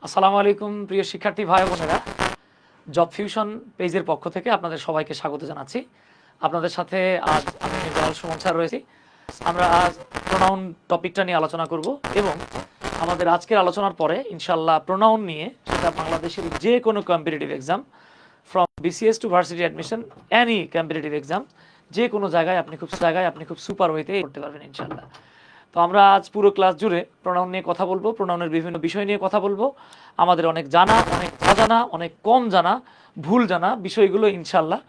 আসসালামু আলাইকুম প্রিয় শিক্ষার্থী ভাই বোনেরা, জব ফিউশন পেজের পক্ষ থেকে আপনাদের সবাইকে স্বাগত জানাচ্ছি। আপনাদের সাথে আজ আমি মির্জাউল সুমন স্যার রয়েছি। আমরা আজ প্রোনাউন টপিকটা নিয়ে আলোচনা করব এবং আমাদের আজকের আলোচনার পরে ইনশাল্লাহ প্রোনাউন নিয়ে, সেটা বাংলাদেশের যে কোনো competitive exam from BCS to varsity admission, any competitive exam, যে কোনো জায়গায় আপনি খুব সুপার ওয়েতে করতে পারবেন ইনশাল্লাহ। তো আমরা আজ পুরো ক্লাস জুড়ে প্রোনাউন নিয়ে কথা বলবো, প্রোনাউনের বিভিন্ন বিষয় নিয়ে কথা বলবো। আমাদের অনেক জানা, অনেক অজানা, অনেক কম জানা, ভুল জানা বিষয়গুলো ইনশাল্লাহ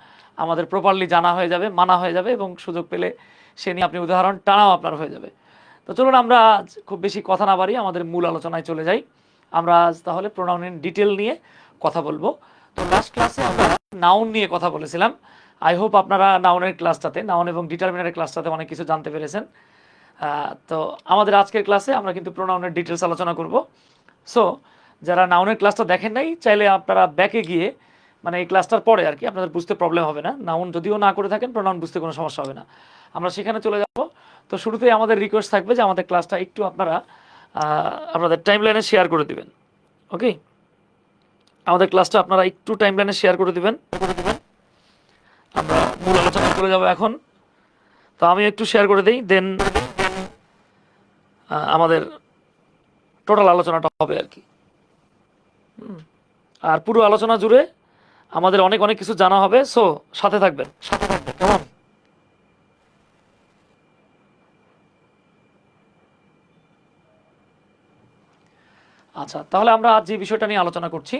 আমাদের প্রপারলি জানা হয়ে যাবে, মানা হয়ে যাবে এবং সুযোগ পেলে সে নিয়ে আপনি উদাহরণ টানাও আপনার হয়ে যাবে। তো চলুন আমরা আজ খুব বেশি কথা না বাড়ি আমাদের মূল আলোচনায় চলে যাই। আমরা আজ তাহলে প্রোনাউনের ডিটেল নিয়ে কথা বলবো। তো লাস্ট ক্লাসে আমরা নাউন নিয়ে কথা বলেছিলাম। আই হোপ আপনারা নাউনের ক্লাসটাতে, নাউন এবং ডিটারমিনারের ক্লাসটাতে অনেক কিছু জানতে পেরেছেন। তো আমাদের আজকের ক্লাসে আমরা কিন্তু প্রোনাউনের ডিটেলস আলোচনা করব। সো যারা নাউনের ক্লাসটা দেখেন নাই, চাইলে আপনারা ব্যাকে গিয়ে, মানে এই ক্লাসটার পরে আর কি, আপনাদের বুঝতে প্রবলেম হবে না। নাউন যদিও না করে থাকেন, প্রোনাউন বুঝতে কোনো সমস্যা হবে না। আমরা সেখানে চলে যাব। তো শুরুতেই আমাদের রিকোয়েস্ট থাকবে যে আমাদের ক্লাসটা একটু আপনারা আপনাদের টাইমলাইনে শেয়ার করে দিবেন। ওকে, আমাদের ক্লাসটা আপনারা একটু টাইমলাইনে শেয়ার করে দিবেন। আমরা মূল আলোচনা করে যাব এখন। তো আমি একটু শেয়ার করে দিই, দেন আমাদের টোটাল আলোচনাটা হবে আর কি। আর পুরো আলোচনা জুড়ে আমাদের অনেক অনেক কিছু জানা হবে। সো সাথে থাকবেন কেমন? আচ্ছা, তাহলে আমরা আজ যে বিষয়টা নিয়ে আলোচনা করছি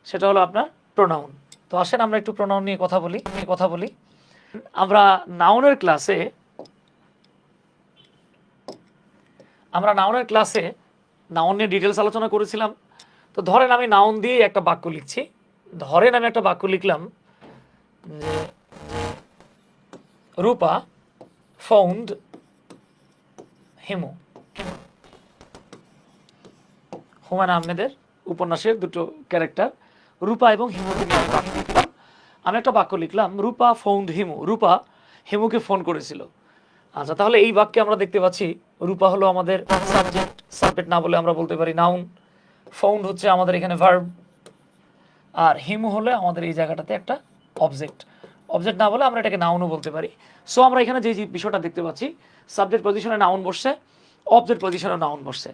সেটা হলো আপনার প্রোনাউন। তো আসেন আমরা একটু প্রোনাউন নিয়ে কথা বলি। আমরা নাউনের ক্লাসে নাউন নিয়ে ডিটেলস আলোচনা করেছিলাম। তো ধরেন আমি নাউন দিয়ে একটা বাক্য লিখছি। ধরেন আমি একটা বাক্য লিখলাম যে রূপা ফাউন্ড হিমু। হুমায়ুন আহমেদের উপন্যাসের দুটো ক্যারেক্টার রূপা এবং হিমুকে নিয়ে আমি একটা বাক্য লিখলাম, রূপা ফাউন্ড হিমু। রূপা হিমুকে ফোন করেছিল। আচ্ছা, তাহলে এই বাক্যে আমরা দেখতে পাচ্ছি রূপা হলো আমাদের সাবজেক্ট না বলে আমরা বলতে পারি নাউন, ফাউন্ড হচ্ছে আমাদের এখানে ভার্ব, আর হিমু হলে আমাদের এই জায়গাটাতে একটা অবজেক্ট না বলে আমরা এটাকে নাউনও বলতে পারি। সো আমরা এখানে যে বিষয়টা দেখতে পাচ্ছি, সাবজেক্ট পজিশনে নাউন বসছে, অবজেক্ট পজিশনে নাউন বসছে।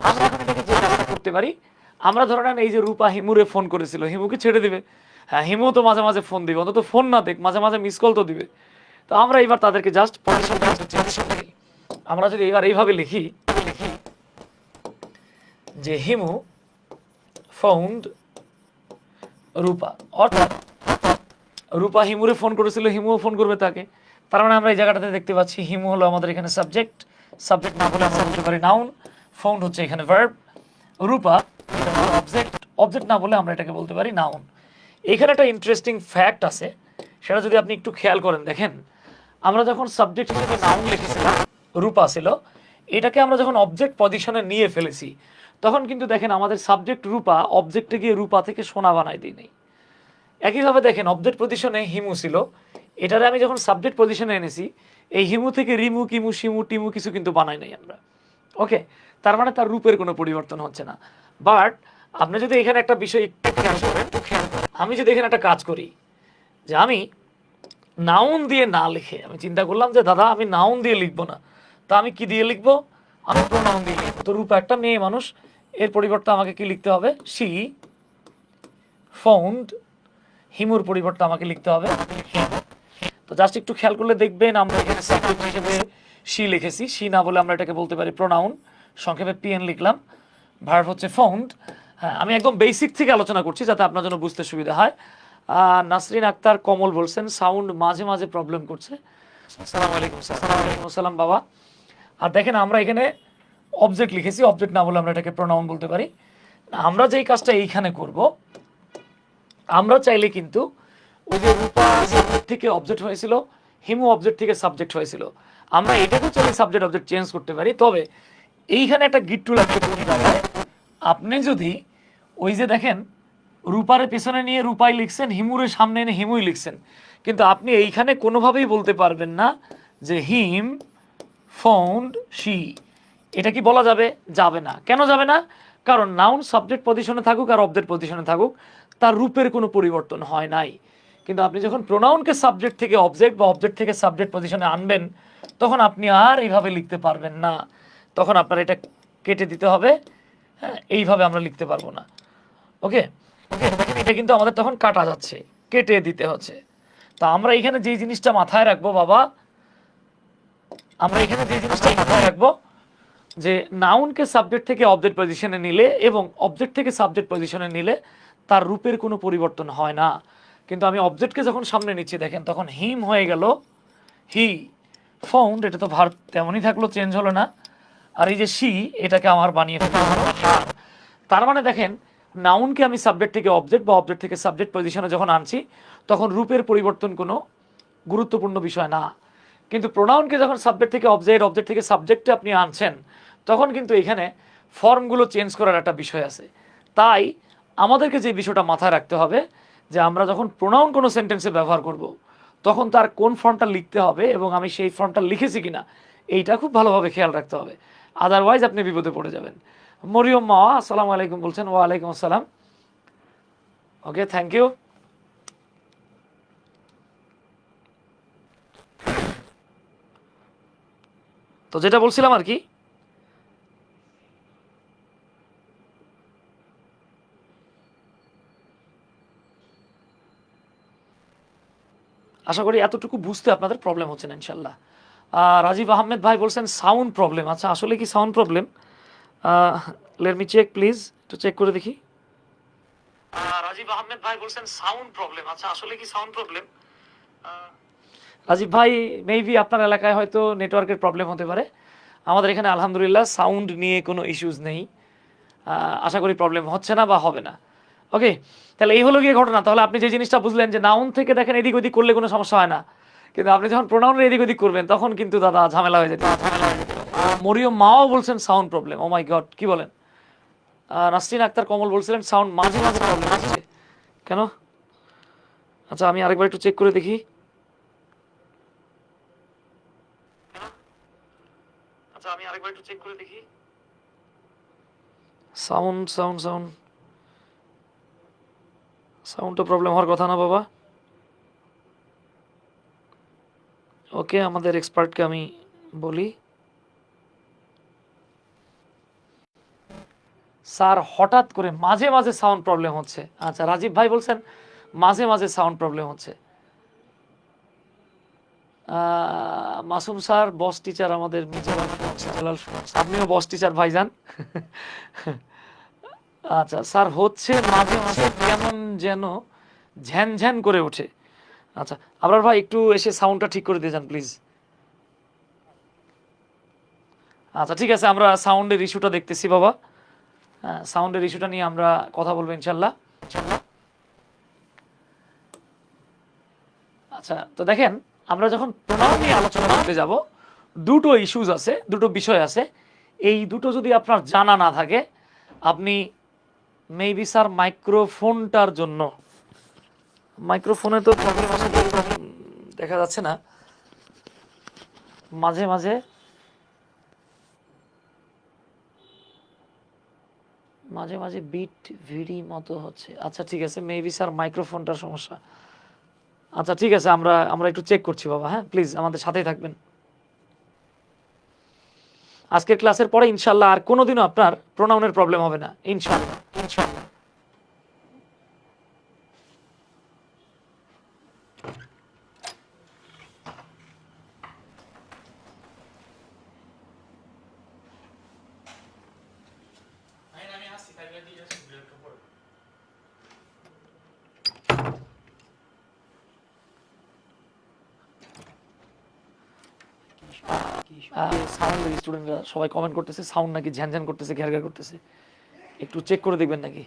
আমরা এখন এটাকে যে কাজটা করতে পারি, আমরা ধরে নেন এই যে রূপা হিমুরে ফোন করেছিল, হিমুকে ছেড়ে দিবে। হ্যাঁ, হিমু তো মাঝে মাঝে ফোন দিবে, অন্তত ফোন না দেখ, মাঝে মাঝে মিস কল তো দিবে। তো আমরা এবার তাদেরকে জাস্ট পজিশনটা লিখি। আমরা যদি এবার এইভাবে লিখি যে হিমু ফাউন্ড রূপা, অর্থাৎ রূপা হিমুরে ফোন করেছিল, হিমুও ফোন করবে তাকে। তার মানে আমরা এই জায়গাটাতে দেখতে পাচ্ছি হিমু হলো আমাদের এখানে সাবজেক্ট না বলে আমরা বলতে পারি নাউন, ফাউন্ড হচ্ছে এখানে ভার্ব, রূপা এটা হলো অবজেক্ট না বলে আমরা এটাকে বলতে পারি নাউন। এখানে একটা ইন্টারেস্টিং ফ্যাক্ট আছে, সেটা যদি আপনি একটু খেয়াল করেন, দেখেন আমরা যখন সাবজেক্ট হিসেবে নাউন লিখেছিলাম, রূপা ছিল, এটাকে আমরা যখন অবজেক্ট পজিশনে নিয়ে ফেলেছি, তখন কিন্তু দেখেন আমাদের সাবজেক্ট রূপা অবজেক্টে গিয়ে রূপা থেকে সোনা বানাই দিই নেই। একইভাবে দেখেন অবজেক্ট পজিশনে হিমু ছিল, এটারে আমি যখন সাবজেক্ট পজিশনে এনেছি, এই হিমু থেকে রিমু, কিমু, শিমু, টিমু কিছু কিন্তু বানাই নাই আমরা। ওকে, তার মানে তার রূপের কোনো পরিবর্তন হচ্ছে না। বাট আপনি যদি এখানে একটা বিষয় একটু খেয়াল করেন, আমি যদি এখানে একটা কাজ করি যে আমি নাউন দিয়ে না লিখে আমি চিন্তা করলাম যে দাদা আমি নাউন দিয়ে লিখবো না, তা আমি কি দিয়ে লিখবো? আমি প্রোনাউন দিয়ে লিখবো। তো রূপা একটা মেয়ে মানুষ, এর পরিবর্তে আমাকে কি লিখতে হবে? শি ফাউন্ড হিমুর পরিবর্তে আমাকে লিখতে হবে হিম। তো জাস্ট একটু খেয়াল করলে দেখবেন আমরা এখানে সাবজেক্ট হিসেবে শি লিখেছি, শি না বলে আমরা এটাকে বলতে পারি প্রোনাউন, সংক্ষেপে পিএন লিখলাম। ভার্ব হচ্ছে ফাউন্ড। হ্যাঁ, আমি একদম বেসিক থেকে আলোচনা করছি যাতে আপনার জন্য বুঝতে সুবিধা হয়। নাসরিন আক্তার কমল বলছেন সাউন্ড মাঝে মাঝে প্রবলেম করছে। আসসালামু আলাইকুম। ওয়ালাইকুম আসসালাম বাবা। আর দেখেন আমরা এখানে অবজেক্ট লিখেছি, অবজেক্ট না বলে আমরা এটাকে প্রোনাউন বলতে পারি। আমরা যেই কাজটা এইখানে করব, আমরা চাইলে কিন্তু ওই যে রূপা সাবজেক্ট থেকে অবজেক্ট হয়েছিল, হিমু অবজেক্ট থেকে সাবজেক্ট হয়েছিল, আমরা এটাকেও চাইলে সাবজেক্ট অবজেক্ট চেঞ্জ করতে পারি। তবে এইখানে একটা গিট্টু লাগবে। আপনি যদি ওই যে দেখেন রূপারের পেছনে নিয়ে রূপাই লিখছেন, হিমুরের সামনে এনে হিমুই লিখছেন, কিন্তু আপনি এইখানে কোনোভাবেই বলতে পারবেন না যে হিম ফাউন্ড শি। এটা কি বলা যাবে? যাবে না। কেন যাবে না? কারণ নাউন সাবজেক্ট পজিশনে থাকুক আর অবজেক্ট পজিশনে থাকুক, তার রূপের কোনো পরিবর্তন হয় নাই। কিন্তু আপনি যখন প্রোনাউনকে সাবজেক্ট থেকে অবজেক্ট বা অবজেক্ট থেকে সাবজেক্ট পজিশনে আনবেন, তখন আপনি আর এইভাবে লিখতে পারবেন না, তখন আপনার এটা কেটে দিতে হবে। হ্যাঁ, এইভাবে আমরা লিখতে পারবো না। ওকে ওকে, দেখেন এটা কিন্তু আমাদের তখন কাটা যাচ্ছে, কেটে দিতে হচ্ছে। তো আমরা এখানে যে জিনিসটা মাথায় রাখবো বাবা, আমরা এখানে যে জিনিসটা মাথায় রাখবো যে নাউনকে সাবজেক্ট থেকে অবজেক্ট পজিশনে নিলে এবং অবজেক্ট থেকে সাবজেক্ট পজিশনে নিলে তার রূপের কোনো পরিবর্তন হয় না। কিন্তু আমি অবজেক্টকে যখন সামনে নিচ্ছি, দেখেন তখন হিম হয়ে গেল হি, ফাউন্ড এটা তো ভার্ব তেমনই থাকলো, চেঞ্জ হলো না। আর এই যে সি, এটাকে আমার বানিয়ে হার। তার মানে দেখেন, নাউনকে আমি সাবজেক্ট থেকে অবজেক্ট বা অবজেক্ট থেকে সাবজেক্ট পজিশনে যখন আনছি, তখন রূপের পরিবর্তন কোনো গুরুত্বপূর্ণ বিষয় না। কিন্তু প্রোনাউনকে যখন সাবজেক্ট থেকে অবজেক্ট, অবজেক্ট থেকে সাবজেক্টে আপনি আনছেন, তখন কিন্তু এখানে ফর্মগুলো চেঞ্জ করার একটা বিষয় আছে। তাই আমাদেরকে যে বিষয়টা মাথায় রাখতে হবে যে আমরা যখন প্রোনাউন কোনো সেন্টেন্সে ব্যবহার করব, তখন তার কোন ফর্মটা লিখতে হবে এবং আমি সেই ফর্মটা লিখেছি কিনা, এইটা খুব ভালোভাবে খেয়াল রাখতে হবে। আদারওয়াইজ আপনি বিপদে পড়ে যাবেন। মরিয়ম মা আসসালামু আলাইকুম বলছেন। ওয়ালাইকুম আসসালাম। ওকে, থ্যাংক ইউ। তো যেটা বলছিলাম আর কি, আশা করি এতটুকু বুঝতে আপনাদের প্রবলেম হচ্ছে না ইনশাল্লাহ। রাজীব আহমেদ ভাই বলছেন সাউন্ড প্রবলেম। আচ্ছা, আসলে কি sound problem? Let me check please, একটু চেক করে দেখি। রাজীব আহমেদ ভাই বলছেন সাউন্ড প্রবলেম। আচ্ছা, আসলে কি সাউন্ড প্রবলেম? রাজীব ভাই, মেবি আপনার এলাকায় হয়তো নেটওয়ার্কের প্রবলেম হতে পারে। আমাদের এখানে আলহামদুলিল্লাহ সাউন্ড নিয়ে কোনো ইস্যুস নেই। আশা করি প্রবলেম হচ্ছে না বা হবে না। ওকে, তাহলে এই হলো গিয়ে ঘটনা। তাহলে আপনি যে জিনিসটা বুঝলেন যে নাউন থেকে দেখেন এদিক ওদিক করলে কোনো সমস্যা হয় না, কিন্তু আপনি যখন প্রোনাউনের এদিক ওদিক করবেন তখন কিন্তু দাদা ঝামেলা হয়ে যেতে। মরিয়ম মাও বলছেন সাউন্ড প্রবলেম। ও মাই গড, কি বলেন? নাসরিন আক্তার কমল বলছিলেন সাউন্ড মাঝে মাঝে প্রবলেম হচ্ছে কেন? আচ্ছা, আমি আরেকবার একটু চেক করে দেখি। সাউন্ড সাউন্ড সাউন্ড সাউন্ড তো প্রবলেম হওয়ার কথা না বাবা। ওকে, আমাদের এক্সপার্টকে আমি বলি। স্যার হঠাৎ করে মাঝে মাঝে সাউন্ড প্রবলেম হচ্ছে। আচ্ছা, রাজীব ভাই বলছেন মাঝে মাঝে সাউন্ড প্রবলেম হচ্ছে। মাসুম স্যার বস টিচার আমাদের, আপনিও বস টিচার ভাইজান। আচ্ছা স্যার, হচ্ছে মাঝে মাঝে কেমন যেন ঝ্যান ঝ্যান করে ওঠে। আচ্ছা, আবরার ভাই একটু এসে সাউন্ডটা ঠিক করে দিয়ে যান প্লিজ। আচ্ছা ঠিক আছে, আমরা সাউন্ডের ইস্যুটা দেখতেছি বাবা। হ্যাঁ, সাউন্ডের ইস্যুটা নিয়ে আমরা কথা বলবো ইনশাল্লাহ। আচ্ছা, তো দেখেন, আমরা যখন প্রোনাউন নিয়ে আলোচনা করতে যাব, দুটো ইস্যুস আছে, দুটো বিষয় আছে। এই দুটো যদি আপনার জানা না থাকে, আপনি মেবি স্যার মাইক্রোফোনটার জন্য, মাইক্রোফোনে তো প্রবলেম আছে, দেখা যাচ্ছে না মাঝে মাঝে, মাঝে মাঝে বিট ভিডি মতো হচ্ছে। আচ্ছা ঠিক আছে, মেবি স্যার মাইক্রোফোনটার সমস্যা। আচ্ছা ঠিক আছে, আমরা আমরা একটু চেক করছি বাবা। হ্যাঁ, প্লিজ আমাদের সাথেই থাকবেন। আজকের ক্লাসের পরে ইনশাল্লাহ আর কোনোদিনও আপনার প্রোনাউনের প্রবলেম হবে না ইনশাল্লাহ, ইনশাল্লাহ। সাউন্ড স্টুডেন্টরা সবাই কমেন্ট করতেছে সাউন্ড নাকি ঝ্যানঝ্যান করতেছে, ঘ্যার ঘ্যার করতেছে। একটু চেক করে দেখবেন নাকি।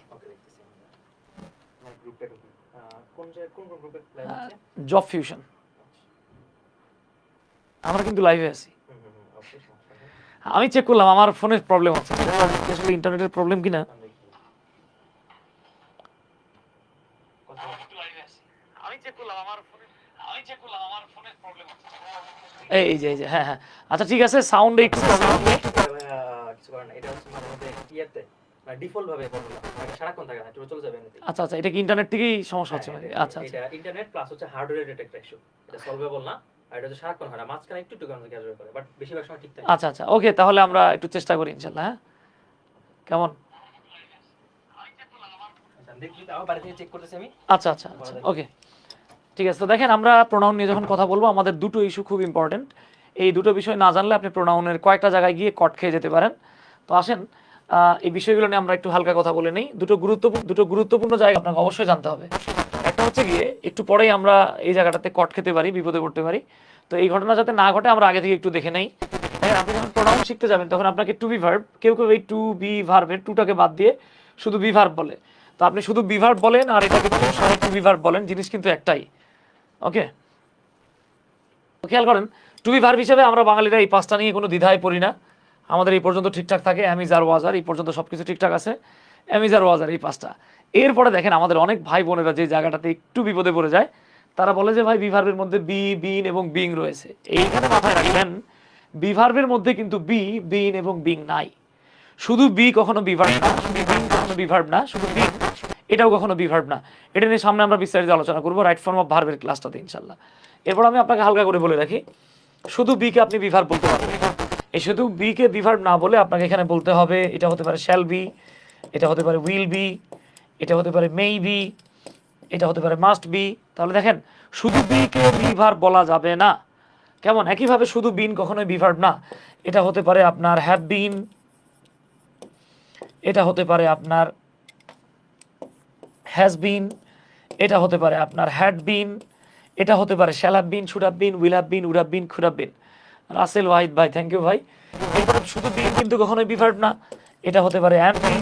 জব ফিউশন, আমরা কিন্তু লাইভে আছি। আমি চেক করলাম আমার ফোনের প্রবলেম হচ্ছে, আসলে ইন্টারনেটের প্রবলেম কিনা। এই যে এই যে, হ্যাঁ হ্যাঁ, আচ্ছা ঠিক আছে, সাউন্ডে একটু প্রবলেম। ডিফল্ট ভাবে বললাম মানে সারাক্ষণ থাকে না, একটু চলে যাবে এমনিতেই। আচ্ছা আচ্ছা, এটা কি ইন্টারনেট থেকেই সমস্যা হচ্ছে নাকি? আচ্ছা আচ্ছা এটা ইন্টারনেট প্লাস হচ্ছে হার্ডওয়্যার রিলেটেড একটা ইস্যু, এটা সলভেবল না। আর এটা হচ্ছে সারাক্ষণ হয় না, মাঝখানে একটু একটু কারণে ক্যাজুয়াল করে, বাট বেশিরভাগ সময় ঠিক থাকে। আচ্ছা আচ্ছা, ওকে, তাহলে আমরা একটু চেষ্টা করি ইনশাল্লাহ। হ্যাঁ, কেমন? আচ্ছা দেখি তাও বাইরে থেকে চেক করতেছি আমি। আচ্ছা আচ্ছা আচ্ছা, ওকে, ঠিক আছে। তো দেখেন, আমরা প্রোনাউন নিয়ে যখন কথা বলবো, আমাদের দুটো ইস্যু খুব ইম্পর্টেন্ট। এই দুটো বিষয় না জানলে আপনি প্রোনাউনের কয়েকটা জায়গায় গিয়ে কট খেয়ে যেতে পারেন। তো আসেন, এই বিষয়গুলো নিয়ে আমরা একটু হালকা কথা বলে নিই। দুটো গুরুত্বপূর্ণ জায়গা আপনাকে অবশ্যই জানতে হবে। একটা হচ্ছে গিয়ে, একটু পরেই আমরা এই জায়গাটাতে কট খেতে পারি, বিপদে পড়তে পারি। তো এই ঘটনা যাতে না ঘটে আমরা আগে থেকে একটু দেখে নেই। দেখেন, আপনি যখন প্রোনাউন শিখতে যাবেন তখন আপনাকে টু বি ভার্ব, কেউ কেউ এই টু বি ভার্বের টুটাকে বাদ দিয়ে শুধু বি ভার্ব বলে। তো আপনি শুধু বি ভার্ব বলেন আর এটাকে টু বি ভার্ব বলেন, জিনিস কিন্তু একটাই। ওকে, খেয়াল করেন, টু বি ভার্ব হিসেবে আমরা বাঙালিরা এই পাঁচটা নিয়ে কোনো দ্বিধায় পড়ি না। আমাদের এই পর্যন্ত ঠিকঠাক থাকে, অ্যামিজার ওয়াজার এই পর্যন্ত সব কিছু ঠিকঠাক আছে, অ্যামিজার ওয়াজার এই পাঁচটা। এরপরে দেখেন, আমাদের অনেক ভাই বোনেরা যে জায়গাটাতে একটু বিপদে পড়ে যায়, তারা বলে যে ভাই, বি ভার্বের মধ্যে বি, বিন এবং বিং রয়েছে। এইখানে মাথায় রাখবেন, বি ভার্বের মধ্যে কিন্তু বি, বিন এবং বিং নাই। শুধু বি কখনো বি ভার্ব না, শুধু বিং কখনো বি ভার্ব না, শুধু বিং এটাও কখনো বি ভার্ব না। এটা নিয়ে সামনে আমরা বিস্তারিত আলোচনা করবো রাইট ফর্ম অফ ভার্বের ক্লাসটাতে ইনশাল্লাহ। এরপর আমি আপনাকে হালকা করে বলে রাখি, শুধু বি কে আপনি বি ভার্ব বলতে পারবেন। এই শুধু বি কে বি ভার্ব না বলে আপনাকে এখানে বলতে হবে, এটা হতে পারে শ্যাল বি, এটা হতে পারে উইল বি, এটা হতে পারে মেই বি, এটা হতে পারে মাস্ট বি। তাহলে দেখেন, শুধু বি কে বি ভার্ব বলা যাবে না। কেমন? একইভাবে শুধু বিন কখনোই বি ভার্ব না। এটা হতে পারে আপনার হ্যাভ বিন, এটা হতে পারে আপনার হ্যাজ বিন, এটা হতে পারে আপনার হ্যাড বিন, এটা হতে পারে shall have been, should have been, will have been, would have been, could have been. Rasel Wahid ভাই, থ্যাংক ইউ ভাই। এরপরে শুধু বিন কিন্তু কখনোই বি ভার্ব না। এটা হতে পারে অ্যাম বিং,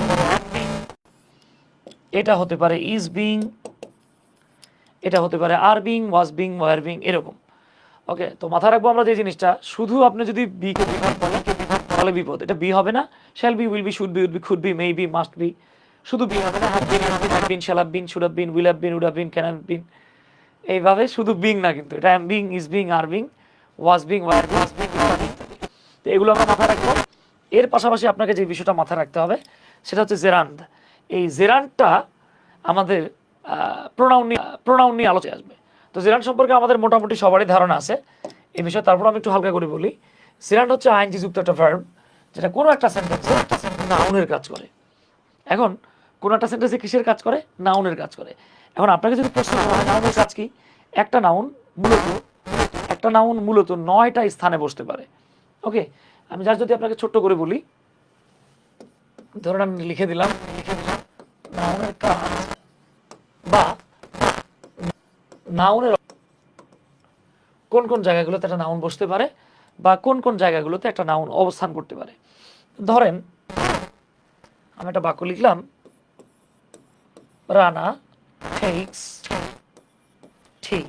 এটা হতে পারে ইজ বিং, এটা হতে পারে আর being, was being, were being, এরকম। ওকে, তো মাথায় রাখবো আমরা যে জিনিসটা, শুধু আপনি যদি বি কে বি ভার্ব বলেন তাহলে বিপদ। এটা বি হবে না, shall be, will be, should be, would be, could be, may be, must be. শুধু বি হবে না, have been, have been, shall have been, should have been, will have been, would have been, can have been. এইভাবে শুধু being না, কিন্তু এটা am being, is being, are being, was being, were being, ইত্যাদি। তো এগুলো আমরা মাথায় রাখবো। এর পাশাপাশি আপনাকে যে বিষয়টা মাথায় রাখতে হবে সেটা হচ্ছে জেরান্ড। এই জেরান্ডটা আমাদের প্রোনাউন নিয়ে আলোচনায় আসবে। তো জেরান্ড সম্পর্কে আমাদের মোটামুটি সবারই ধারণা আছে এই বিষয়ে, তারপর আমি একটু হালকা করে বলি। জেরান্ড হচ্ছে আইএনজি যুক্ত একটা ভার্ব, যেটা কোনো একটা সেন্টেন্সে নাউনের কাজ করে। এখন কোনো একটা সেন্টেন্সে কিসের কাজ করে? নাউনের কাজ করে। এখন আপনাকে যদি প্রশ্ন করা হয় নাউনের কাজ কি, একটা নাউন মূলত 9টা স্থানে বসতে পারে। ওকে, আমি যদি আপনাকে ছোট্ট করে বলি, ধরুন আমি লিখে দিলাম নাউনের কাজ বা নাউনের কোন কোন জায়গাগুলোতে একটা নাউন বসতে পারে বা কোন কোন জায়গাগুলোতে একটা নাউন অবস্থান করতে পারে। ধরেন আমি একটা বাক্য লিখলাম, রানা টেকস টি,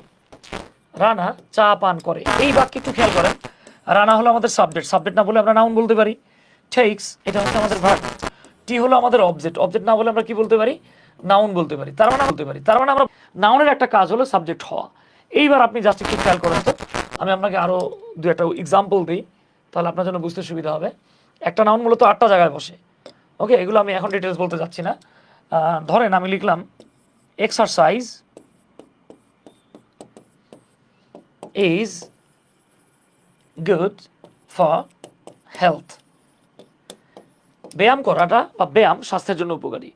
রানা চা পান করে। এই বাক্যে একটু খেয়াল করেন, রানা হলো আমাদের সাবজেক্ট, সাবজেক্ট না বলে আমরা নাউন বলতে পারি। টেকস এটা হচ্ছে আমাদের ভার্ব, টি হলো আমাদের অবজেক্ট, অবজেক্ট না বলে আমরা কি বলতে পারি? নাউন বলতে পারি। তার মানে আমরা নাউনের একটা কাজ হলো সাবজেক্ট হওয়া। এইবার আপনি জাস্ট একটু খেয়াল করেন তো, আমি আপনাকে আরো দু একটা এক্সাম্পল দিই, তাহলে আপনার জন্য বুঝতে সুবিধা হবে। একটা নাউন মূলত 8টা জায়গায় বসে। ওকে, এগুলো আমি এখন ডিটেলস বলতে যাচ্ছি না। ধরেন আমি লিখলাম exercise is good for health. ব্যায়াম করাটা বা ব্যায়াম স্বাস্থ্যের জন্য উপকারী।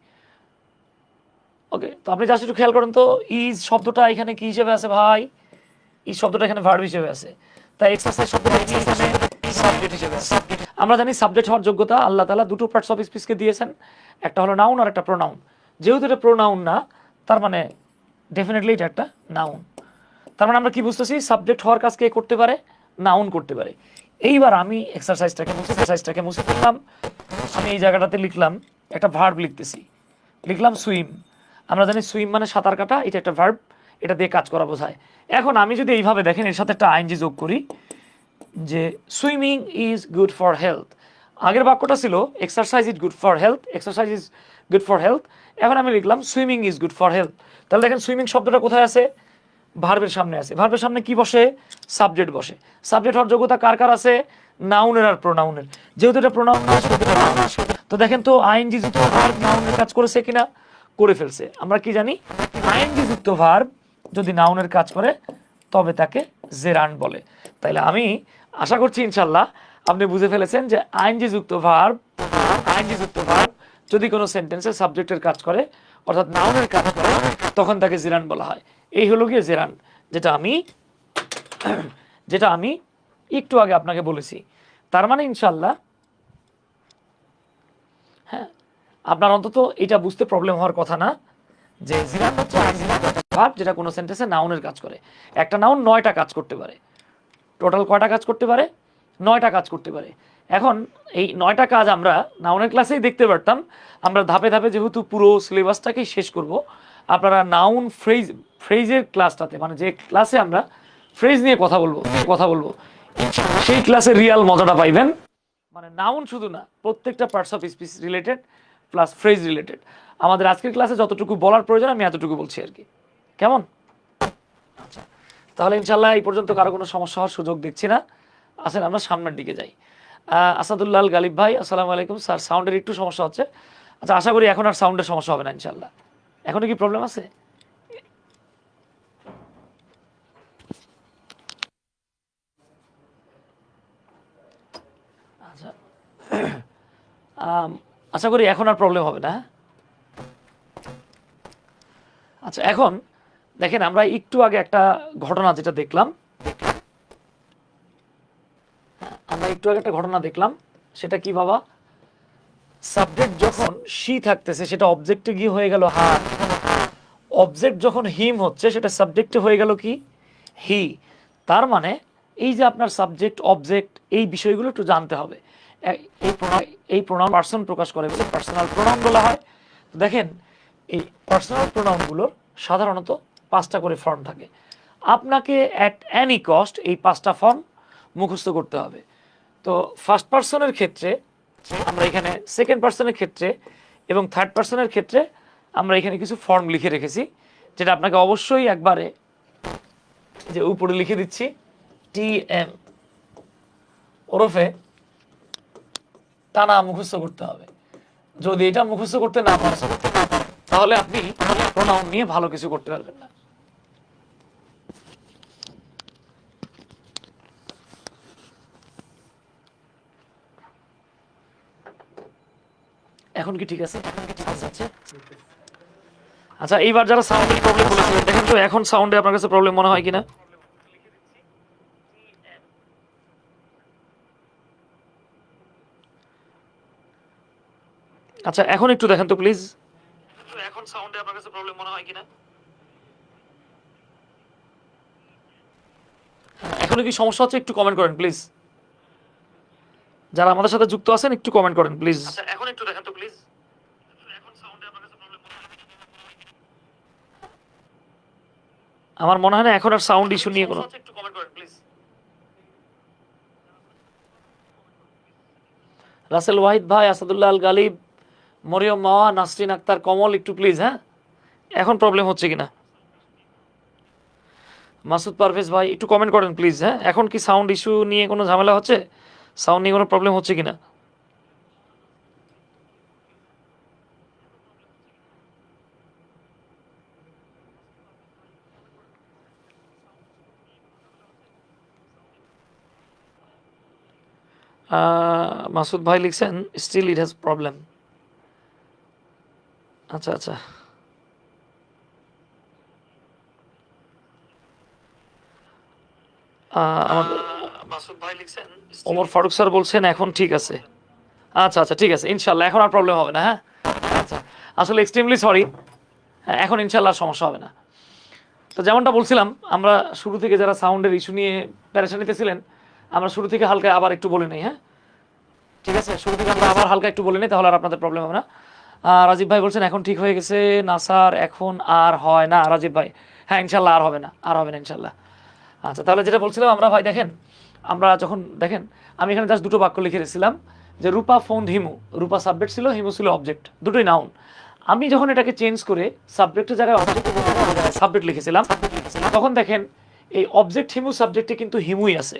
ওকে, তো আপনি জাস্ট একটু খেয়াল করেন তো, ইজ শব্দটা এখানে কি হিসেবে আছে ভাই? ইজ শব্দটা এখানে ভার্ব হিসেবে আছে, তাই এক্সারসাইজ শব্দটা কি এখানে? সাবজেক্ট হিসেবে আছে। আমরা জানি সাবজেক্ট হওয়ার যোগ্যতা আল্লাহ তাআলা দুটো পার্টস অফ স্পিচকে দিয়েছেন, একটা হলো নাউন আর একটা প্রোনাউন। যেহেতু এটা প্রোনাউন না, তার মানে ডেফিনেটলি এটা একটা নাউন। তার মানে আমরা কি বুঝতেছি? সাবজেক্ট হওয়ার কাজ কে করতে পারে? নাউন করতে পারে। এইবার আমি এক্সারসাইজটাকে মুছে ফেললাম। আমি এই জায়গাটাতে লিখলাম একটা ভার্ব লিখতেছি, লিখলাম সুইম। আমরা জানি সুইম মানে সাঁতার কাটা, এটা একটা ভার্ব, এটা দিয়ে কাজ করা বোঝায়। এখন আমি যদি এইভাবে দেখেন, এর সাথে একটা আইএনজি যোগ করি যে swimming is good for health. আগের বাক্যটা ছিল exercise is good for health, exercise is good for health. এখন আমি লিখলাম swimming is good for health. তাহলে দেখেন সুইমিং শব্দটা কোথায় আছে? ভার্বের সামনে আছে। ভার্বের সামনে কি বসে? সাবজেক্ট বসে। সাবজেক্ট হওয়ার যোগ্যতা কার কার আছে? নাউনের আর প্রোনাউনের। যেহেতু এটা প্রোনাউন না, তো দেখেন তো আইএনজি যুক্ত ভার্ব নাউনের কাজ করেছে কিনা, করে ফেলছে। আমরা কি জানি, আইএনজি যুক্ত ভার্ব যদি নাউনের কাজ করে তবে তাকে জেরান্ড বলে। তাইলে আমি আশা করছি ইনশাল্লাহ আপনি বুঝে ফেলেছেন যে আইএনজি যুক্ত ভার্ব যদি কোনো সেন্টেন্সের সাবজেক্টের কাজ করে অর্থাৎ নাউনের কাজ করে তখন তাকে জেরান্ড বলা হয়। এই হলো গিয়ে জেরান্ড, যেটা আমি একটু আগে আপনাকে বলেছি। তার মানে ইনশাল্লাহ হ্যাঁ, আপনার অন্তত এটা বুঝতে প্রবলেম হওয়ার কথা না যে জিরান্ড হচ্ছে ভার্ব যেটা কোনো সেন্টেন্সে নাউনের কাজ করে। একটা নাউন 9টা কাজ করতে পারে। টোটাল কয়টা কাজ করতে পারে? 9টা কাজ করতে পারে। এখন এই 9টা কাজ আমরা নাউনের ক্লাসেই দেখতে পারতাম। আমরা ধাপে ধাপে যেহেতু পুরো সিলেবাসটাকেই শেষ করব, আপনারা নাউন ফ্রেজের ক্লাসটাতে, মানে যে ক্লাসে আমরা ফ্রেজ নিয়ে কথা বলবো সেই ক্লাসে রিয়াল মজাটা পাইবেন। মানে নাউন শুধু না, প্রত্যেকটা parts of speech related plus phrase related. আমাদের আজকের ক্লাসে যতটুকু বলার প্রয়োজন আমি এতটুকু বলছি আর কি। কেমন? আচ্ছা, তাহলে ইনশাল্লাহ এই পর্যন্ত কারো কোনো সমস্যা হওয়ার সুযোগ দেখছি না। আসেন আমরা সামনের দিকে যাই। আসাদুল্লাহ গালিব ভাই, আসসালামু আলাইকুম স্যার, সাউন্ডের একটু সমস্যা হচ্ছে। আচ্ছা, আশা করি এখন আর সাউন্ডের সমস্যা হবে না ইনশাল্লাহ। এখনো কি প্রবলেম আছে? আচ্ছা, আশা করি এখন আর প্রবলেম হবে না। আচ্ছা, এখন দেখেন আমরা একটু আগে একটা ঘটনা যেটা দেখলাম, সেটা কি বাবা? সাবজেক্ট যখন শি থাকতেছে সেটা অবজেক্টে গিয়ে হয়ে গেল হার, অবজেক্ট যখন হিম হচ্ছে সেটা সাবজেক্টে হয়ে গেল কি? হি। তার মানে এই যে আপনার সাবজেক্ট অবজেক্ট এই বিষয়গুলো একটু জানতে হবে। এই প্রোনাউন পার্সন প্রকাশ করে বলে পার্সোনাল প্রোনাউন বলা হয়। দেখেন এই পার্সোনাল প্রোনাউনগুলোর সাধারণত 5টা করে ফর্ম থাকে। আপনাকে অ্যাট এনি কস্ট এই 5টা ফর্ম মুখস্থ করতে হবে। তো ফার্স্ট পার্সনের ক্ষেত্রে আমরা এখানে, সেকেন্ড পার্সনের ক্ষেত্রে এবং থার্ড পার্সনের ক্ষেত্রে আমরা এখানে কিছু ফর্ম লিখে রেখেছি, যেটা আপনাকে অবশ্যই একবারে যে উপরে লিখে দিচ্ছি টিএম ওরফে টানা মুখস্থ করতে হবে। যদি এটা মুখস্থ করতে না পারেন তাহলে আপনি প্রোনাউন নিয়ে ভালো কিছু করতে পারবেন না। এখন কি ঠিক আছে? আচ্ছা, এইবার যারা সাউন্ডের প্রবলেম বলেছিলেন দেখেন তো এখন সাউন্ডে আপনার কাছে প্রবলেম মনে হয় কিনা? আচ্ছা, এখন একটু দেখেন তো প্লিজ, এখন সাউন্ডে আপনার কাছে প্রবলেম মনে হয় কিনা? এখনো কি সমস্যা হচ্ছে? একটু কমেন্ট করেন প্লিজ। যারা আমাদের সাথে যুক্ত আছেন একটু কমেন্ট করেন প্লিজ। আচ্ছা, এখন একটু দেখেন তো প্লিজ, এখন সাউন্ডে আপনার কাছে প্রবলেম মনে হয় কিনা? আমার মনে হয় না এখন আর সাউন্ড ইস্যু নিয়ে কোনো। একটু কমেন্ট করেন প্লিজ। রাসেল ওয়াহিদ ভাই, আসাদুল্লাহ আল গালিব, মরিয়ম মাওয়া, নাসরিন আক্তার, কমল, একটু প্লিজ। হ্যাঁ, এখন প্রবলেম হচ্ছে কিনা? মাসুদ পারভেজ ভাই একটু কমেন্ট করেন প্লিজ। হ্যাঁ, এখন কি সাউন্ড ইস্যু নিয়ে কোনো ঝামেলা হচ্ছে? সাউন্ড নিয়ে কোনো প্রবলেম হচ্ছে কিনা? মাসুদ ভাই লিখছেন স্টিল ইট হ্যাজ প্রবলেম। আচ্ছা আচ্ছা, ওমর ফারুক স্যার বলছেন এখন ঠিক আছে। আচ্ছা আচ্ছা, ঠিক আছে ইনশাল্লাহ, এখন আর প্রবলেম হবে না। হ্যাঁ, আচ্ছা, আসলে এক্সট্রিমলি সরি, এখন ইনশাল্লাহ সমস্যা হবে না। তো যেমনটা বলছিলাম, আমরা শুরু থেকে যারা সাউন্ডের ইস্যু নিয়ে প্যারেশানিতে ছিলেন, আমরা শুরু থেকে হালকা আবার একটু বলে নিই। হ্যাঁ, ঠিক আছে, শুরু থেকে আমরা আবার হালকা একটু বলে নিই, তাহলে আর আপনাদের প্রবলেম হবে না। রাজীব ভাই বলছেন এখন ঠিক হয়ে গেছে না স্যার, এখন আর হয় না। রাজীব ভাই, হ্যাঁ ইনশাল্লাহ আর হবে না, ইনশাল্লাহ। আচ্ছা, তাহলে যেটা বলছিলাম আমরা ভাই, দেখেন আমরা যখন দেখেন আমি এখানে জাস্ট দুটো বাক্য লিখে রেখেছিলাম যে রূপা ফোন হিমু, রূপা সাবজেক্ট ছিল, হিমু ছিল অবজেক্ট, দুটোই নাউন। আমি যখন এটাকে চেঞ্জ করে সাবজেক্টের জায়গায় সাবজেক্ট লিখেছিলাম, তখন দেখেন এই অবজেক্ট হিমু সাবজেক্টে কিন্তু হিমুই আছে।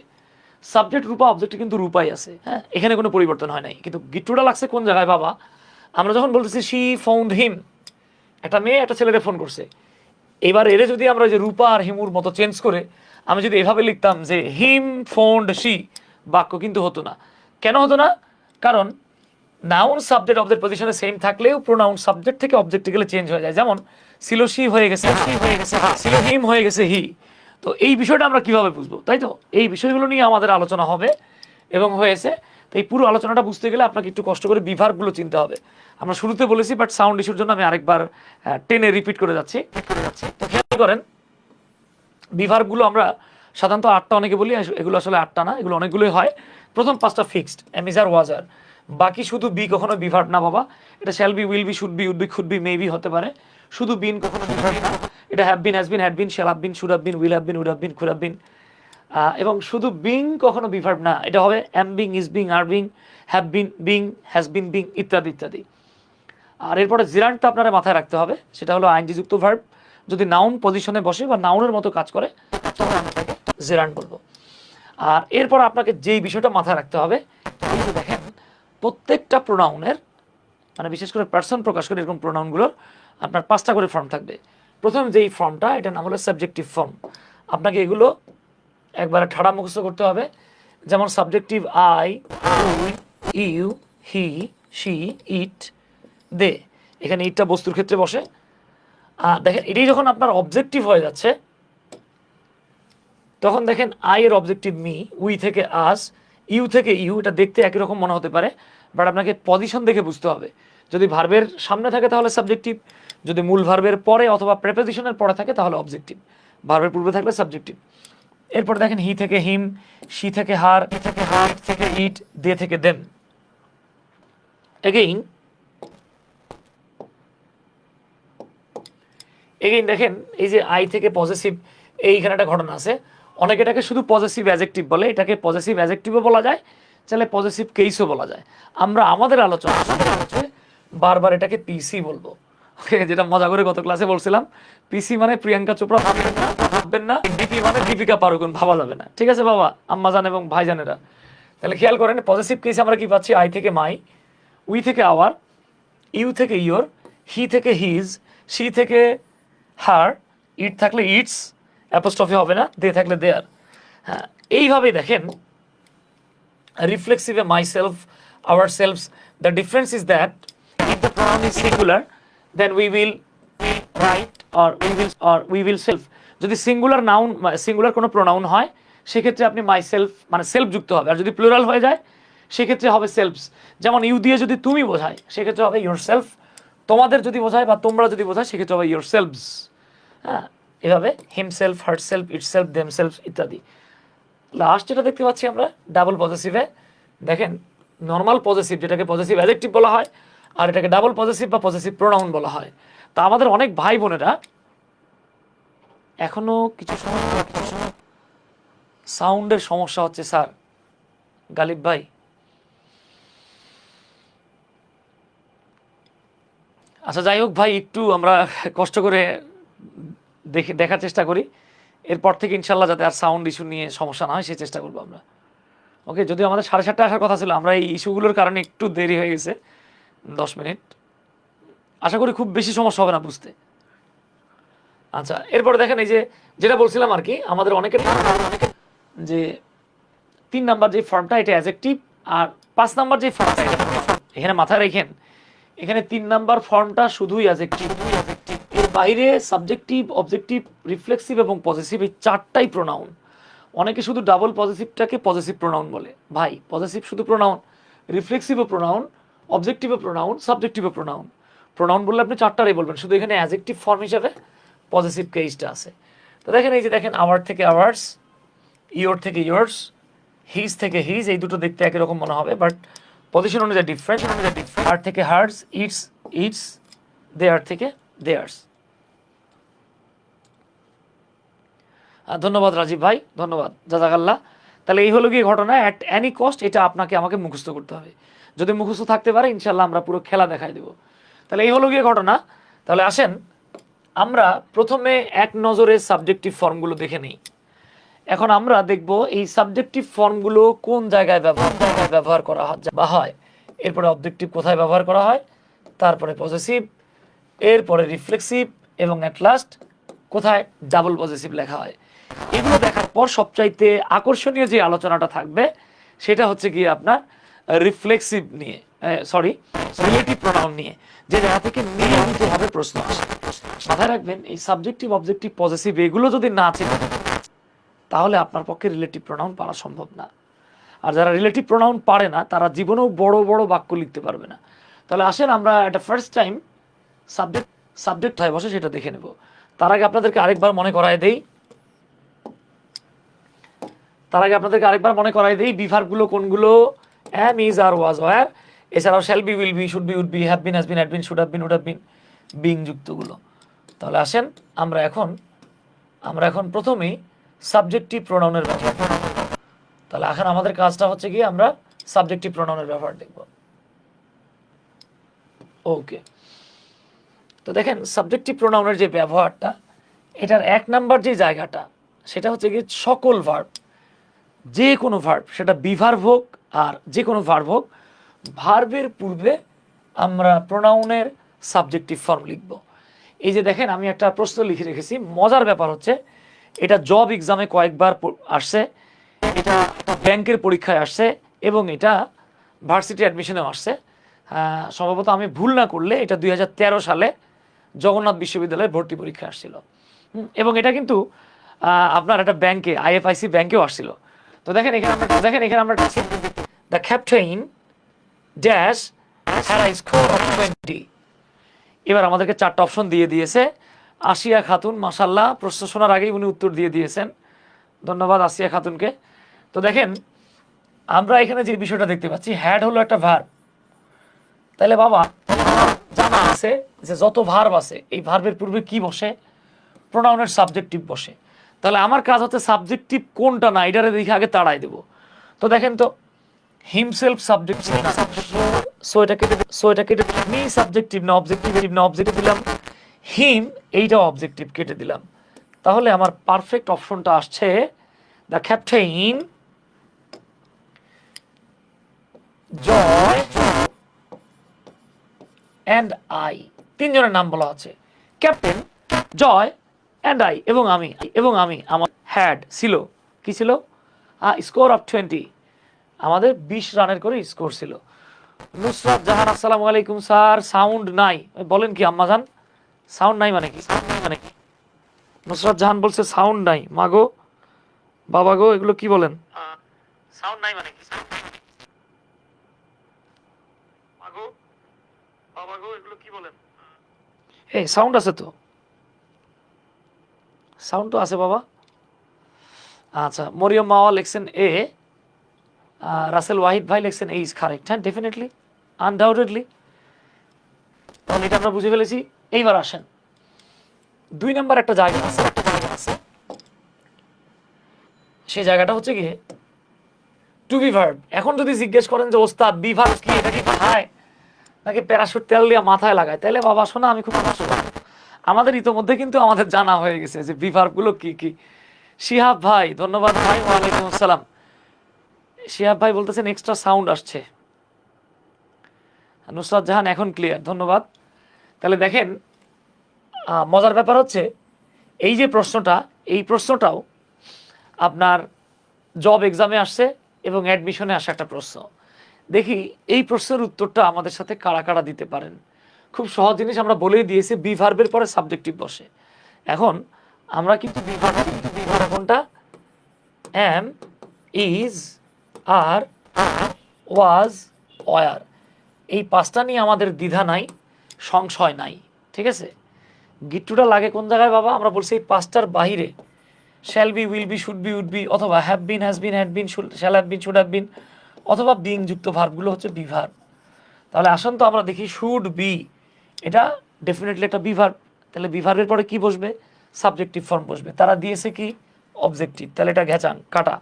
সাবজেক্ট রূপা, অবজেক্টে কিন্তু রূপাই আছে, হ্যাঁ, এখানে কোনো পরিবর্তন হয় নাই। কিন্তু গিট্টুটা লাগছে কোন জায়গায় বাবা? আমরা যখন বলতেছি শি ফাউন্ড হিম, একটা মেয়ে একটা ছেলেকে ফোন করছে, এবার এরে যদি আমরা যে রূপা আর হিমুর মতো চেঞ্জ করে আমি যদি এভাবে লিখতাম যে হিম ফোন্ড শি, বাক্য কিন্তু হতো না। কেন হতো না? কারণ নাউন সাবজেক্ট অবজেক্ট পজিশনে সেম থাকলেও প্রোনাউন সাবজেক্ট থেকে অবজেক্টে গেলে চেঞ্জ হয়ে যায়। যেমন ছিল শি হয়ে গেছে ছিল হিম হয়ে গেছে হি। তো এই বিষয়টা আমরা কিভাবে বুঝবো, তাই তো? এই বিষয়গুলো নিয়ে আমাদের আলোচনা হবে এবং হয়েছে। তো এই পুরো আলোচনাটা বুঝতে গেলে আপনাকে একটু কষ্ট করে বিভার্বগুলো চিনতে হবে। আমরা শুরুতে বলেছি, বাট সাউন্ড ইস্যুর জন্য আমি আরেকবার টেনে রিপিট করে যাচ্ছি। তো খেয়াল করেন, বিভার্বগুলো আমরা সাধারণত 8টা অনেকে বলি, এগুলো আসলে 8টা না, এগুলো অনেকগুলোই হয়। প্রথম 5টা ফিক্সড, এমিজার ওয়াজার। বাকি শুধু বি কখনো বিভার্ব না বাবা। এটা shall be, will be, should be, would be, could be, may be হতে পারে। শুধু বিন কখনো বিভার্ব না। এটা have been, has been, had been, shall have been, should have been, will have been, would have been, could have been. এবং শুধু being কখনো be verb না, এটা হবে am being, is being, are being, have been being, has been being, ইত্যাদি ইত্যাদি। আর এরপরে জিরান্টটা আপনারা মাথায় রাখতে হবে, সেটা হলো আইনজিযুক্ত ভার্ব। যদি নাউন পজিশনে বসে বা নাউনের মতো কাজ করে তখন আমরা তাকে জিরান্ট বলবো। আর এরপর আপনাকে যেই বিষয়টা মাথায় রাখতে হবে, এই যে দেখেন প্রত্যেকটা প্রোনাউনের, মানে বিশেষ করে পার্সন প্রকাশ করে এরকম প্রোনাউনগুলোর আপনার 5টা করে ফর্ম থাকবে। প্রথম যেই ফর্মটা, এটার নাম হলো সাবজেক্টিভ ফর্ম। আপনাকে এগুলো একবারে ঠাড়া মুখস্থ করতে হবে। যেমন subjective I, we, you, he, she, it, they. এখানে ইটটা বস্তুর ক্ষেত্রে বসে। দেখেন এটাই যখন আপনার অবজেক্টিভ হয়ে যাচ্ছে, তখন দেখেন আই এর অবজেক্টিভ মি, উই থেকে আস, ইউ থেকে ইউ। এটা দেখতে একই রকম মনে হতে পারে, বাট আপনাকে পজিশন দেখে বুঝতে হবে। যদি ভার্বের সামনে থাকে তাহলে সাবজেক্টিভ, যদি মূল ভার্বের পরে অথবা প্রেপোজিশনের পরে থাকে তাহলে অবজেক্টিভ, ভার্বের পূর্বে থাকলে সাবজেক্টিভ। এরপর দেখেন হি থেকে হিম, শি থেকে হার, ই থেকে হার, থেকে ইট, দে থেকে দেম। এগেইন দেখেন এই যে আই থেকে পজেসিভ, এইখানে একটা ঘটনা আছে। অনেকে এটাকে শুধু পজেসিভ অ্যাডজেক্টিভ বলে, এটাকে পজেসিভ অ্যাডজেক্টিভও বলা যায়, চাইলে পজেসিভ কেসও বলা যায়। আমরা আমাদের আলোচনা বারবার এটাকে পিসি বলবো। ওকে, যেটা মজা করে গত ক্লাসে বলছিলাম, পিসি মানে প্রিয়াঙ্কা চোপড়া ভাববেন না, ডিপি মানে দীপিকা পাড়ুকোন ভাবা যাবে না। ঠিক আছে বাবা, আম্মাজান এবং ভাইজানেরা? তাহলে খেয়াল করেন পজেসিভ কেসে আমরা কি পাচ্ছি? আই থেকে মাই, উই থেকে আওয়ার, ইউ থেকে ইয়োর, হি থেকে হিজ, শি থেকে হার, ইট থাকলে ইটস, অ্যাপোস্ট্রফি হবে না, দে থাকলে দেয়ার। হ্যাঁ, এইভাবেই দেখেন রিফ্লেক্সিভে myself, ourselves. The difference is that if the pronoun is singular then we will write or we will self. যদি সিঙ্গুলার নাউন, সিঙ্গুলার কোনো প্রোনাউন হয় সেক্ষেত্রে আপনি মাই সেলফ মানে সেলফ যুক্ত হবে। আর যদি প্লুরাল হয়ে যায় সেক্ষেত্রে হবে সেলফস। যেমন ইউ দিয়ে যদি তুমি বোঝায় সেক্ষেত্রে হবে ইয়োর সেলফ, তোমাদের যদি বোঝায় বা তোমরা যদি বোঝায় সেক্ষেত্রে হবে ইয়োর সেলফস। হ্যাঁ, এভাবে হিমসেলফ, হার্টসেলফ, ইটসেলফ, দেমসেলফ ইত্যাদি। লাস্ট যেটা দেখতে পাচ্ছি আমরা ডাবল পজেসিভে, দেখেন নর্মাল পজেসিভ যেটাকে পজেসিভ অ্যাডজেক্টিভ বলা হয়, আর এটাকে ডাবল পজেসিভ বা পজেসিভ প্রোনাউন বলা হয়। তা আমাদের অনেক ভাই বোনেরা এখনো কিছু সময় সাউন্ডের সমস্যা হচ্ছে স্যার। গালিব ভাই, আচ্ছা যাই হোক ভাই, একটু আমরা কষ্ট করে দেখার চেষ্টা করি। এরপর থেকে ইনশাল্লাহ যাতে আর সাউন্ড ইস্যু নিয়ে সমস্যা না হয় সেই চেষ্টা করবো আমরা। ওকে, যদিও আমাদের 7:30 আসার কথা ছিল, আমরা এই ইস্যুগুলোর কারণে একটু দেরি হয়ে গেছে 10 মিনিট। আশা করি খুব বেশি সমস্যা হবে না বুঝতে। আচ্ছা, এরপরে দেখেন এই যে যেটা বলছিলাম আর কি, আমাদের অনেকের যে 3 নাম্বার যে ফর্মটা এটা অ্যাডজেক্টিভ, আর 5 নাম্বার যে ফর্মটা এখানে মাথায় রাখেন, এখানে 3 নাম্বার ফর্মটা শুধুই অ্যাডজেক্টিভ। এর বাইরে সাবজেক্টিভ, অবজেক্টিভ, রিফ্লেক্সিভ এবং পজেসিভ এই 4টাই প্রোনাউন। অনেকে শুধু ডাবল পজেসিভটাকে পজেসিভ প্রোনাউন বলে। ভাই পজেসিভ শুধু প্রোনাউন, রিফ্লেক্সিভও প্রোনাউন, অবজেক্টিভও প্রোনাউন, সাবজেক্টিভও প্রোনাউন। প্রোনাউন বললে আপনি 4টারই বলবেন, শুধু এখানে অ্যাডজেক্টিভ ফর্ম হিসাবে পজেসিভ কেসটা আছে। তো দেখেন এই যে দেখেন আওয়ার থেকে আওয়ার্স, ইয়োর থেকে ইয়োর্স, হিজ থেকে হিজ, এই দুটো দেখতে একই রকম মনে হবে, বাট পজিশন অনুযায়ী ডিফারেন্ট। হার থেকে হার্স, ইটস ইটস, দেয়ার থেকে দেয়ার্স। ধন্যবাদ রাজীব ভাই, ধন্যবাদ, জাজাকাল্লাহ। তাহলে এই হলো গিয়ে ঘটনা। অ্যাট এনি কস্ট এটা আপনাকে আমাকে মুখস্থ করতে হবে। যদি মুখস্থ থাকতে পারে ইনশাল্লাহ আমরা পুরো খেলা দেখাই দেবো। তাহলে এই হলো গিয়ে ঘটনা। তাহলে আসেন আমরা প্রথমে এক নজরে সাবজেক্টিভ ফর্মগুলো দেখে নিই। এখন আমরা দেখব এই সাবজেক্টিভ ফর্মগুলো কোন জায়গায় ব্যবহার করা হয়, এরপরে অবজেক্টিভ কোথায় ব্যবহার করা হয়, তারপরে পজেসিভ, এরপরে রিফ্লেক্সিভ, এবং অ্যাট লাস্ট কোথায় ডাবল পজেসিভ লেখা হয়। এগুলো দেখার পর সবচাইতে আকর্ষণীয় যে আলোচনাটা থাকবে সেটা হচ্ছে গিয়ে আপনার রিফ্লেক্সিভ নিয়ে, রিলেটিভ প্রোনাউন নিয়ে, যে জায়গা থেকে নিয়মিতভাবে প্রশ্ন আসে। মাথায় রাখবেন এই সাবজেক্টিভ, অবজেক্টিভ, পজেসিভ এগুলো যদি না চেনে তাহলে আপনার পক্ষে রিলেটিভ প্রোনাউন পারা সম্ভব না। আর যারা রিলেটিভ প্রোনাউন পারে না তারা জীবনেও বড় বড় বাক্য লিখতে পারবে না। তাহলে আসেন আমরা একটা ফার্স্ট টাইম সাবজেক্ট হয় বসে সেটা দেখে নেব। তার আগে আপনাদেরকে আরেকবার মনে করায় দেই বিভার্বগুলো কোনগুলো, am, is, are, was, were, এছাড়াও shall be, will be, should be, would be, have been, has been, had been, should have been, would have been, being যুক্তগুলো। তাহলে আসেন আমরা এখন প্রথমেই সাবজেক্টিভ প্রোনাউনের ব্যাপার। তাহলে এখন আমাদের কাজটা হচ্ছে কি আমরা সাবজেক্টিভ প্রোনাউনের ব্যাপার দেখব। ওকে, তো দেখেন সাবজেক্টিভ প্রোনাউনের যে ব্যবহারটা, এটার এক নাম্বার যে জায়গাটা সেটা হচ্ছে কি সকল ভার্ব, যে কোনো ভার্ব, সেটা বিভার্ব হোক আর যে কোনো ভার্ব হোক, ভার্বের পূর্বে আমরা প্রোনাউনের সাবজেক্টিভ ফর্ম লিখব। এই যে দেখেন আমি একটা প্রশ্ন লিখে রেখেছি, মজার ব্যাপার হচ্ছে এটা জব এক্সামে কয়েকবার আসছে, এটা ব্যাংকের পরীক্ষায় আসছে, এবং এটা ভার্সিটি অ্যাডমিশনেও আসছে। সম্ভবত আমি ভুল না করলে এটা 2013 সালে জগন্নাথ বিশ্ববিদ্যালয়ের ভর্তি পরীক্ষা আসছিল, এবং এটা কিন্তু আপনার একটা ব্যাংকে, IFIC ব্যাংকেও আসছিল। তো দেখেন এখানে আমরা the captain dash had a score of 20। এবার আমাদেরকে 4টা অপশন দিয়ে দিয়েছে। আসিয়া খাতুন, মাশাল্লাহ, প্রশ্ন শোনার আগেই উনি উত্তর দিয়ে দিয়েছেন, ধন্যবাদ আসিয়া খাতুনকে। তো দেখেন আমরা এখানে যে বিষয়টা দেখতে পাচ্ছি, হ্যাড হলো একটা ভার্ব। তাহলে বাবা জানা আছে যে যত ভার্ব আছে এই ভার্বের পূর্বে কি বসে, প্রোনাউনের সাবজেক্টিভ বসে। তাহলে আমার কাজ হচ্ছে সাবজেক্টিভ কোনটা না এটারে দেখে আগে তাড়াই দেব। তো দেখেন তো হিমসেলফ সাবজেক্টিভ না, সো এটা কেটে মি সাবজেক্টিভ না, অবজেক্টিভ দিলাম। হিম এইটা অবজেক্টিভ কেটে দিলাম। তাহলে আমার পারফেক্ট অপশনটা আসছে the captain Joy and I, তিনজনের নাম বলা আছে, ক্যাপ্টেন, জয় অ্যান্ড আই, এবং আমি আমার হ্যাড ছিল, কি ছিল, স্কোর অফ 20, আমাদের 20 রানের করে স্কোর ছিল। নুসরাত জাহান, আসসালামু আলাইকুম স্যার, সাউন্ড নাই, বলেন কি আম্মাজান, সাউন্ড নাই মানে কি? নুসরাত জাহান বলছে সাউন্ড নাই। মাগো বাবা গো, এগুলো কি বলেন? সাউন্ড নাই মানে কি? মাগো বাবা গো, এগুলো কি বলেন? এই সাউন্ড আছে তো, সাউন্ড তো আছে বাবা। আচ্ছা, মরিয়ম মাওয়া লিখছেন এ, রাসেল ওয়াহিদ ভাই লিখছেন এ ইজ কারেক্ট। হ্যাঁ, ডেফিনেটলি, আনডাউটেডলি। তাহলে এটা আমরা বুঝে ফেলেছি। এইবার আসেন 2 নাম্বার একটা জায়গা আছে, সেই জায়গাটা হচ্ছে গিয়ে টু বি ভার্ব। এখন যদি জিজ্ঞেস করেন যে ওস্তাদ বি ভার্ব কি, এটা কি খায় নাকি প্যারাশুট তেল দিয়ে মাথায় লাগায়, তাহলে বাবা শোনা আমি খুব আমাদের ইতোমধ্যে কিন্তু আমাদের জানা হয়ে গেছে যে বি ভার্বগুলো কি কি। শিহাব ভাই, ধন্যবাদ ভাই, ওয়ালাইকুম আসসালাম। শিহাব ভাই বলতেছেন এক্সট্রা সাউন্ড আসছে। নুসরাত জাহান এখন ক্লিয়ার, ধন্যবাদ। তাহলে দেখেন মজার ব্যাপার হচ্ছে এই যে প্রশ্নটা, এই প্রশ্নটাও আপনার জব এক্সামে আসছে এবং অ্যাডমিশনে আসা একটা প্রশ্ন। দেখি এই প্রশ্নের উত্তরটা আমাদের সাথে কারা কারা দিতে পারেন। খুব সহজ জিনিস আমরা বলেই দিয়েছি, বি ভার্বের পরে সাবজেক্টিভ বসে। এখন আমরা কিন্তু বি ভার্ব কোনটা, অ্যাম, ইজ, আর, ওয়াজ, ওয়ার, এই 5টা নিয়ে আমাদের দ্বিধা নাই, সংশয় নাই, ঠিক আছে। গিট্টুটা লাগে কোন জায়গায় বাবা, আমরা বলছি এই 5টার বাহিরে shall be, will be, should be, would be, অথবা have been, has been, had been, shall have been, should have been, অথবা বিং যুক্ত ভার্বগুলো হচ্ছে বি ভার্ব। তাহলে আসুন তো আমরা দেখি শুড বি, এটা ডেফিনেটলি একটা বি ভার্ব। তাহলে বি ভার্বের পরে কি বসবে, সাবজেক্টিভ ফর্ম বসবে। তারা দিয়েছে কি অবজেক্টিভ, তাহলে এটা ঘেচান কাটা।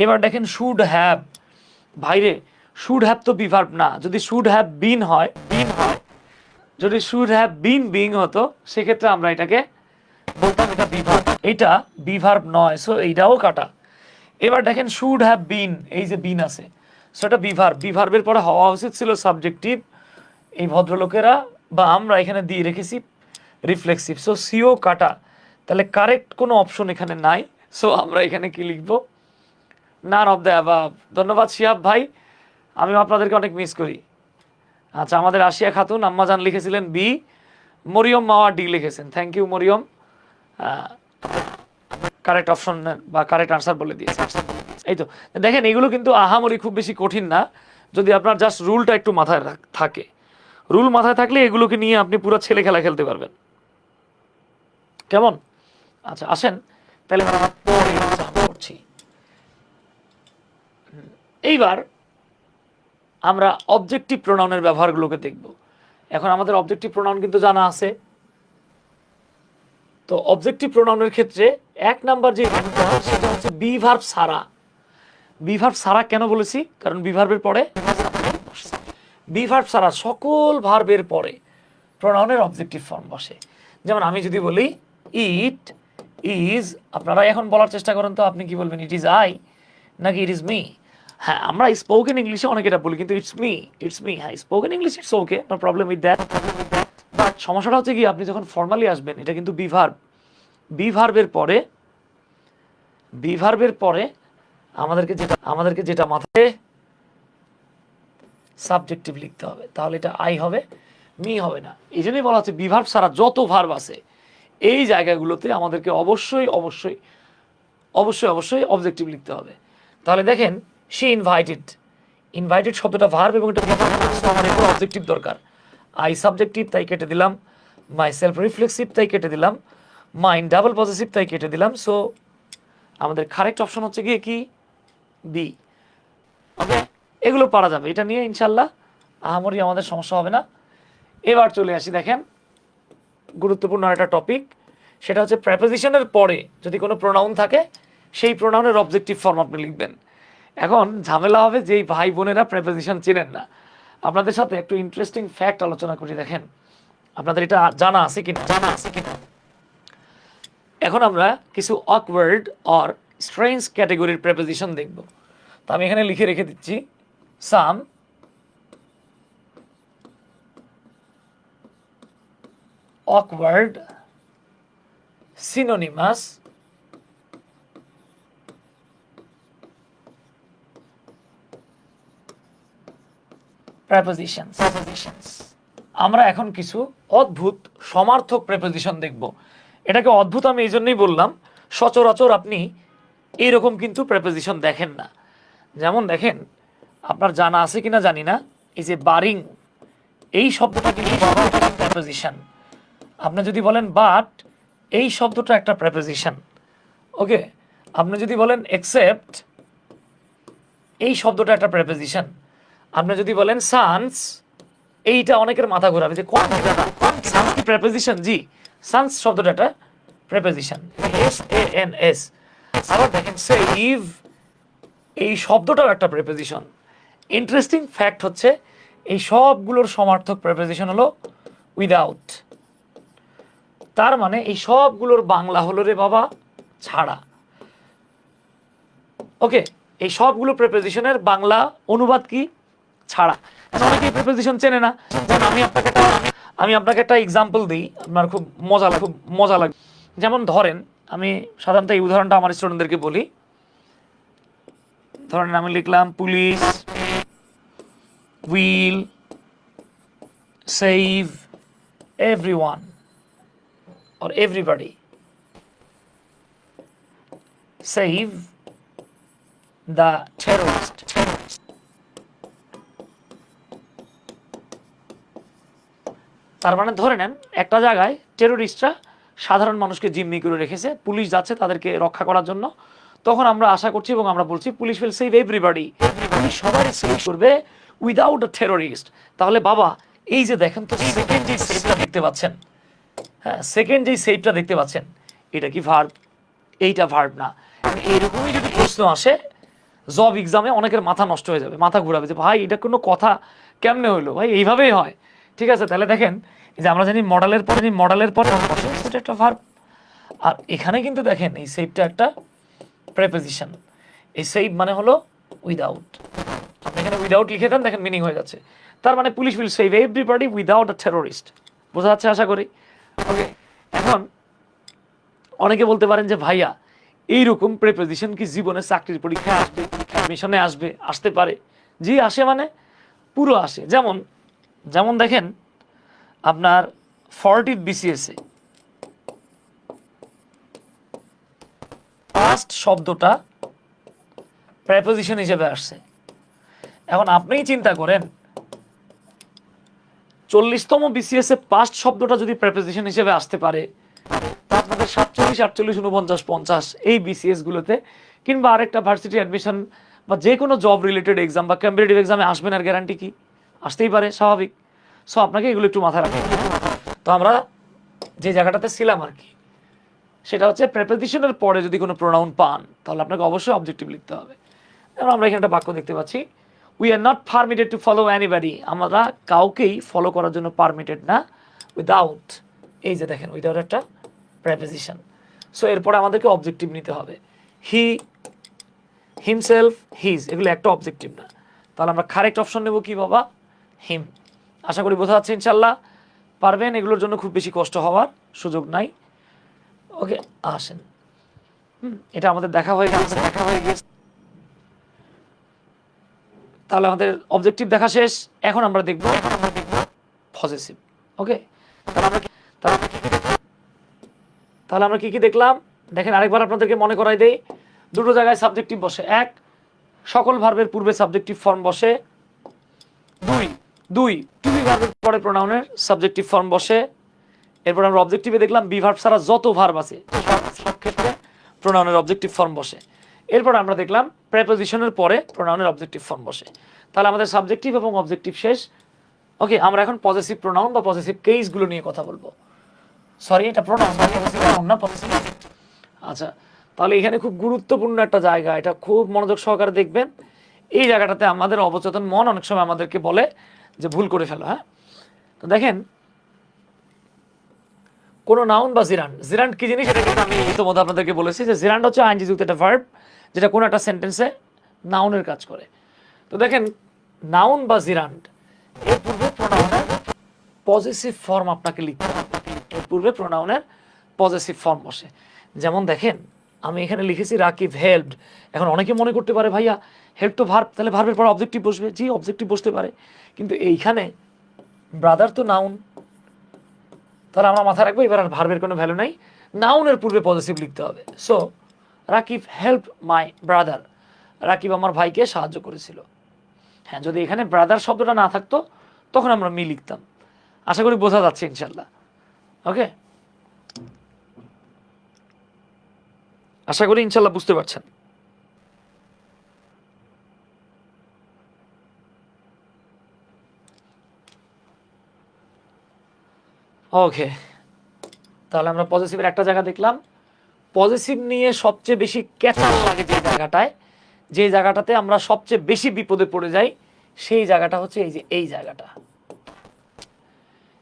এবার দেখেন শুড হ্যাভ, ভাইরে শুড হ্যাভ তো বি ভার্ব না, যদি শুড হ্যাভ বিন হয়, যদি শুড হ্যাভ বিন বিং হতো সেক্ষেত্রে আমরা এটাকে বলতাম এটা বিভার্ব, এটা বিভার্ব নয়, সো এইটাও কাটা। এবার দেখেন শুড হ্যাভ বিন, এই যে বিন আছে, সো এটা বিভার্ব, বিভার্বের পরে হওয়া উচিত ছিল সাবজেক্টিভ। এই ভদ্রলোকেরা বা আমরা এখানে দিয়ে রেখেছি রিফ্লেক্সিভ, সো সিও কাটা। তাহলে কারেক্ট কোনো অপশন এখানে নাই, সো আমরা এখানে কি লিখবো, নান অফ দ্য অ্যাবাভ। ধন্যবাদ শিহাব ভাই, আমিও আপনাদেরকে অনেক মিস করি। আচ্ছা, আমাদের আসিয়া খাতুন আম্মাজান লিখেছিলেন বি, মরিয়ম মাওয়া ডি লিখেছেন, thank you Mariam, correct option বা কারেক্ট আনসার বলে দিয়েছে। এই তো দেখেন, এগুলো কিন্তু আহামরি খুব বেশি কঠিন না, যদি আপনার জাস্ট রুলটা একটু মাথায় থাকে। রুল মাথায় থাকলে এগুলোকে নিয়ে আপনি পুরো ছেলে খেলা খেলতে পারবেন। কেমন? আচ্ছা আসেন তাহলে আমরা পরে করছি। এইবার আমরা অবজেক্টিভ প্রোনাউনের ব্যবহারগুলোকে দেখব। এখন আমাদের অবজেক্টিভ প্রোনাউন কিন্তু জানা আছে। তো অবজেক্টিভ প্রোনাউনের ক্ষেত্রে এক নাম্বার যে সেটা হচ্ছে বি ভার্ব সারা। বি ভার্ব সারা কেন বলেছি? কারণ বি ভার্বের পরে বি ভার্ব সারা সকল ভার্বের পরে প্রোনাউনের অবজেক্টিভ ফর্ম বসে। যেমন আমি যদি বলি ইট ইজ, আপনারা এখন বলার চেষ্টা করেন তো আপনি কি বলবেন, ইট ইজ আই নাকি ইট ইজ মি? হ্যাঁ, আমরা স্পোকেন ইংলিশে অনেক এটা বলি, কিন্তু ইটস মি। হ্যাঁ, spoken English it's okay, no problem with that. But সমস্যাটা হচ্ছে কি, আপনি যখন ফর্মালি আসবেন, এটা কিন্তু বি ভার্বের পরে আমাদেরকে যেটা মাথায় সাবজেক্টিভ লিখতে হবে, তাহলে এটা আই হবে, মি হবে না। এই জন্যই বলা হচ্ছে বি ভার্ব ছাড়া যত ভার্ব আছে এই জায়গাগুলোতে আমাদেরকে অবশ্যই অবজেক্টিভ লিখতে হবে। তাহলে দেখেন, শি ইনভাইটেড শব্দটা ভার্ব এবং এটা আমার এরপর অবজেক্টিভ দরকার। আই সাবজেক্টিভ, তাই কেটে দিলাম। মাই সেলফ রিফ্লেক্সিভ, তাই কেটে দিলাম। মাইন্ড ডাবল পজিটিভ, তাই কেটে দিলাম। সো আমাদের কারেক্ট অপশন হচ্ছে গিয়ে কি, বি। ওকে, এগুলো পারা যাবে, এটা নিয়ে ইনশাল্লাহ আহামরি আমাদের সমস্যা হবে না। এবার চলে আসি, দেখেন গুরুত্বপূর্ণ একটা টপিক, সেটা হচ্ছে প্রেপোজিশনের পরে যদি কোনো প্রোনাউন থাকে সেই প্রোনাউনের অবজেক্টিভ ফর্ম আপনি লিখবেন। এখন ঝামেলা হবে যেই ভাই বোনেরা প্রেপোজিশন চেনেন না। আপনাদের সাথে একটু ইন্টারেস্টিং ফ্যাক্ট আলোচনা করি, দেখেন আপনাদের এটা জানা আছে কিনা। এখন আমরা কিছু অকওয়ার্ড অর স্ট্রেঞ্জ ক্যাটাগরির প্রেপোজিশন দেখব। তো আমি এখানে লিখে রেখে দিচ্ছি সাম awkward synonymous prepositions। আমরা এখন কিছু অদ্ভুত সমার্থক প্রেপোজিশন দেখব। এটাকে অদ্ভুত আমি এই জন্যই বললাম, সচরাচর আপনি এইরকম কিন্তু প্রেপোজিশন দেখেন না। যেমন দেখেন, আপনার জানা আছে কিনা জানি না, এই যে বারিং, এই শব্দটা কিন্তু প্রেপোজিশন। আপনি যদি বলেন বাট, এই শব্দটা একটা প্রেপোজিশন। ওকে, আপনি যদি বলেন এক্সেপ্ট, এই শব্দটা একটা প্রেপোজিশন। আপনি যদি বলেন সানস, এইটা অনেকের মাথা ঘোরাবে যে কোন সানস কি প্রেপোজিশন? জি, সানস শব্দটা একটা প্রেপোজিশন, SANS। আবার দেখেন সেভ, এই শব্দটাও একটা প্রেপোজিশন। ইন্টারেস্টিং ফ্যাক্ট হচ্ছে এই সবগুলোর সমার্থক প্রেপোজিশন হলো উইদাউট। তার মানে এই সবগুলোর বাংলা হলো রে বাবা ছাড়া। ওকে, এই সবগুলো প্রেপোজিশনের বাংলা অনুবাদ কি? ছাড়া। অনেকে প্রেপোজিশন চেনে না। যেমন আমি আপনাকে একটা এক্সাম্পল দিই, আপনার খুব মজা লাগে। যেমন ধরেন, আমি সাধারণত এই উদাহরণটা আমার স্টুডেন্টদেরকে বলি। ধরেন আমি লিখলাম police will save everyone or everybody, save the terrorist। তার মানে ধরে নেন একটা জায়গায় টেরোরিস্টরা সাধারণ মানুষকে জিম্মি করে রেখেছে, পুলিশ যাচ্ছে তাদেরকে রক্ষা করার জন্য। তখন আমরা আশা করছি এবং আমরা বলছি police will save everybody, police সবারই সেভ করবে উইদাউট আ টেরোরিস্ট। তাহলে বাবা এই যে দেখেন তো সেকেন্ড যে সেভটা দেখতে পাচ্ছেন, হ্যাঁ সেকেন্ড যেই সেভটা দেখতে পাচ্ছেন, এটা কি ভার্ব? এইটা ভার্ব না। এরকমই যদি প্রশ্ন আসে জব এক্সামে, অনেকের মাথা নষ্ট হয়ে যাবে, মাথা ঘুরাবে যে ভাই এটা কোনো কথা কেমনে হইলো, ভাই এইভাবেই হয়। ঠিক আছে, তাহলে দেখেন এই যে আমরা জানি মডেলের পরে সেটা একটা ভার্ব। আর এখানে কিন্তু দেখেন এই সেভটা একটা প্রেপোজিশন। এই সেভ মানে হলো উইদাউট। আপনি এখানে উইদাউট লিখে দেন, দেখেন মিনিং হয়ে যাচ্ছে। তার মানে police will save everybody without a terrorist. বোঝা যাচ্ছে আশা করি। ওকে, এখন অনেকে বলতে পারেন যে ভাইয়া এইরকম প্রেপোজিশন কি জীবনে চাকরির পরীক্ষায় আসবে, অ্যাডমিশনে আসবে? আসতে পারে। জি আসে, মানে পুরো আসে। যেমন যেমন দেখেন আপনার 40 বিসিএসে পাস্ট শব্দটা প্রেপোজিশন হিসেবে আসছে। এখন আপনিই চিন্তা করেন 40তম বিসিএসে পাস্ট শব্দটা যদি প্রেপোজিশন হিসেবে আসতে পারে, তা আপনাদের 47, 48, 49, 50 এই বিসিএস গুলোতে কিংবা আরেকটা ভার্সিটি অ্যাডমিশন বা যে কোনো জব রিলেটেড এক্সাম বা কম্পিটিটিভ এক্সামে আসবেন আর গ্যারান্টি কি? আসতেই পারে, স্বাভাবিক। সো আপনাকে এগুলো একটু মাথায় রাখতে হবে। তো আমরা যে জায়গাটাতে ছিলাম আর কি, সেটা হচ্ছে প্রেপোজিশনের পরে যদি কোনো প্রোনাউন পান তাহলে আপনাকে অবশ্যই অবজেক্টিভ লিখতে হবে। এবং আমরা এখানে একটা বাক্য দেখতে পাচ্ছি, we are not permitted to follow anybody. আমরা কাউকেই ফলো করার জন্য পারমিটেড না উইদাউট। এই যে দেখেন উইদাউট একটা প্রেপোজিশন। সো এরপরে আমাদেরকে অবজেক্টিভ নিতে হবে। হি, হিমসেলফ, হিজ, এগুলো একটা অবজেক্টিভ না। তাহলে আমরা কারেক্ট অপশন নেব কি বাবা? হিম। আশা করি বোঝা যাচ্ছে, ইনশাল্লাহ পারবেন। এগুলোর জন্য খুব বেশি কষ্ট হওয়ার সুযোগ নাই। ওকে, আসেন। এটা আমাদের দেখা হয়ে গেছে। তাহলে আমাদের অবজেক্টিভ দেখা শেষ। এখন আমরা দেখব পজিটিভ। ওকে, তাহলে আমরা কি কি দেখলাম দেখেন আরেকবার আপনাদেরকে মনে করাই দেই। দুটো জায়গায় সাবজেক্টিভ বসে। এক, সকল ভার্বের পূর্বে সাবজেক্টিভ ফর্ম বসে। দুই, টু বি ভার্বের পরে প্রোনাউনের সাবজেক্টিভ ফর্ম বসে। এরপর আমরা অবজেক্টিভে দেখলাম বি ভার্ব ছাড়া যত ভার্ব আছে সব ক্ষেত্রে প্রোনাউনের অবজেক্টিভ ফর্ম বসে। এরপর আমরা দেখলাম প্রেপোজিশনের পরে প্রোনাউনের অবজেক্টিভ ফর্ম বসে। তাহলে আমাদের সাবজেক্টিভ এবং অবজেক্টিভ শেষ। ওকে, আমরা এখন পজেসিভ প্রোনাউন বা পজেসিভ কেসগুলো নিয়ে কথা বলবো। সরি, এটা প্রোনাউন না পজেসিভ। আচ্ছা, তাহলে এখানে খুব গুরুত্বপূর্ণ একটা জায়গা, এটা খুব মনোযোগ সহকারে দেখবেন। এই জায়গাটাতে আমাদের অবচেতন মন অনেক সময় আমাদেরকে বলে যে ভুল করে ফেলো। হ্যাঁ, তো দেখেন কোনো নাউন বা জিরান্ড, জিরান্ড কি জিনিস এটা কিন্তু আমি ইতিমধ্যে আপনাদেরকে বলেছি যে জিরান্ড হচ্ছে আইএনজি যুক্ত একটা ভার্ব যেটা কোনো একটা সেন্টেন্সে নাউনের কাজ করে। তো দেখেন নাউন বা জিরান্ড এর পূর্বে প্রোনাউনের পজিটিভ ফর্ম আপনাকে লিখতে হবে। এর পূর্বে প্রোনাউনের পজিটিভ ফর্ম বসে। যেমন দেখেন আমি এখানে লিখেছি রাকিব হেল্পড। এখন অনেকে মনে করতে পারে ভাইয়া হেল্প তো ভার্ব, তাহলে ভার্বের পর অবজেক্টিভ বসবে। জি, অবজেক্টিভ বসতে পারে, কিন্তু এইখানে ব্রাদার তো নাউন। তাহলে আমরা মাথায় রাখবো এবার আর ভার্বের কোনো ভ্যালু নাই, নাউনের পূর্বে পজিটিভ লিখতে হবে। So Rakib help my brother, Rakib আমার ভাইকে সাহায্য করেছিল। হ্যাঁ, যদি এখানে ব্রাদার শব্দটা না থাকতো তখন আমরা মি লিখতাম। আশা করি বোঝা যাচ্ছে ইনশাল্লাহ। ওকে, আশা করি ইনশাল্লাহ বুঝতে পারছেন। ওকে, তাহলে আমরা পজিটিভের একটা জায়গা দেখলাম। পজিটিভ নিয়ে সবচেয়ে বেশি ক্যাচার লাগে যে জায়গাটায়, যে জায়গাটাতে আমরা সবচেয়ে বেশি বিপদে পড়ে যাই, সেই জায়গাটা হচ্ছে এই যে এই জায়গাটা।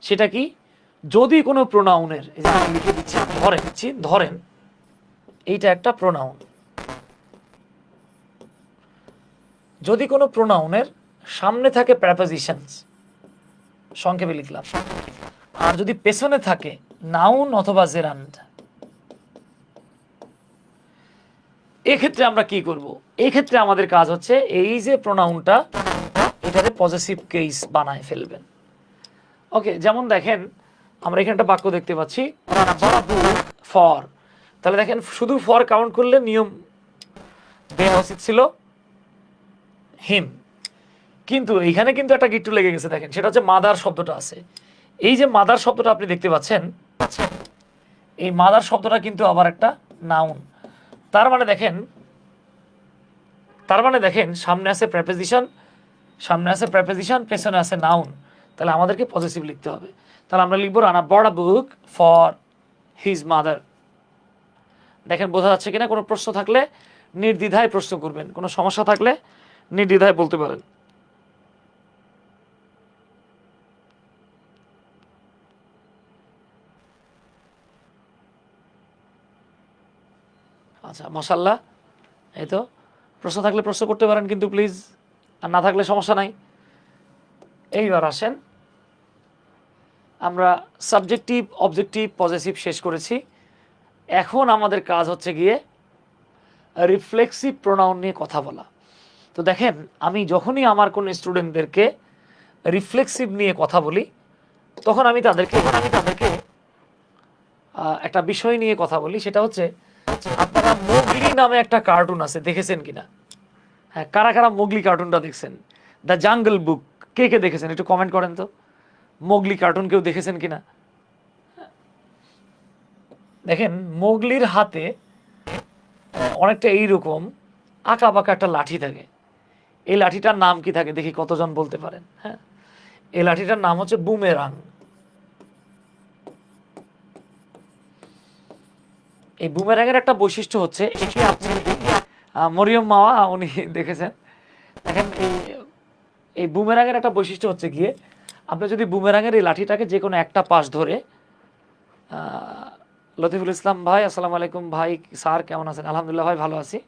সেটা কি? যদি কোনো প্রোনাউনের, এই যে আমি লিখে দিচ্ছি, ধরেন এইটা একটা প্রোনাউন। যদি কোনো প্রোনাউনের সামনে থাকে প্রেপোজিশনস, সংক্ষেপে লিখলাম, আর যদি পেছনে থাকে নাউন অথবা জেরান্ড, এক্ষেত্রে আমরা কি করব? এক্ষেত্রে আমাদের কাজ হচ্ছে এই যে প্রোনাউনটা এটাতে পজিটিভ কেস বানায় ফেলবেন। ওকে, যেমন দেখেন আমরা এখানে একটা বাক্য দেখতে পাচ্ছি ফর। তাহলে দেখেন শুধু ফর কাউন্ট করলে নিয়ম দেওয়া উচিত ছিল হিম, কিন্তু এইখানে কিন্তু একটা গিট্টু লেগে গেছে। দেখেন সেটা হচ্ছে মাদার শব্দটা আছে। এই যে মাদার শব্দটা আপনি দেখতে পাচ্ছেন, এই মাদার শব্দটা কিন্তু আবার একটা নাউন। তার মানে দেখেন সামনে আছে প্রেপোজিশন, পেছনে আছে নাউন। তাহলে আমাদেরকে পজিটিভ লিখতে হবে। তাহলে আমরা লিখবো রানা বড় বুক ফর হিজ মাদার। দেখেন বোঝা যাচ্ছে কিনা? কোনো প্রশ্ন থাকলে নির্দ্বিধায় প্রশ্ন করবেন, কোনো সমস্যা থাকলে নির্দ্বিধায় বলতে পারেন। আচ্ছা, মাশাআল্লাহ। এই তো, প্রশ্ন থাকলে প্রশ্ন করতে পারেন কিন্তু প্লিজ, আর না থাকলে সমস্যা নাই। এইবার আসেন, আমরা সাবজেক্টিভ, অবজেক্টিভ, পজেসিভ শেষ করেছি। এখন আমাদের কাজ হচ্ছে গিয়ে রিফ্লেক্সিভ প্রোনাউন নিয়ে কথা বলা। তো দেখেন, আমি যখনই আমার কোনো স্টুডেন্টদেরকে রিফ্লেক্সিভ নিয়ে কথা বলি, তখন আমি তাদেরকে একটা বিষয় নিয়ে কথা বলি। সেটা হচ্ছে, আপনারা মোগলি নামে একটা কার্টুন আছে, দেখেছেন কিনা? হ্যাঁ, কারা কারা মোগলি কার্টুনটা দেখছেন? দ্য জাঙ্গল বুক, কে কে দেখেছেন একটু কমেন্ট করেন তো। মোগলি কার্টুন কেউ দেখেছেন কিনা? দেখেন, মোগলির হাতে অনেকটা এইরকম আঁকা বাঁকা একটা লাঠি থাকে। এই লাঠিটার নাম কি থাকে দেখি কতজন বলতে পারেন। হ্যাঁ, এই লাঠিটার নাম হচ্ছে বুমেরাং। এই বুমেরাঙের একটা বৈশিষ্ট্য হচ্ছে, এটি আপনি মরিয়ম মাওয়া উনি দেখেছেন। দেখেন, এই বুমেরাঙের একটা বৈশিষ্ট্য হচ্ছে গিয়ে, আপনি যদি বুমেরাঙের এই লাঠিটাকে যে কোনো একটা পাশ ধরে, লতিফুল ইসলাম ভাই, আসসালামু আলাইকুম ভাই, স্যার কেমন আছেন? আলহামদুলিল্লাহ ভাই, ভালো আছি।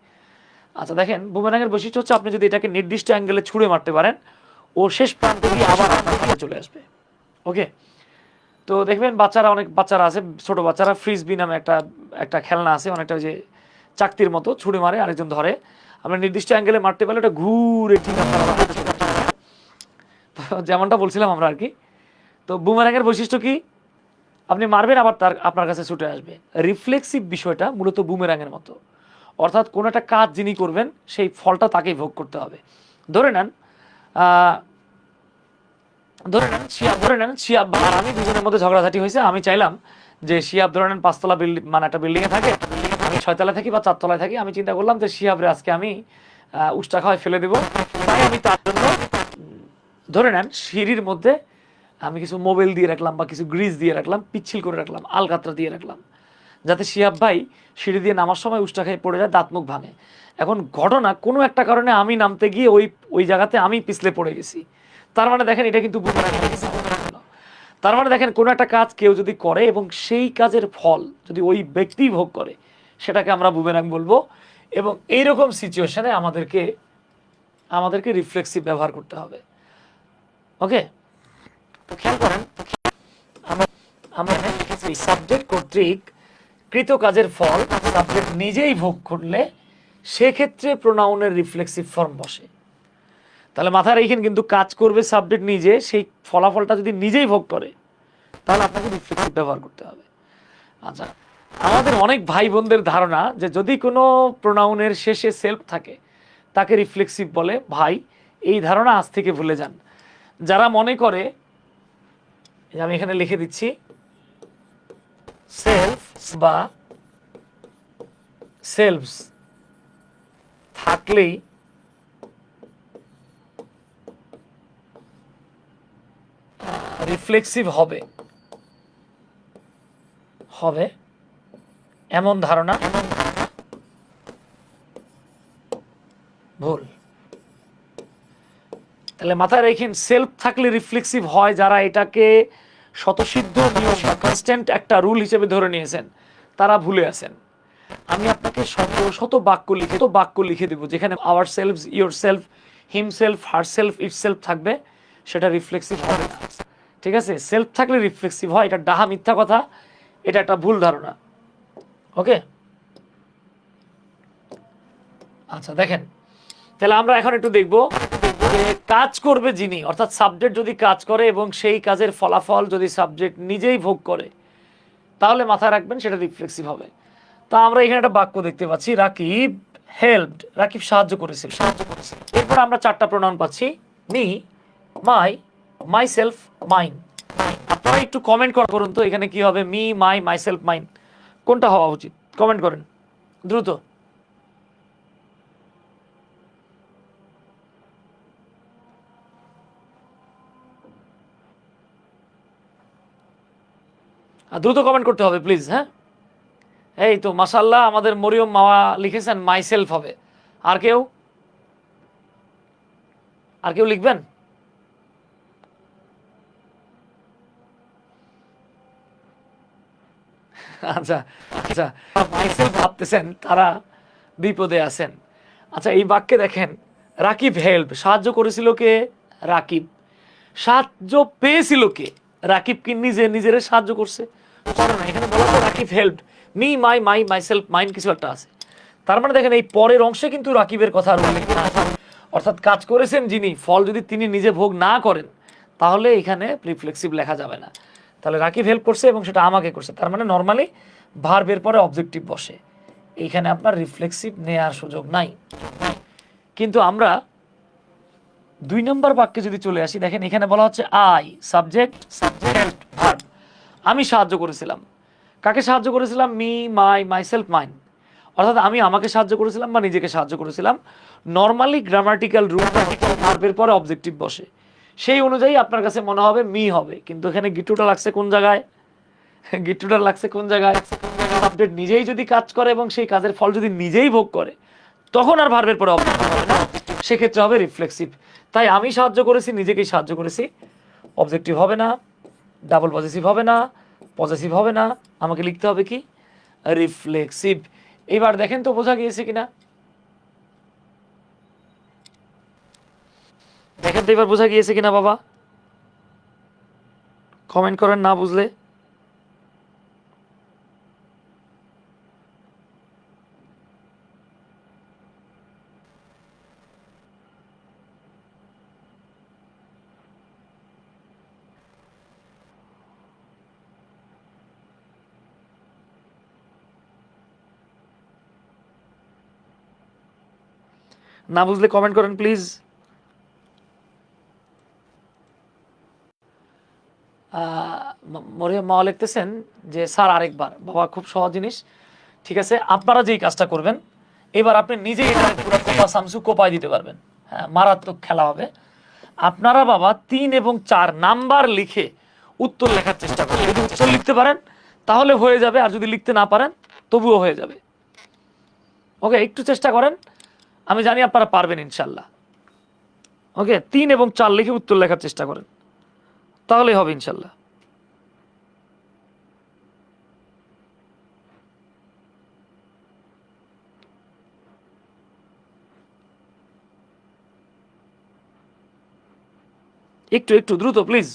আচ্ছা, দেখেন, বুমেরাঙের বৈশিষ্ট্য হচ্ছে, আপনি যদি এটাকে নির্দিষ্ট অ্যাঙ্গেলে ছুঁড়ে মারতে পারেন, ও শেষ প্রান্তে গিয়ে আবার আপনার দিকে চলে আসবে। ওকে, তো দেখবেন অনেক বাচ্চারা আছে, ছোট বাচ্চারা, ফ্রিজবি নামে একটা খেলনা আছে, অনেকটা ওই যে চাকতির মতো ছুঁড়ে মারে, আরেকজন ধরে। আমরা নির্দিষ্ট অ্যাঙ্গেলে মারতে পারলে ওটা ঘুরে ঠিক আপনার আবার হাতে চলে আসবে। তো যেমনটা বলছিলাম আমরা আর কি। তো বুমেরাঙের বৈশিষ্ট্য কি? আপনি মারবেন, আবার আপনার কাছে ছুটে আসবে। রিফ্লেক্সিভ বিষয়টা মূলত বুমেরাঙের মতো, অর্থাৎ কোনো একটা কাজ যিনি করবেন, সেই ফলটা তাকেই ভোগ করতে হবে। ধরে নেন শিয়াব আর আমি দুজনের মধ্যে ঝগড়াঝাটি হয়েছে। আমি চাইলাম যে শিয়াব ধরে নেন 5 তলা বিল্ডিং, মানে একটা বিল্ডিংয়ে থাকে, আমি 6 তলায় থাকি বা 4 তলায় থাকি। আমি চিন্তা করলাম যে শিয়াবরে আজকে আমি উষ্টা খাওয়ায় ফেলে দেবো। তাই আমি তার জন্য ধরে নেন সিঁড়ির মধ্যে আমি কিছু মোবাইল দিয়ে রাখলাম, বা কিছু গ্রিজ দিয়ে রাখলাম, পিচ্ছিল করে রাখলাম, আলকাতরা দিয়ে রাখলাম, যাতে শিয়াব ভাই সিঁড়ি দিয়ে নামার সময় উষ্টা খেয়ে পড়ে যায়, দাঁত মুখ ভাঙে। এখন ঘটনা, কোনো একটা কারণে আমি নামতে গিয়ে ওই জায়গাতে আমি পিছলে পড়ে গেছি। তার মানে দেখেন, এটা কিন্তু বুমেরাং হয়ে গেছে আমার জন্য। তার মানে দেখেন, কোনো একটা কাজ কেউ যদি করে এবং সেই কাজের ফল যদি ওই ব্যক্তি ভোগ করে, সেটাকে আমরা বুমেরাং বলবো। এবং এইরকম সিচুয়েশনে আমাদেরকে রিফ্লেক্সিভ ব্যবহার করতে হবে। ওকে, খেয়াল করেন, আমরা সাবজেক্ট কর্তৃক কৃত কাজের ফল সাবজেক্ট নিজেই ভোগ করলে সেক্ষেত্রে প্রোনাউনের রিফ্লেক্সিভ ফর্ম বসে। তাহলে মাথায় রেখেন, কিন্তু কাজ করবে সাবজেক্ট নিজে, সেই ফলাফলটা যদি নিজেই ভোগ করে, তাহলে আপনাকে রিফ্লেক্সিভ ব্যবহার করতে হবে। আচ্ছা, আমাদের অনেক ভাই বোনদের ধারণা যে যদি কোনো প্রোনাউনের শেষে সেলফ থাকে, তাকে রিফ্লেক্সিভ বলে। ভাই, এই ধারণা আজ থেকে ভুলে যান। যারা মনে করে, আমি এখানে লিখে দিচ্ছি, সেলফ বা সেলভস থাকলেই রিফ্লেক্সিভ হবে এমন ধারণা ভুল। তাহলে মাথায় রেখেন, সেলফ থাকলে রিফ্লেক্সিভ হয় যারা এটাকে স্বতঃসিদ্ধ নিয়ম বা কনস্ট্যান্ট একটা রুল হিসেবে ধরে নিয়েছেন, তারা ভুলে আছেন। আমি আপনাকে শত বাক্য লিখে দেবো যেখানে ourselves, yourself, himself, herself, itself থাকবে, সেটা রিফ্লেক্সিভ হবে না। ঠিক আছে, সেলফ থাকলে রিফ্লেক্সিভ হয়, এটা ডাহা মিথ্যা কথা, এটা একটা ভুল ধারণা। ওকে, আচ্ছা দেখেন, তাহলে আমরা এখন একটু দেখব যে কাজ করবে যিনি, অর্থাৎ সাবজেক্ট যদি কাজ করে এবং সেই কাজের ফলাফল যদি সাবজেক্ট নিজেই ভোগ করে, তাহলে মাথায় রাখবেন সেটা রিফ্লেক্সিভ হবে। তা আমরা এখানে একটা বাক্য দেখতে পাচ্ছি, রাকিব হেল্পড, রাকিব সাহায্য করেছে। এরপর আমরা 4টা প্রোনাউন পাচ্ছি, me, my, my self, mine. আপনারা একটু কমেন্ট করুন তো, এখানে কি হবে? Me, my, my self, mine, কোনটা হওয়া উচিত? কমেন্ট করেন দ্রুত। দ্রুত কমেন্ট করতে হবে প্লিজ। হ্যাঁ, এই তো মাশাআল্লাহ, আমাদের মরিয়ম মাওয়া লিখেছেন মাই সেলফ হবে। আর কেউ লিখবেন? আচ্ছা, মাই সেলফ ভাবতেছেন, তারা বিপদে আছেন। আচ্ছা এই বাক্যে দেখেন রাকিব হেল্প, সাহায্য করেছিল কে? রাকিব। সাহায্য পেয়েছিল কে? রাকিব কি নিজে নিজের সাহায্য করছে? করে না। এখানে বলা হয় Rakib help me, myself, mine কিছু একটা আছে। তার মানে দেখেন এই পরের অংশে কিন্তু রাকিবের কথা আর উল্লেখ না আছে। অর্থাৎ কাজ করেছেন যিনি, ফল যদি তিনি নিজে ভোগ না করেন তাহলে এখানে রিফ্লেক্সিভ লেখা যাবে না। তাহলে রাকিব হেল্প করছে এবং সেটা আমাকে করছে, তার মানে নর্মালি ভার্বের পরে অবজেক্টিভ বসে, এইখানে আপনার রিফ্লেক্সিভ নেওয়ার সুযোগ নাই। কিন্তু আমরা 2 নম্বর বাক্যে যদি চলে আসি, দেখেন এখানে বলা হচ্ছে আই সাবজেক্ট হেল্প ভার্ব, আমি সাহায্য করেছিলাম। কাকে সাহায্য করেছিলাম? Me, myself, mine. অর্থাৎ আমি আমাকে সাহায্য করেছিলাম বা নিজেকে সাহায্য করেছিলাম। নর্মালি গ্রামাটিক্যাল রুলটা ভার্বের পরে অবজেক্টিভ বসে, সেই অনুযায়ী আপনার কাছে মনে হবে মি হবে, কিন্তু এখানে গিট্টুটা লাগছে কোন জায়গায়? গিট্টুটা লাগছে কোন জায়গায়? সাবজেক্ট নিজেই যদি কাজ করে এবং সেই কাজের ফল যদি নিজেই ভোগ করে তখন আর ভার্বের পরে অবজেক্টিভ হবে না, সেক্ষেত্রে হবে রিফ্লেক্সিভ। তাই আমি সাহায্য করেছি, নিজেকেই সাহায্য করেছি, অবজেক্টিভ হবে না, ডাবল পজিটিভ হবে না, পজিটিভ হবে না, আমাকে লিখতে হবে কি? রিফ্লেক্সিভ। এবার দেখেন তো বোঝা গিয়েছে কিনা, দেখেন তো এবার বোঝা গিয়েছে কিনা বাবা, কমেন্ট করেন না বুঝলে। না বুঝলে কমেন্ট করেন প্লিজ। মরিয়ম মা লিখতেছেন যে স্যার আরেকবার। বাবা খুব সহজ জিনিস, ঠিক আছে। আপনারা যেই কাজটা করবেন এবার আপনি নিজেই এটা পুরো কোপা সামসু কোপায় দিতে পারবেন। হ্যাঁ, মারাত্মক খেলা হবে। আপনারা বাবা 3 এবং 4 নাম্বার লিখে উত্তর লেখার চেষ্টা করুন। যদি উত্তর লিখতে পারেন তাহলে হয়ে যাবে, আর যদি লিখতে না পারেন তবুও হয়ে যাবে। ওকে, একটু চেষ্টা করেন, আমি জানি আপনারা পারবেন ইনশাল্লাহ। ওকে, 3 এবং 4 লিখে উত্তর লেখার চেষ্টা করেন, তাহলেই হবে ইনশাল্লাহ। একটু একটু দ্রুত প্লিজ।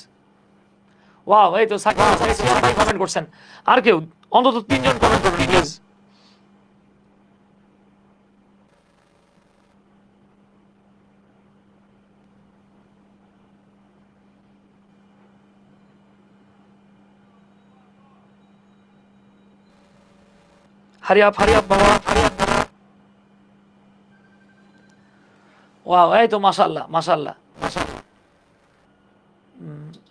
ওয়াও, এই তো সাকিব কমেন্ট করছেন। আর কেউ অন্তত 3 জন কমেন্ট করুন প্লিজ। হারি আপ বাবা, হারি আপ। ওয়াও, এই তো মাশাআল্লাহ মাশাআল্লাহ মাশাআল্লাহ,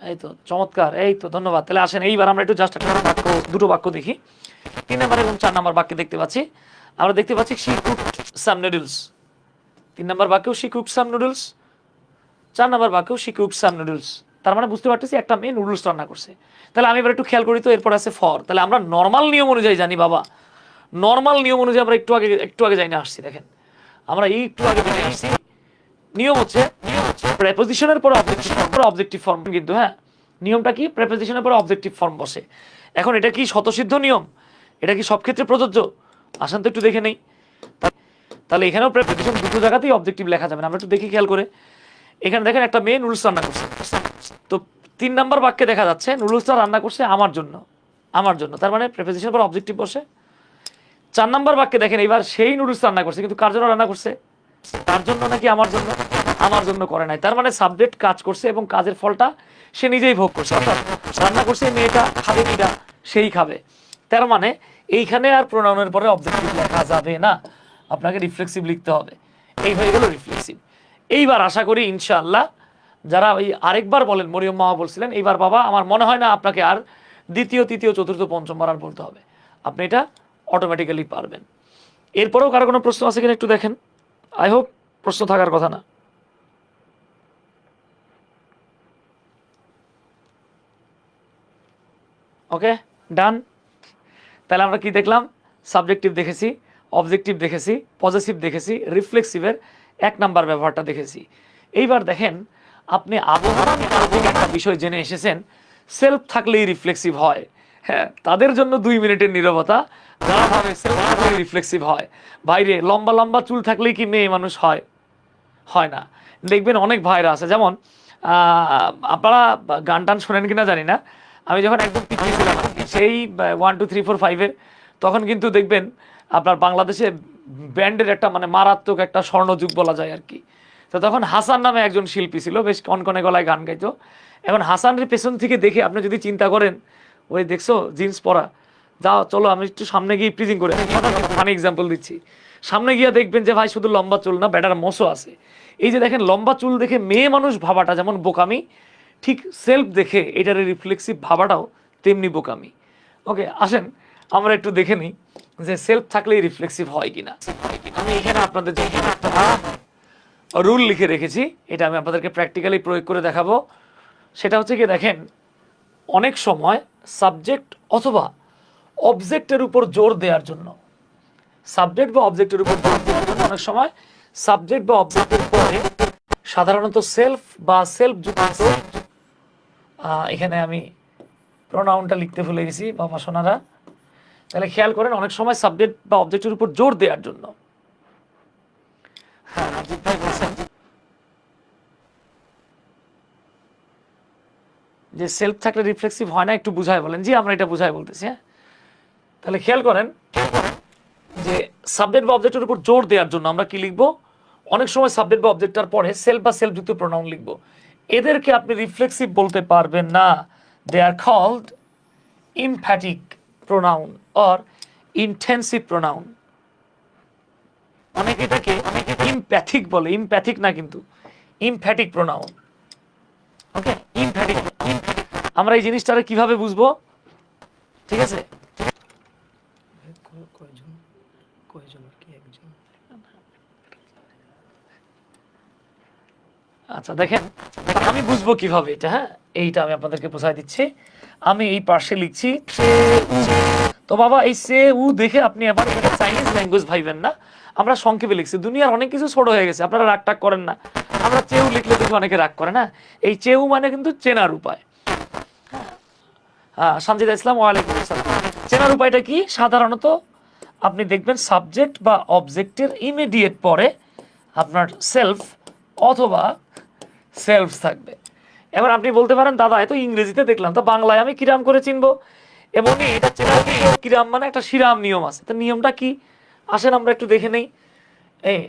এই তো চমৎকার, এই তো ধন্যবাদ। তাহলে আসেন এইবার আমরা একটু জাস্ট একটা বাক্য, দুটো বাক্য দেখি। 3 নম্বর এবং 4 নম্বর বাক্যে দেখতে পাচ্ছি, আমরা দেখতে পাচ্ছি she cooked some noodles. 3 number বাক্যেও she cooked some noodles, 4 number বাক্যেও শি কুকড সাম নুডলস। তার মানে বুঝতে পারতেছি একটা মেয়ে নুডলস রান্না করছে। তাহলে আমি এবার একটু খেয়াল করি তো, এরপর আছে ফর। তাহলে আমরা নর্মাল নিয়ম অনুযায়ী জানি বাবা, নর্মাল নিয়ম অনুযায়ী আমরা একটু আগে যাই না আসছি। দেখেন আমরা এই একটু আগে জেনে আসছি, নিয়ম হচ্ছে প্রেপোজিশনের পরে অবজেক্টিভ ফর্ম কিন্তু। হ্যাঁ, নিয়মটা কি? প্রেপোজিশনের পরে অবজেক্টিভ ফর্ম বসে। এখন এটা কি স্বতঃসিদ্ধ নিয়ম? এটা কি সব ক্ষেত্রে প্রযোজ্য? আসেন তো একটু দেখে নেই। তাহলে এখানেও প্রেপোজিশন দুটো জায়গাতেই অবজেক্টিভ লেখা যাবে না। আমরা একটু দেখি খেয়াল করে। এখানে দেখেন একটা মেয়ে নুডলস রান্না করছে, তো 3 নম্বর বাক্যে দেখা যাচ্ছে নুডলসটা রান্না করছে আমার জন্য, আমার জন্য। তার মানে প্রেপোজিশনের পর অবজেক্টিভ বসে। 4 নম্বর বাক্যে দেখেন এবার সেই নুডলস রান্না করছে, কিন্তু কার জন্য রান্না করছে? তার জন্য নাকি আমার জন্য? আমার জন্য করে নাই। তার মানে সাবজেক্ট কাজ করছে এবং কাজের ফলটা সে নিজেই ভোগ করছে। অর্থাৎ রান্না করছে মেয়েটা, খাবে কিনা? সেই খাবে। তার মানে এইখানে আর প্রোনাউনের পরে অবজেক্টিভ লেখা যাবে না, আপনাকে রিফ্লেক্সিভ লিখতে হবে। এই হয়ে গেল রিফ্লেক্সিভ। এইবার আশা করি ইনশাআল্লাহ যারা ওই আরেকবার বলেন, মরিয়ম মা বলছিলেন, এইবার বাবা আমার মনে হয় না আপনাকে আর দ্বিতীয়, তৃতীয়, চতুর্থ, পঞ্চমবার আর বলতে হবে, আপনি এটা অটোমেটিক্যালি পারবেন। এরপরেও কারো কোনো প্রশ্ন আছে কিনা একটু দেখেন। আই হোপ প্রশ্ন থাকার কথা না। ওকে, ডান। তাহলে আমরা কি দেখলাম? সাবজেক্টিভ দেখেছি, অবজেক্টিভ দেখেছি, পজিটিভ দেখেছি, রিফ্লেক্সিভের 1 নাম্বার ব্যবহারটা দেখেছি। এইবার দেখেন আপনি আবহাওয়া একটা বিষয় জেনে এসেছেন, সেলফ থাকলেই রিফ্লেক্সিভ হয়। হ্যাঁ, তাদের জন্য 2 মিনিটের নীরবতা, যারা ভাবে সেলফ থাকলে রিফ্লেক্সিভ হয়। বাইরে লম্বা লম্বা চুল থাকলেই কি মেয়ে মানুষ হয়? হয় না। দেখবেন অনেক ভাইরা আছে, যেমন আপনারা গান টান শোনেন কিনা জানি না, আমি যখন একদম পিছিয়ে ছিলাম সেই 1 2 3 4 5-এর, তখন কিন্তু দেখবেন আপনার বাংলাদেশে ব্যান্ডের একটা মানে মারাত্মক একটা স্বর্ণযুগ বলা যায় আর কি। তো তখন হাসান নামে একজন শিল্পী ছিল, বেশ কনকনে গলায় গান গাইতো। এখন হাসানের পেছন থেকে দেখে আপনি যদি চিন্তা করেন, ওই দেখছো জিন্স পরা, যাও চলো আমি একটু সামনে গিয়ে প্রিজিং করে, ফানি এক্সাম্পল দিচ্ছি, সামনে গিয়ে দেখবেন যে ভাই শুধু লম্বা চুল না, ব্যাটার মোসও আছে। এই যে দেখেন লম্বা চুল দেখে মেয়ে মানুষ ভাবাটা যেমন বোকামি, ঠিক সেলফ দেখে এটার রিফ্লেক্সিভ ভাবাটাও তেমনি বোকামি। ওকে, আসেন আমরা একটু দেখে নিই যে সেলফ থাকলেই রিফ্লেক্সিভ হয় কিনা। আমি এখানে আপনাদের জন্য একটা রুল লিখে রেখেছি, এটা আমি আপনাদেরকে প্র্যাকটিক্যালি প্রয়োগ করে দেখাবো। সেটা হচ্ছে কি, দেখেন অনেক সময় সাবজেক্ট অথবা অবজেক্টের উপর জোর দেওয়ার জন্য, সাবজেক্ট বা অবজেক্টের উপর জোর দেওয়ার জন্য অনেক সময় সাবজেক্ট বা অবজেক্টের পরে সাধারণত সেলফ বা সেলফ যুক্ত, এখানে আমি প্রোনাউনটা লিখতে ভুলে গেছি বাবা সোনারা, তাহলে খেয়াল করেন অনেক সময় সাবজেক্ট বা অবজেক্টের উপর জোর দেওয়ার জন্য, হ্যাঁ রাজীব ভাই বলছেন যে সেলফ থাকলে রিফ্লেক্সিভ হয় না, একটু বুঝায় বলেন। জি আমরা এটা বুঝায় বলতেছি। হ্যাঁ, তাহলে খেয়াল করেন যে সাবজেক্ট বা অবজেক্টের উপর জোর দেওয়ার জন্য আমরা কি লিখবো, অনেক সময় সাবজেক্ট বা অবজেক্টটার পরে সেলফ বা সেলফ যুক্ত প্রোনাউন লিখবো। এদেরকে আপনি রিফ্লেক্সিভ বলতে পারবেন না, they are called emphatic pronoun or intensive pronoun. অনেকে এটাকে ইমপ্যাথিক বলে, ইমপ্যাথিক না কিন্তু ইমফ্যাটিক প্রোনাউন। ওকে, ইমফ্যাটিক। আমরা এই জিনিসটারে কিভাবে বুঝবো? ঠিক আছে, আচ্ছা দেখেন আমি বুঝবো কিভাবে এটা। হ্যাঁ, এইটা আমি আপনাদেরকে বোঝাই দিচ্ছি। আমি এই পাশে লিখছি সে উ। তো বাবা এই সে উ দেখে আপনি আবার চাইনিজ ল্যাঙ্গুয়েজ ভাইবেন না, আমরা সংক্ষেপে লিখছি। দুনিয়ার অনেক কিছু ছোট হয়ে গেছে, আপনারা রাগ টাগ করেন না। আমরা চেউ লিখলে দেখি অনেকে রাগ করে না, এই চেউ মানে কিন্তু চেনার উপায়। হ্যাঁ, সঞ্জিদা ইসলাম ওয়ালাইকুম আসসালাম। চেনার উপায়টা কি? সাধারণত আপনি দেখবেন সাবজেক্ট বা অবজেক্টের ইমিডিয়েট পরে আপনার সেলফ অথবা সেলফ থাকবে। এবার আপনি বলতে পারেন দাদা এত ইংরেজিতে দেখলাম, তো বাংলায় আমি কিরাম করে চিনবো? এবং এটা চেনার কিরাম মানে একটা শিরাম নিয়ম আছে। তো নিয়মটা কি আসেন আমরা একটু দেখে নেই। এই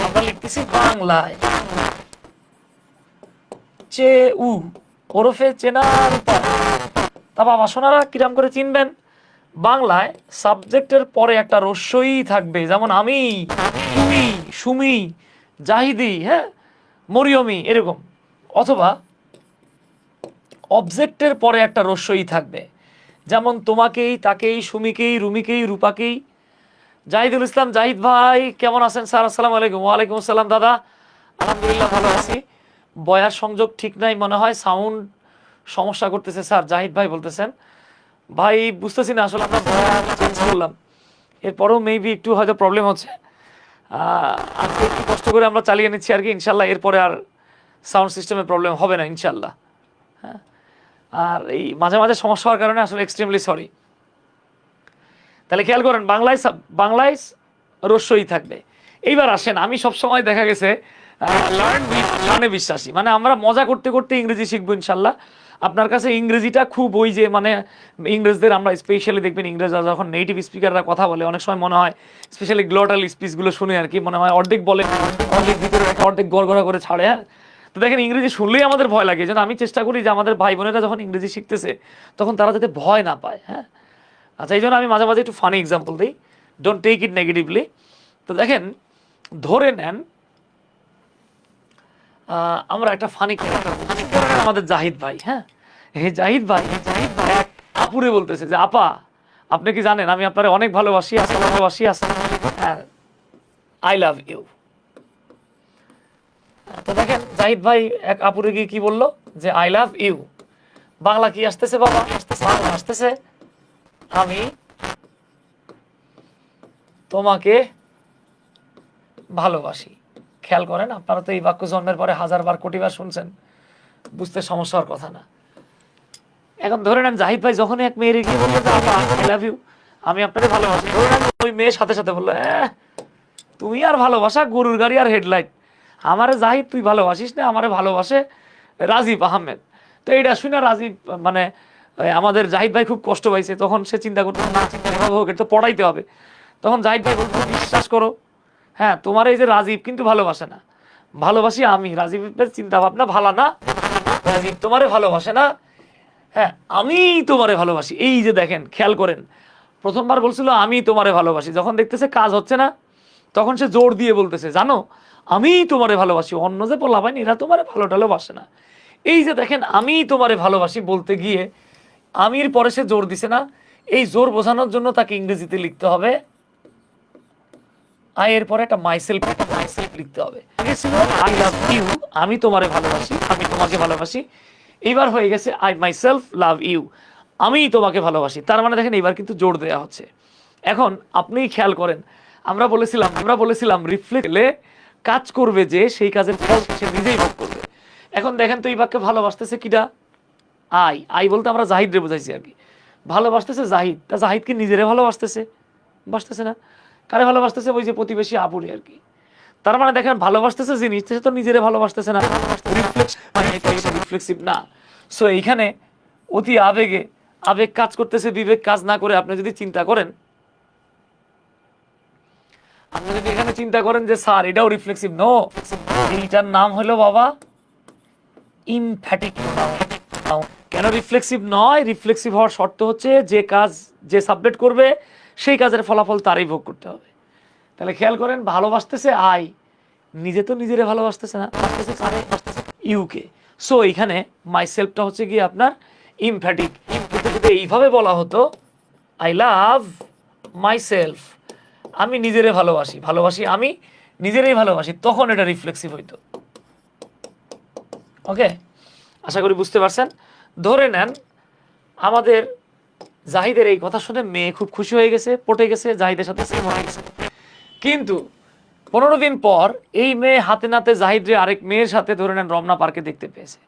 আমরা লিখতেছি বাংলায় চে উ ওরফে চেনার উপায়। তা বাবা সোনারা কিরাম করে চিনবেন? বাংলায় সাবজেক্টের পরে একটা রস্যই থাকবে, যেমন আমি, তুমি, সুমি, জাহিদি, হ্যাঁ, মরিয়মি, এরকম। অথবা অবজেক্টের পরে একটা রস্যই থাকবে, যেমন তোমাকেই, তাকেই, সুমিকেই, রুমিকেই, রূপাকেই। জাহিদুল ইসলাম, জাহিদ ভাই কেমন আছেন স্যার? আসসালামু আলাইকুম। ওয়ালাইকুম আসসালাম দাদা, আলহামদুলিল্লাহ ভালো আছি। বয়ার সংযোগ ঠিক নাই মনে হয়, সাউন্ড সমস্যা করতেছে স্যার, জাহিদ ভাই বলতেছেন। ভাই বুঝতেছি না আসলে, আমরা বয়ার চেঞ্জ করলাম, এরপরেও মেবি একটু হয়তো প্রবলেম হচ্ছে। আজকে একটু কষ্ট করে আমরা চালিয়ে নিচ্ছি আর কি, ইনশাল্লাহ এরপরে আর সাউন্ড সিস্টেমে প্রবলেম হবে না ইনশাল্লাহ। হ্যাঁ, আর এই মাঝে মাঝে সমস্যা হওয়ার কারণে আসলে এক্সট্রিমলি সরি। তাহলে খেয়াল করেন বাংলায় বাংলায় রস্যই থাকবে। এইবার আসেন, আমি সবসময় দেখা গেছে লার্নে বিশ্বাসী, মানে আমরা মজা করতে করতে ইংরেজি শিখবো ইনশাল্লাহ। আপনার কাছে ইংরেজিটা খুব ওই যে মানে ইংরেজদের আমরা স্পেশালি দেখবেন ইংরেজরা যখন নেটিভ স্পিকাররা কথা বলে অনেক সময় মনে হয়, স্পেশালি গ্লোটাল স্পিচগুলো শুনে আর কি, মনে হয় অর্ধেক বলে অর্ধেক ভিতরে রেখে অর্ধেক গড়গড়া করে ছাড়ে। হ্যাঁ, তো দেখেন ইংরেজি শুনলেই আমাদের ভয় লাগে, যেন আমি চেষ্টা করি যে আমাদের ভাই বোনেরা যখন ইংরেজি শিখতেছে তখন তারা যাতে ভয় না পায়। হ্যাঁ, আচ্ছা এই জন্য আমি মাঝে মাঝে একটু ফানি এক্সাম্পল দিই, ডোন্ট টেক ইট নেগেটিভলি। তো দেখেন ধরে নেন আমরা একটা ফানি আমাদের জাহিদ ভাই, হ্যাঁ এই জাহিদ ভাই এক আপুরে বলতেছে যে আপা আপনি কি জানেন আমি আপনারে অনেক ভালোবাসি, ভালোবাসি, হ্যাঁ আই লাভ ইউ। তো দেখেন জাহিদ ভাই এক আপুরে গিয়ে কি বললো যে আই লাভ ইউ। বাংলা কি আসতেছে বাবা? বাংলা আসতেছে আমি তোমাকে ভালোবাসি। খেয়াল করেন, আপনারা তো এই বাক্য জন্মের পরে হাজারবার কোটিবার শুনছেন, বুঝতে সমস্যা হওয়ার কথা না। এখন ধরে নেন জাহিদ ভাই যখনই এক মেয়ের গিয়ে বললো যে আপা আই লাভ ইউ, আমি আপনাকে ভালোবাসি, ধরে নেন ওই মেয়ের সাথে সাথে বললো তুমি আর ভালোবাসা গরুর গাড়ি আর হেডলাইট, আমারে জাহিদ তুই ভালোবাসিস না, আমারে ভালোবাসে রাজীব আহমেদ। তো এইটা শুনে রাজীব মানে আমাদের জাহিদ ভাই খুব কষ্ট পাইছে, তখন সে চিন্তা করতো না চিন্তা এভাবে হোক, এটা তো পড়াইতে হবে। তখন জাহিদ ভাই বলতো বিশ্বাস করো, হ্যাঁ তোমার এই যে রাজীব কিন্তু ভালোবাসে না, ভালোবাসি আমি, রাজীবের চিন্তা ভাবনা ভালো না, রাজীব তোমারে ভালোবাসে না, হ্যাঁ আমি তোমারে ভালোবাসি। এই যে দেখেন খেয়াল করেন, প্রথমবার বলছিল আমি তোমারে ভালোবাসি, যখন দেখতেছে কাজ হচ্ছে না তখন সে জোর দিয়ে বলতেছে জানো আমি তোমারে ভালোবাসি, অন্য যে বলা পাইনি এরা তোমারে ভালো টালোবাসে না। এই যে দেখেন আমি তোমারে ভালোবাসি বলতে গিয়ে আমির পরে সে জোর দিছে না, এই জোর বোঝানোর জন্য তাকে ইংরেজিতে লিখতে হবে আই এর পরে একটা মাইসেলফ লিখতে হবে। আই লাভ ইউ, আমি তোমারে ভালোবাসি, আমি তোমাকে ভালোবাসি। এইবার হয়ে গেছে আই মাইসেলফ লাভ ইউ, আমি তোমাকে ভালোবাসি। তার মানে দেখেন এইবার কিন্তু জোর দেওয়া হচ্ছে। এখন আপনি খেয়াল করেন, আমরা বলেছিলাম রিফ্লেক্টলে কাজ করবে যে সেই কাজের ফল সে নিজেই ভোগ করবে। এখন দেখেন তো এই বাক্যে ভালোবাসতেছে কিটা, আই বলতে আমরা জাহিদ রে বুঝাইছি আর কি, ভালোবাসতেছে জাহিদ, তা জাহিদ কি নিজেরে ভালোবাসতেছে? বাসতেছে না। কারে ভালোবাসতেছে? ওই যে প্রতিবেশী আপুরে আর কি। তার মানে দেখেন ভালোবাসতেছে জিনিস, সে তো নিজেরে ভালোবাসতেছে না, রিফ্লেক্সিভ না। সো এইখানে অতি আবেগে, আবেগ কাজ করতেছে, বিবেক কাজ না করে আপনি যদি চিন্তা করেন, আপনি যদি এখানে চিন্তা করেন যে স্যার এটাও রিফ্লেক্সিভ, নো, এইটার নাম হলো বাবা ইমফ্যাটিক প্রোনাউন। কেন রিফ্লেক্সিভ নয়? রিফ্লেক্সিভ হওয়ার শর্ত হচ্ছে যে কাজ যে সাবজেক্ট করবে সেই কাজের ফলাফল তারই ভোগ করতে হবে। তাহলে খেয়াল করেন ভালোবাসতেছে আই, নিজে তো নিজেরে ভালোবাসতেছে না, বাসতেছে ইউকে। সো এখানে মাইসেলফটা হচ্ছে গিয়ে আপনার ইমফ্যাটিক। কিন্তু যদি এইভাবে বলা হতো আই লাভ মাইসেলফ, আমি নিজেরে ভালোবাসি আমি নিজেরেই ভালোবাসি, তখন এটা রিফ্লেক্সিভ হইতো। ওকে, আশা করি বুঝতে পারছেন। ধরে নেন আমাদের জাহিদের এই কথা শুনে মেয়ে খুব খুশি হয়ে গেছে, পটে গেছে, জাহিদের সাথে সেম হয়ে গেছে। কিন্তু 15 দিন পর এই মেয়ে হাতে নাতে জাহিদরে আরেক মেয়ের সাথে ধরে নেন রমনা পার্কে দেখতে পেয়েছে।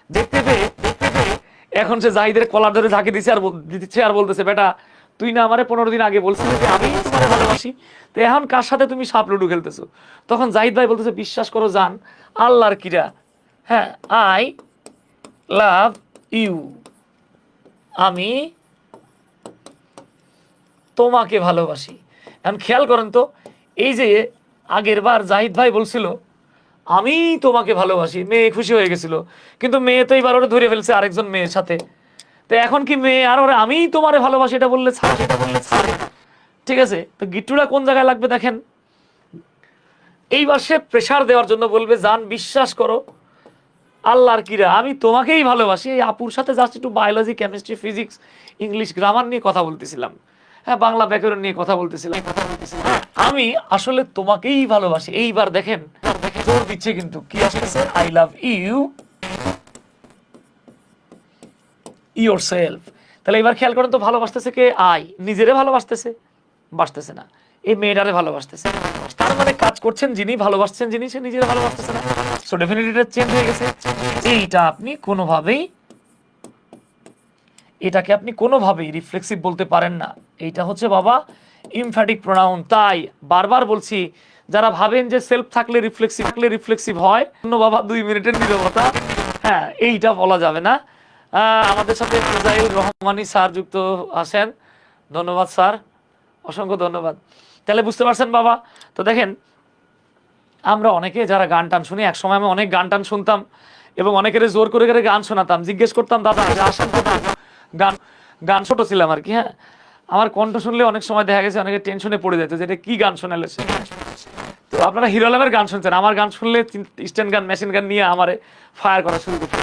দেখতে পেয়ে এখন সে জাহিদের কলার ধরে ঝাঁকি দিচ্ছে আর বলতেছে বেটা তুই না আমারে 15 দিন আগে বলছিলি যে আমি তোমারে ভালোবাসি, তো এখন কার সাথে তুমি সাপ লুডু খেলতেছো? তখন জাহিদ ভাই বলতেছে বিশ্বাস করো জান আল্লাহর কিরা, হ্যাঁ আই লাভ ইউ, আমি তোমাকে ভালোবাসি। এখন খেয়াল করেন তো, এই যে আগের বার জাহিদ ভাই বলছিল আমি তোমাকে ভালোবাসি, মেয়ে খুশি হয়ে গেছিল, কিন্তু মেয়ে তো এইবার ওরা ধরে ফেলছে আরেকজন মেয়ের সাথে। তো এখন কি মেয়ে আর ওরা আমি তোমারে ভালোবাসি এটা বললে ছাড়, ঠিক আছে? তো গিট্টুরা কোন জায়গায় লাগবে দেখেন, এইবার সে প্রেশার দেওয়ার জন্য বলবে জান বিশ্বাস করো আল্লাহর কিরা আমি তোমাকেই ভালোবাসি। এই আপুর সাথে জাস্ট একটু biology, chemistry, physics, English grammar নিয়ে কথা বলতেছিলাম, হ্যাঁ বাংলা ব্যাকরণ নিয়ে কথা বলতেছিলাম, আমি আসলে তোমাকেই ভালোবাসি। এইবার দেখেন জোর দিচ্ছে কিন্তু কি আসতেছে, আই লাভ ইউ ইয়োরসেলফ। তাহলে এবার খেয়াল করেন তো ভালোবাসতেছে কে? আই। নিজেরে ভালোবাসতেছে? বাসতেছে না, এই মেয়েটারে ভালোবাসতেছে। তার মানে কাজ করছেন যিনি, ভালোবাসছেন যিনি, সে নিজেরে ভালোবাসতেছে না। সো ডেফিনেটলি এটা চেঞ্জ হয়ে গেছে। এইটা আপনি কোনোভাবেই, এটাকে আপনি কোনোভাবেই রিফ্লেক্সিভ বলতে পারেন না। এইটা হচ্ছে বাবা ইমফ্যাটিক প্রোনাউন। তাই বারবার বলছি যারা ভাবেন যে সেলফ থাকলে রিফ্লেক্সিভ হয়, বাবা 2 মিনিটের নীরবতা, হ্যাঁ এইটা বলা যাবে না। আমাদের সাথে ফুজাইল রহমানী স্যার যুক্ত আছেন, ধন্যবাদ স্যার, অসংখ্য ধন্যবাদ। তাহলে বুঝতে পারছেন বাবা। তো দেখেন আমরা অনেকে যারা গান টান শুনি, এক সময় আমি অনেক গান টান শুনতাম এবং অনেকের জোর করে করে গান শোনাতাম, জিজ্ঞেস করতাম দাদা আসেন গান, গান ছোট ছিলাম আর কি, হ্যাঁ আমার কণ্ঠ শুনলে অনেক সময় দেখা গেছে অনেকে টেনশনে পড়ে যেত যে এটা কি গান শোনালে। তো আপনারা হিরো আলমের গান শুনছেন, আমার গান শুনলে স্ট্যান্ড গান, মেশিন গান নিয়ে আমারে ফায়ার করা শুরু করতে।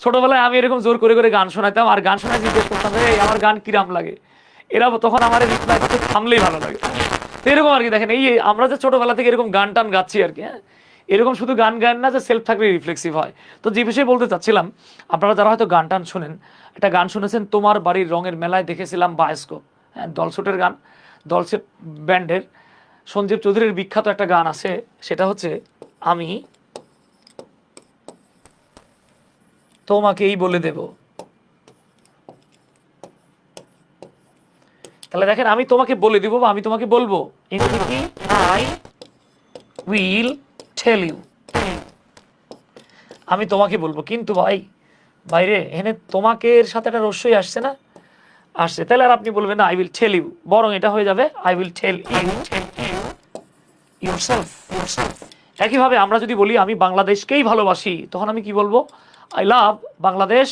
ছোটবেলায় আমি এরকম জোর করে করে গান শোনাতাম, আর গান শোনায় জিজ্ঞেস করতাম এই আমার গান কিরাম লাগে, এরা তখন আমার রিপ্লাই করতে থামলেই ভালো লাগে। তো এরকম আর কি দেখেন, এই আমরা যে ছোটবেলা থেকে এরকম গান টান গাচ্ছি আর কি, হ্যাঁ এরকম শুধু গান গান না যে সেলফ থাকলে রিফ্লেক্সিভ হয়। তো যে বিষয়ে বলতে চাচ্ছিলাম, আপনারা যারা হয়তো গান টান শোনেন, একটা গান শুনেছেন তোমার বাড়ির রঙের মেলায় দেখেছিলাম বায়োস্কোপ, হ্যাঁ দলছুটের গান, দলছুট ব্যান্ডের সঞ্জীব চৌধুরীর বিখ্যাত একটা গান আছে, সেটা হচ্ছে আমি তোমাকেই বলে দেব তাহলে দেখেন আমি তোমাকে বলে দিব বা আমি তোমাকে বলবো, ইংরেজি কি? I will tell you. আমি তোমাকে বলবো, কিন্তু ভাই বাইরে এখানে তোমাকে এর সাথে একটা রস্যই আসছে না, আসছে, তাহলে আর আপনি বলবেন না আই উইল টেল ইউ, বরং এটা হয়ে যাবে I will tell you yourself. একইভাবে আমরা যদি বলি আমি বাংলাদেশকেই ভালোবাসি, তখন আমি কি বলবো? I love Bangladesh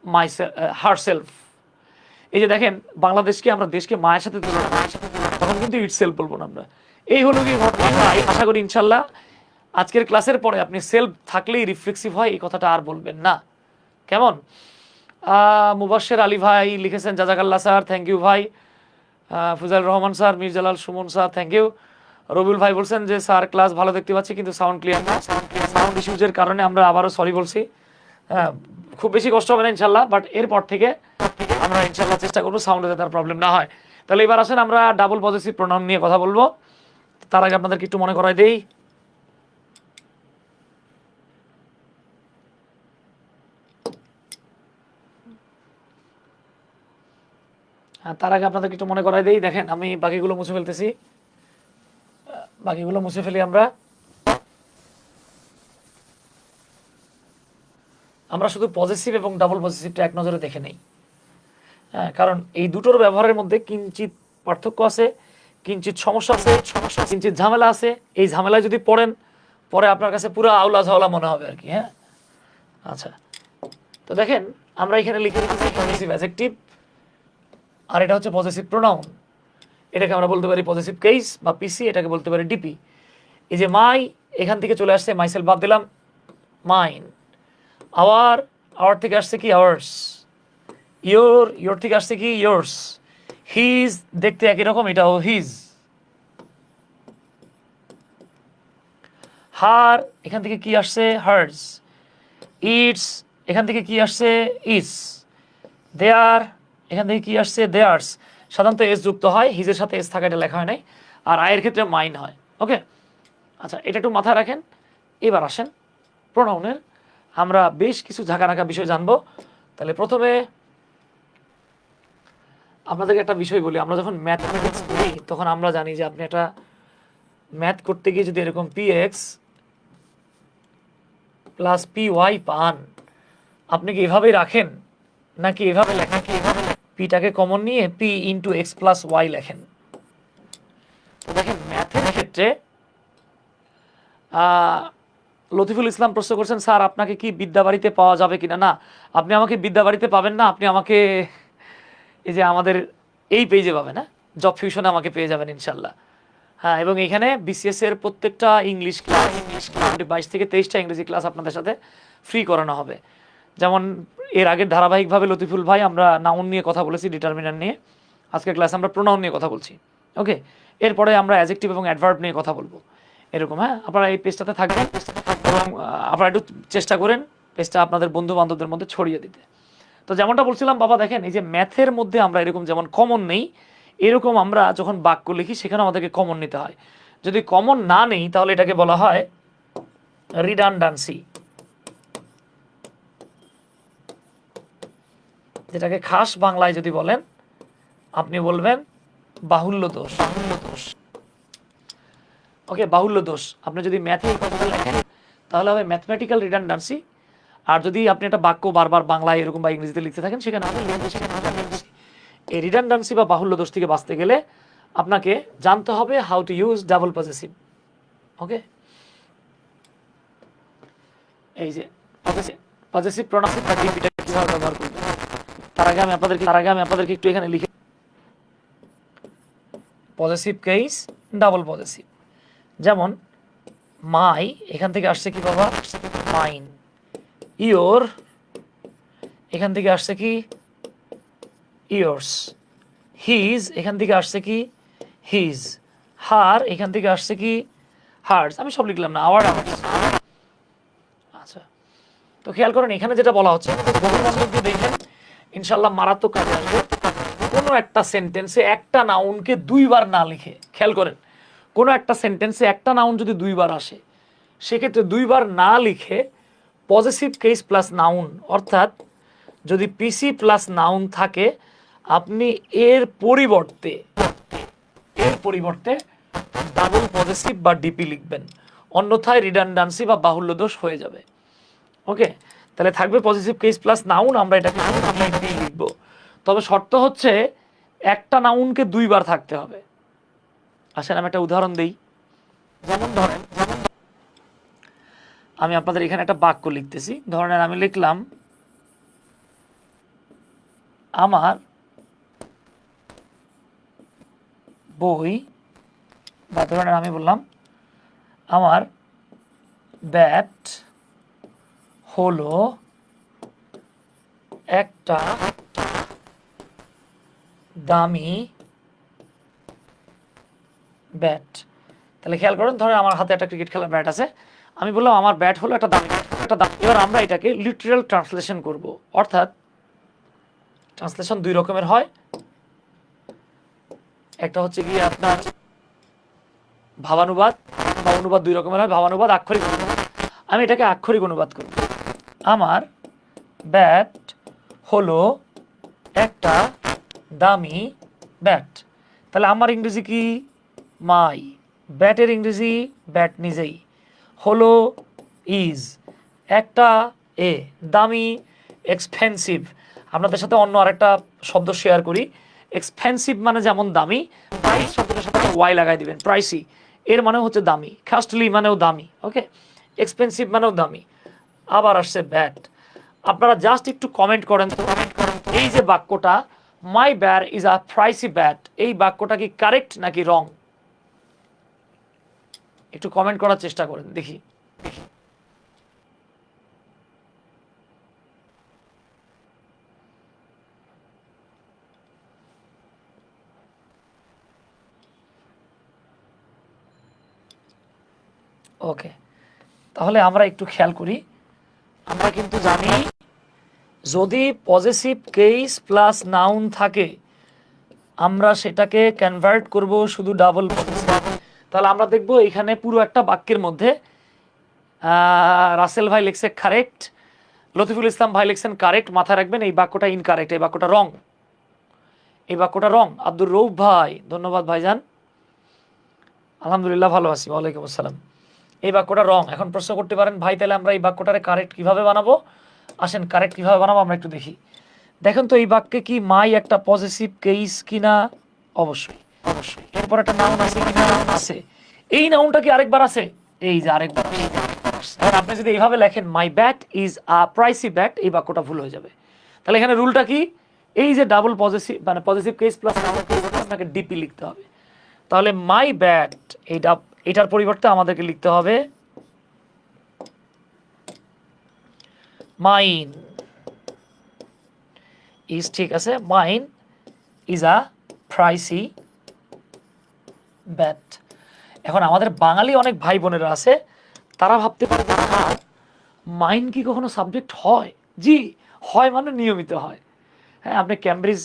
my herself. এই যে দেখেন, বাংলাদেশকে আমরা দেশকে মায়ের সাথে তুলনা করি, তখন কিন্তু ইটসেলফ বলবো না আমরা। এই হলো কি ঘটনা। আশা করি ইনশাল্লাহ আজকের ক্লাসের পরে আপনি সেলফ থাকলেই রিফ্লেক্সিভ হয় এই কথাটা আর বলবেন না। কেমন? মুবাশশের আলী ভাই লিখেছেন জাজাকাল্লাহ স্যার, থ্যাংক ইউ ভাই। Fujail Rahman sir, Mirzalal Sumon sir, thank you. Rabiul ভাই বলছেন যে স্যার ক্লাস ভালো দেখতে পাচ্ছি কিন্তু সাউন্ড ক্লিয়ার না, সাউন্ড ইস্যুজের কারণে আমরা আবারও সরি বলছি। হ্যাঁ, খুব বেশি কষ্ট হবে না ইনশাল্লাহ, বাট এরপর থেকে আমরা ইনশাল্লাহ চেষ্টা করবো সাউন্ডে যাতে তার প্রবলেম না হয়। তাহলে এবার আসেন আমরা ডাবল পজিটিভ প্রোনাউন নিয়ে কথা বলবো। তার আগে আপনাদেরকে একটু মনে করাই দেই, দেখেন আমি বাকিগুলো মুছে ফেলতেছি, বাকিগুলো মুছে ফেলি। আমরা শুধু পজিটিভ এবং ডাবল পজিটিভটা এক নজরে দেখে নেই। হ্যাঁ, কারণ এই দুটোর ব্যবহারের মধ্যে কিঞ্চিত পার্থক্য আছে, কিঞ্চিত সমস্যা আছে, কিঞ্চিত ঝামেলা আছে। এই ঝামেলায় যদি পড়েন, পরে আপনার কাছে পুরো আউলা ঝাওলা মনে হবে আর কি। হ্যাঁ, আচ্ছা, তো দেখেন আমরা এখানে লিখে রেখেছি পজিটিভ অ্যাডজেক্টিভ, আর এটা হচ্ছে পজিটিভ প্রোনাউন। এটাকে আমরা বলতে পারি পজিটিভ কেস বা পিসি, এটাকে বলতে পারি ডিপি। এই যে মাই, এখান থেকে চলে আসছে মাইসেলফ, বাদ দিলাম মাইন। আওয়ার থেকে আসছে কি আওয়ার্স। ইয়োর থেকে আসছে কি ইয়োর্স। হিজ দেখতে একই রকম, এটাও হিজ। হার এখান থেকে কি আসছে হার্স। ইটস এখান থেকে কি আসছে ইটস। দেয়ার এখান থেকে কি আসছে দেয়ার্স। সাধারণত এস যুক্ত হয়, হিজের সাথে এস থাকা, এটা লেখা হয় নাই। আর আয়ের ক্ষেত্রে মাইন হয়। ওকে, আচ্ছা, এটা একটু মাথায় রাখেন। এবার আসেন প্রোনাউনের আমরা বেশ কিছু ঝাঁকানাকা বিষয় জানবো। তাহলে প্রথমে আপনাদেরকে একটা বিষয় বলি, আমরা যখন ম্যাথমেটিক্স করি তখন আমরা জানি যে আপনি একটা ম্যাথ করতে গিয়ে যদি এরকম px প্লাস py পান, আপনি কি এভাবেই রাখেন নাকি এভাবে লেখেন? পিটাকে কমন নিয়ে p into X plus Y লেখেন। তো দেখেন ম্যাথের ক্ষেত্রে লতিফুল ইসলাম প্রশ্ন করছেন, স্যার আপনাকে কি বিদ্যাবাড়িতে পাওয়া যাবে কিনা? না, আপনি আমাকে বিদ্যাবাড়িতে পাবেন না, আপনি আমাকে এই যে আমাদের এই পেজে পাবেন। হ্যাঁ, জব ফিউশনে আমাকে পেয়ে যাবেন ইনশাল্লাহ। হ্যাঁ, এবং এখানে বিসিএস এর প্রত্যেকটা ইংলিশ ক্লাস 22 থেকে 23টা ইংরেজি ক্লাস আপনাদের সাথে ফ্রি করানো হবে। যেমন এর আগের ধারাবাহিকভাবে লতিফুল ভাই আমরা নাউন নিয়ে কথা বলেছি, ডিটারমিনার নিয়ে। আজকের ক্লাসে আমরা প্রোনাউন নিয়ে কথা বলছি। ওকে, এরপরে আমরা অ্যাডজেক্টিভ এবং অ্যাডভার্ব নিয়ে কথা বলবো এরকম। হ্যাঁ, আপনারা এই পেজটাতে থাকবেন এবং আপনারা একটু চেষ্টা করেন পেজটা আপনাদের বন্ধু বান্ধবদের মধ্যে ছড়িয়ে দিতে। তো যেমনটা বলছিলাম বাবা, দেখেন এই যে ম্যাথের মধ্যে আমরা এরকম যেমন কমন নেই, এরকম আমরা যখন বাক্য লিখি সেখানে আমাদেরকে কমন নিতে হয়। যদি কমন না নেই তাহলে এটাকে বলা হয় রিডান্ডেন্সি, যেটাকে খাস বাংলায় যদি বলেন আপনি বলবেন বাহুল্য দোষ। ওকে, বাহুল্য দোষ। আপনি যদি ম্যাথে এই কথাটা লেখেন তাহলে হবে ম্যাথমেটিক্যাল রিডান্ডেন্সি। আর যদি আপনি একটা বাক্য বারবার বাংলায় এরকম বা ইংরেজিতে লিখতে থাকেন সেখানে হবে রিডান্ডেন্সি। এই রিডান্ডেন্সি বা বাহুল্য দোষ থেকে বাঁচতে গেলে আপনাকে জানতে হবে how to use double possessive. Okay, এই যে পজেসিভ প্রোনাউন বা ডিপিটা কিভাবে ব্যবহার করবেন তার আগে আমি আপনাদেরকে একটু এখানে লিখে, পজেসিভ কেস, ডাবল পজেসিভ। যেমন মাই এখান থেকে আসছে কি বাবা মাইন। ইয়োর এখান থেকে আসছে কি ইয়োর্স। হিজ এখান থেকে আসছে কি হিজ। হার এখান থেকে আসছে কি হার্স। আমি সব লিখলাম না, আওয়ার। আচ্ছা, তো খেয়াল করেন এখানে যেটা বলা হচ্ছে দেখেন ইনশাল্লাহ মারাত্মক কাজে আসবে। কোনো একটা সেন্টেন্সে একটা নাউনকে দুইবার না লিখে, খেয়াল করেন কোনো একটা সেন্টেন্সে একটা নাউন যদি দুইবার আসে সেক্ষেত্রে দুইবার না লিখে পজিটিভ কেস প্লাস নাউন, অর্থাৎ যদি পিসি প্লাস নাউন থাকে আপনি এর পরিবর্তে ডাবল পজিটিভ বা ডিপি লিখবেন, অন্যথায় রিডান্ডান্সি বা বাহুল্য দোষ হয়ে যাবে। ওকে, তাহলে থাকবে পজিটিভ কেস প্লাস নাউন, আমরা এটাকে ডিপি লিখবো। তবে শর্ত হচ্ছে একটা নাউনকে দুইবার থাকতে হবে। আসেন আমি একটা উদাহরণ দিই। যেমন ধরেন, আমি আপনাদের এখানে একটা বাক্য লিখতেছি, ধরেন আমি লিখলাম আমার বই, বা ধরেন আমি বললাম আমার ব্যাট হলো একটা দামি ব্যাট। তাহলে খেয়াল করেন, ধরেন আমার হাতে একটা ক্রিকেট খেলার ব্যাট আছে, আমি বললাম আমার ব্যাট হলো একটা দামি ব্যাট, এবার আমরা এটাকে লিটারাল ট্রান্সলেশন করব, অর্থাৎ ট্রান্সলেশন দুই রকমের হয়। একটা হচ্ছে গিয়ে আপনার ভাবানুবাদ বা অনুবাদ, দুই রকমের হয়, ভাবানুবাদ, আক্ষরিক অনুবাদ। আমি এটাকে আক্ষরিক অনুবাদ করব। আমার ব্যাট হলো একটা দামি ব্যাট। তাহলে আমার ইংরেজি কি? মাই। ব্যাটের ইংরেজি ব্যাট নিজেই, হলো ইজ, একটা এ, দামি এক্সপেন্সিভ। আপনাদের সাথে অন্য আরেকটা শব্দ শেয়ার করি, এক্সপেন্সিভ মানে যেমন দামি, প্রাইস শব্দটার সাথে ওয়াই লাগাই দিবেন, প্রাইসি এর মানে হচ্ছে দামি, কস্টলি মানেও দামি, ওকে, এক্সপেন্সিভ মানেও দামি। আবার আসছে ব্যাট। আপনারা জাস্ট একটু কমেন্ট করেন তো, এই যে বাক্যটা my bat is a pricey bat, এই বাক্যটা কি কারেক্ট নাকি রং? একটু কমেন্ট করার চেষ্টা করেন দেখি। ওকে, তাহলে আমরা একটু খেয়াল করি। আমরা কিন্তু জানি যদি পজিটিভ কেস প্লাস নাউন থাকে আমরা সেটাকে কনভার্ট করব শুধু ডাবল পজিটিভ। তাহলে আমরা দেখব এখানে পুরো একটা বাক্যের মধ্যে রাসেল ভাই লিখছে কারেক্ট, লতিফুল ইসলাম ভাই লিখছেন কারেক্ট, মাথায় রাখবেন এই বাক্যটা ইনকারেক্ট, এই বাক্যটা রং, এই বাক্যটা রং। আব্দুর রৌফ ভাই ধন্যবাদ ভাইজান, আলহামদুলিল্লাহ ভালো আছি, ওয়ালাইকুম আসসালাম। এই বাক্যটা রং। এখন প্রশ্ন করতে পারেন ভাই তাহলে আমরা এই বাক্যটারে কারেক্ট কিভাবে বানাবো? আসেন কারেক্ট কিভাবে বানাবো আমরা একটু দেখি। দেখেন তো এই বাক্যে কি মাই একটা পজিটিভ কেস কিনা? অবশ্যই, অবশ্যই। এরপর একটা নাউন আছে কিনা? আছে। এই নাউনটা কি আরেকবার আছে? এই যে আরেকবার। আর আপনি যদি এইভাবে লেখেন my bat is a pricey bat, এই বাক্যটা ভুল হয়ে যাবে। তাহলে এখানে রুলটা কি? এই যে ডাবল পজিটিভ মানে পজিটিভ কেস প্লাস আপনাকে ডিপি লিখতে হবে। তাহলে মাই ব্যাট, এইটা, এটার পরিবর্তে আমাদেরকে লিখতে হবে মাইন ইজ, ঠিক আছে, mine is a pricey bat. এখন আমাদের বাঙালি অনেক ভাই বোনেরা আছে, তারা ভাবতে পারে যে মাইন কি কখনো সাবজেক্ট হয়? জি হয়, মানে নিয়মিত হয়। হ্যাঁ, আপনি ক্যামব্রিজ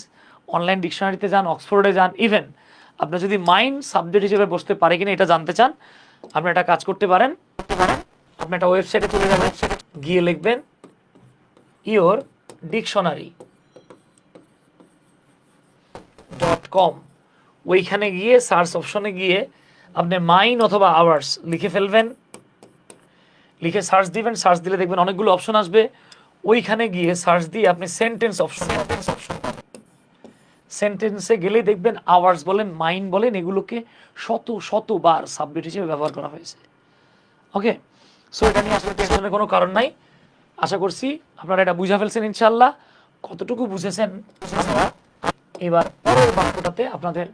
অনলাইন ডিকশনারিতে যান, অক্সফোর্ডে যান, ইভেন আপনি যদি মাইন সাবজেক্ট হিসেবে বসতে পারে কিনা এটা জানতে চান, আপনি একটা কাজ করতে পারেন, আপনি একটা ওয়েবসাইটে চলে যাবেন, গিয়ে লিখবেন ইওর ডিকশনারি .com, ওইখানে গিয়ে সার্চ অপশনে গিয়ে আপনি মাইন অথবা আওয়ার্স লিখে ফেলবেন, লিখে সার্চ দিবেন, সার্চ দিলে দেখবেন অনেকগুলো অপশন আসবে, ওইখানে গিয়ে সার্চ দিয়ে আপনি সেন্টেন্স অপশন, সেন্টেন্সে গেলেই দেখবেন আওয়ার্স বলেন, মাইন বলেন, এগুলোকে শত শতবার সাবজেক্ট হিসেবে ব্যবহার করা হয়েছে। ওকে, সো এটা নিয়ে আসলে টেনশনের কোনো কারণ নাই। আশা করছি আপনারা এটা বুঝে ফেলছেন ইনশাল্লাহ। কতটুকু বুঝেছেন এবার পরের বাক্যটাতে আপনাদের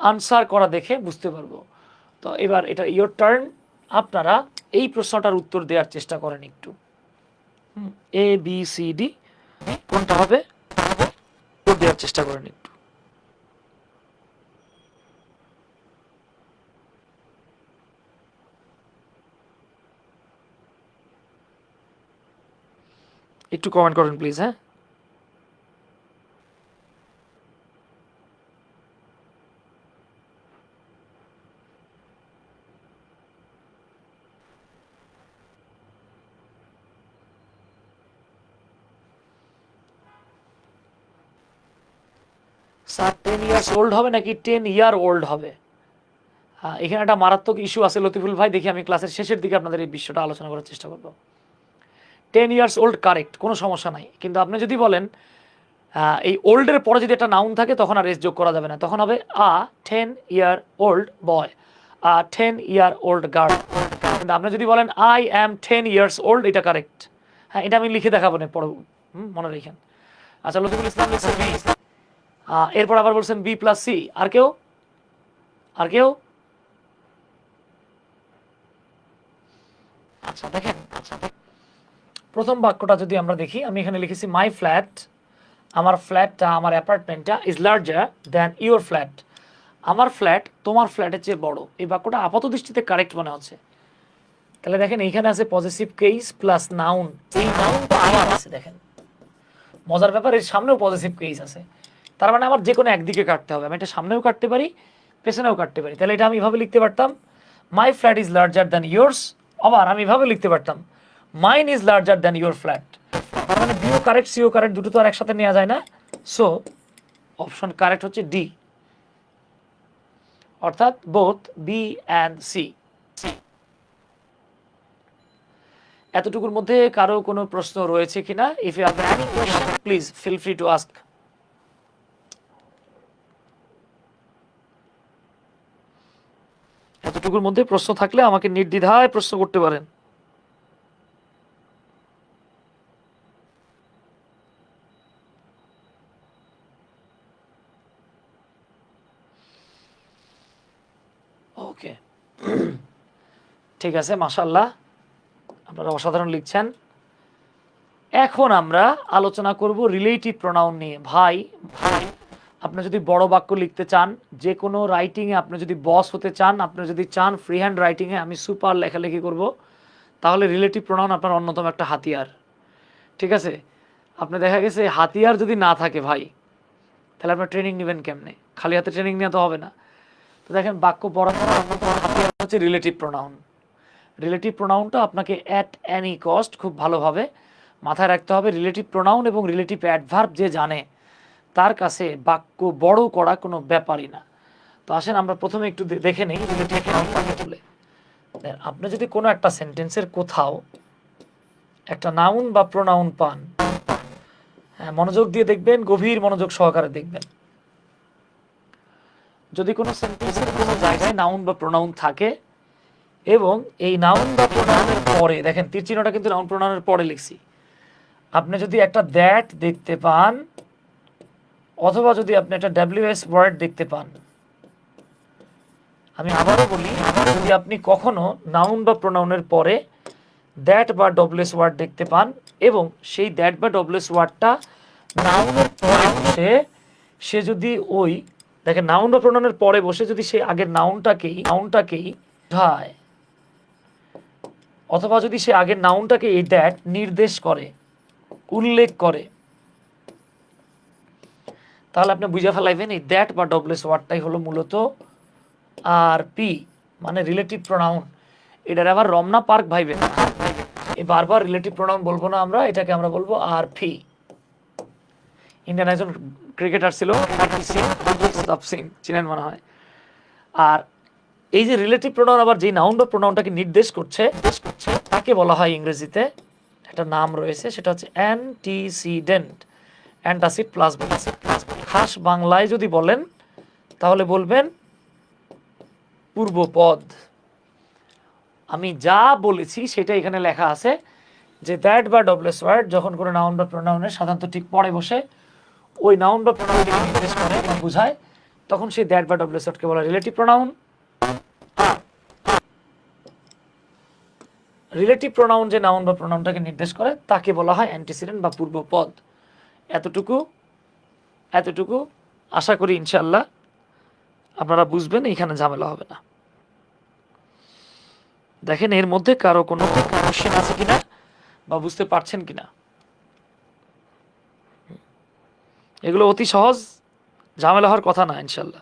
আনসার করা দেখে বুঝতে পারবো। তো এবার এটা ইয়োর টার্ন, আপনারা এই প্রশ্নটার উত্তর দেওয়ার চেষ্টা করেন একটু। এ বি সি ডি কোনটা হবে উত্তর দেওয়ার চেষ্টা করেন একটু। একটু কমেন্ট করেন প্লিজ। হ্যাঁ, স্যার 10 ইয়ার্স ওল্ড হবে নাকি 10 ইয়ার ওল্ড হবে? হ্যাঁ, এখানে একটা মারাত্মক ইস্যু আছে লতিফুল ভাই, দেখি আমি ক্লাসের শেষের দিকে আপনাদের এই বিষয়টা আলোচনা করার চেষ্টা করব। 10 ইয়ার্স ওল্ড কারেক্ট, কোনো সমস্যা নাই, কিন্তু আপনি যদি বলেন এই ওল্ডের পরে যদি একটা নাউন থাকে তখন আর এস যোগ করা যাবে না, তখন হবে 10 ইয়ার ওল্ড বয়, 10 ইয়ার ওল্ড গার্ল। কিন্তু আপনি যদি বলেন আই অ্যাম 10 ইয়ার্স ওল্ড, এটা কারেক্ট। হ্যাঁ, এটা আমি লিখে দেখাবো না পরে, মনে রেখেন। আচ্ছা, লতিফুল ইসলাম লিখছেন বি, এরপর আবার বলছেন বি প্লাস সি। আর কেউ? আর কেউ? আচ্ছা দেখেন, প্রথম বাক্যটা যদি আমরা দেখি, আমি এখানে লিখেছি মাই ফ্ল্যাট, আমার ফ্ল্যাটটা, আমার অ্যাপার্টমেন্টটা is larger than your flat, আমার ফ্ল্যাট তোমার ফ্ল্যাটের চেয়ে বড়। এই বাক্যটা আপাত দৃষ্টিতে কারেক্ট মনে হচ্ছে। তাহলে দেখেন এইখানে আছে পজিটিভ কেস প্লাস নাউন, এই নাউনটা আবার আছে। দেখেন মজার ব্যাপার, এর সামনেও পজিটিভ কেস আছে, তার মানে আমার যে কোনো একদিকে কাটতে হবে। আমি এটা সামনেও কাটতে পারি, পেছনেও কাটতে পারি। তাহলে এটা আমি এভাবে লিখতে পারতাম, my flat is larger than yours. আবার আমি এভাবে লিখতে পারতাম, mine is larger than your flat. তার মানে বিও কারেক্ট সিও কারেক্ট, দুটো তো আর একসাথে নেওয়া যায় না। সো অপশন কারেক্ট হচ্ছে ডি, অর্থাৎ বোথ বি অ্যান্ড সি। এতটুকুর মধ্যে কারো কোনো প্রশ্ন রয়েছে কিনা? If you have any question please feel free to ask. এতটুকুর মধ্যে প্রশ্ন থাকলে আমাকে নির্দ্বিধায় প্রশ্ন করতে পারেন। ওকে, ঠিক আছে, মাশাআল্লাহ, আপনারা অসাধারণ লিখছেন। এখন আমরা আলোচনা করব রিলেটিভ প্রোনাউন নিয়ে। ভাই আপনি যদি বড় বাক্য লিখতে চান, যে কোনো রাইটিংয়ে আপনি যদি বস হতে চান, আপনি যদি চান ফ্রি হ্যান্ড রাইটিংয়ে আমি সুপার লেখালেখি করব, তাহলে রিলেটিভ প্রোনাউন আপনার অন্যতম একটা হাতিয়ার। ঠিক আছে, আপনি দেখা গেছে হাতিয়ার যদি না থাকে ভাই, তাহলে আপনার ট্রেনিং নেবেন কেমনে? খালি হাতে ট্রেনিং নেওয়া তো হবে না। তো দেখেন, বাক্য পড়া করার অন্যতম হাতিয়ার হচ্ছে রিলেটিভ প্রোনাউন। রিলেটিভ প্রোনাউনটা আপনাকে অ্যাট এনি কস্ট খুব ভালোভাবে মাথায় রাখতে হবে। রিলেটিভ প্রোনাউন এবং রিলেটিভ অ্যাডভার্ব যে জানে, তার কাছে বাক্য বড় করা কোনো ব্যাপারই না। তো আসেন আমরা প্রথমে একটু দেখে নেই রিলেটিভ প্রোনাউন বলে। আপনি যদি কোনো একটা সেন্টেন্সের কোথাও একটা নাউন বা প্রোনাউন পান, হ্যাঁ, মনোযোগ দিয়ে দেখবেন, গভীর মনোযোগ সহকারে দেখবেন। যদি কোনো সেন্টেন্সের কোনো জায়গায় নাউন বা প্রোনাউন থাকে এবং এই নাউন বা প্রোনাউনের পরে, দেখেন তীর চিহ্নটা কিন্তু নাউন প্রোনাউনের পরে লিখছি, আপনি যদি একটা দ্যাট দেখতে পান অথবা যদি আপনি একটা ডাব্লিউএস ওয়ার্ড দেখতে পান, আমি আবারও বলি, যদি আপনি কখনো নাউন বা প্রোনাউনের পরে দ্যাট বা ডব্লিউএস ওয়ার্ড দেখতে পান এবং সেই দ্যাট বা ডব্লিউএস ওয়ার্ডটা নাউনের পরে বসে, সে যদি ওই দেখেন নাউন বা প্রোনাউনের পরে বসে যদি সে আগের নাউনটাকেই বোঝায়, অথবা যদি সে আগের নাউনটাকে এই দ্যাট নির্দেশ করে, উল্লেখ করে, তাহলে আপনি বুঝে ফেলাইবেন এই দ্যাট বা ডব্লিউএস ওয়ার্ডটাই হলো মূলত আর পি, মানে রিলেটিভ প্রোনাউন। এটার আবার রমনা পার্ক ভাইবে বারবার রিলেটিভ প্রোনাউন বলবো না আমরা, এটাকে আমরা বলবো আর পি। ইন্ডিয়ান একজন ক্রিকেটার ছিল সিং, চিনেন মনে হয়। আর এই যে রিলেটিভ প্রোনাউন আবার যে নাউন বা প্রোনাউনটাকে নির্দেশ করছে, তাকে বলা হয় ইংরেজিতে একটা নাম রয়েছে, সেটা হচ্ছে অ্যান্টিসিডেন্ট, অ্যান্টাসিড প্লাস বেসিড। খাস বাংলায় যদি বলেন তাহলে বলবেন পূর্বপদ। আমি যা বলেছি সেটা এখানে লেখা আছে যে দ্যাট বা ডব্লিউএস ওয়ার্ড যখন কোনো নাউন বা প্রোনাউনের সাধারণত ঠিক পরে বসে ওই নাউন বা প্রোনাউনকে নির্দেশ করে বা বোঝায়, তখন সেই দ্যাট বা ডব্লিউএস ওয়ার্ডকে বলা রিলেটিভ প্রোনাউন। রিলেটিভ প্রোনাউন যে নাউন বা প্রোনাউনটাকে নির্দেশ করে তাকে বলা হয় অ্যান্টিসিডেন্ট বা পূর্বপদ। এতটুকু আশা করি ইনশাআল্লাহ আপনারা বুঝবেন, এখানে ঝামেলা হবে না। দেখেন এর মধ্যে কারো কোনো কোশ্চেন আছে কিনা বা বুঝতে পারছেন কিনা। এগুলো অতি সহজ, ঝামেলা হওয়ার কথা না ইনশাআল্লাহ।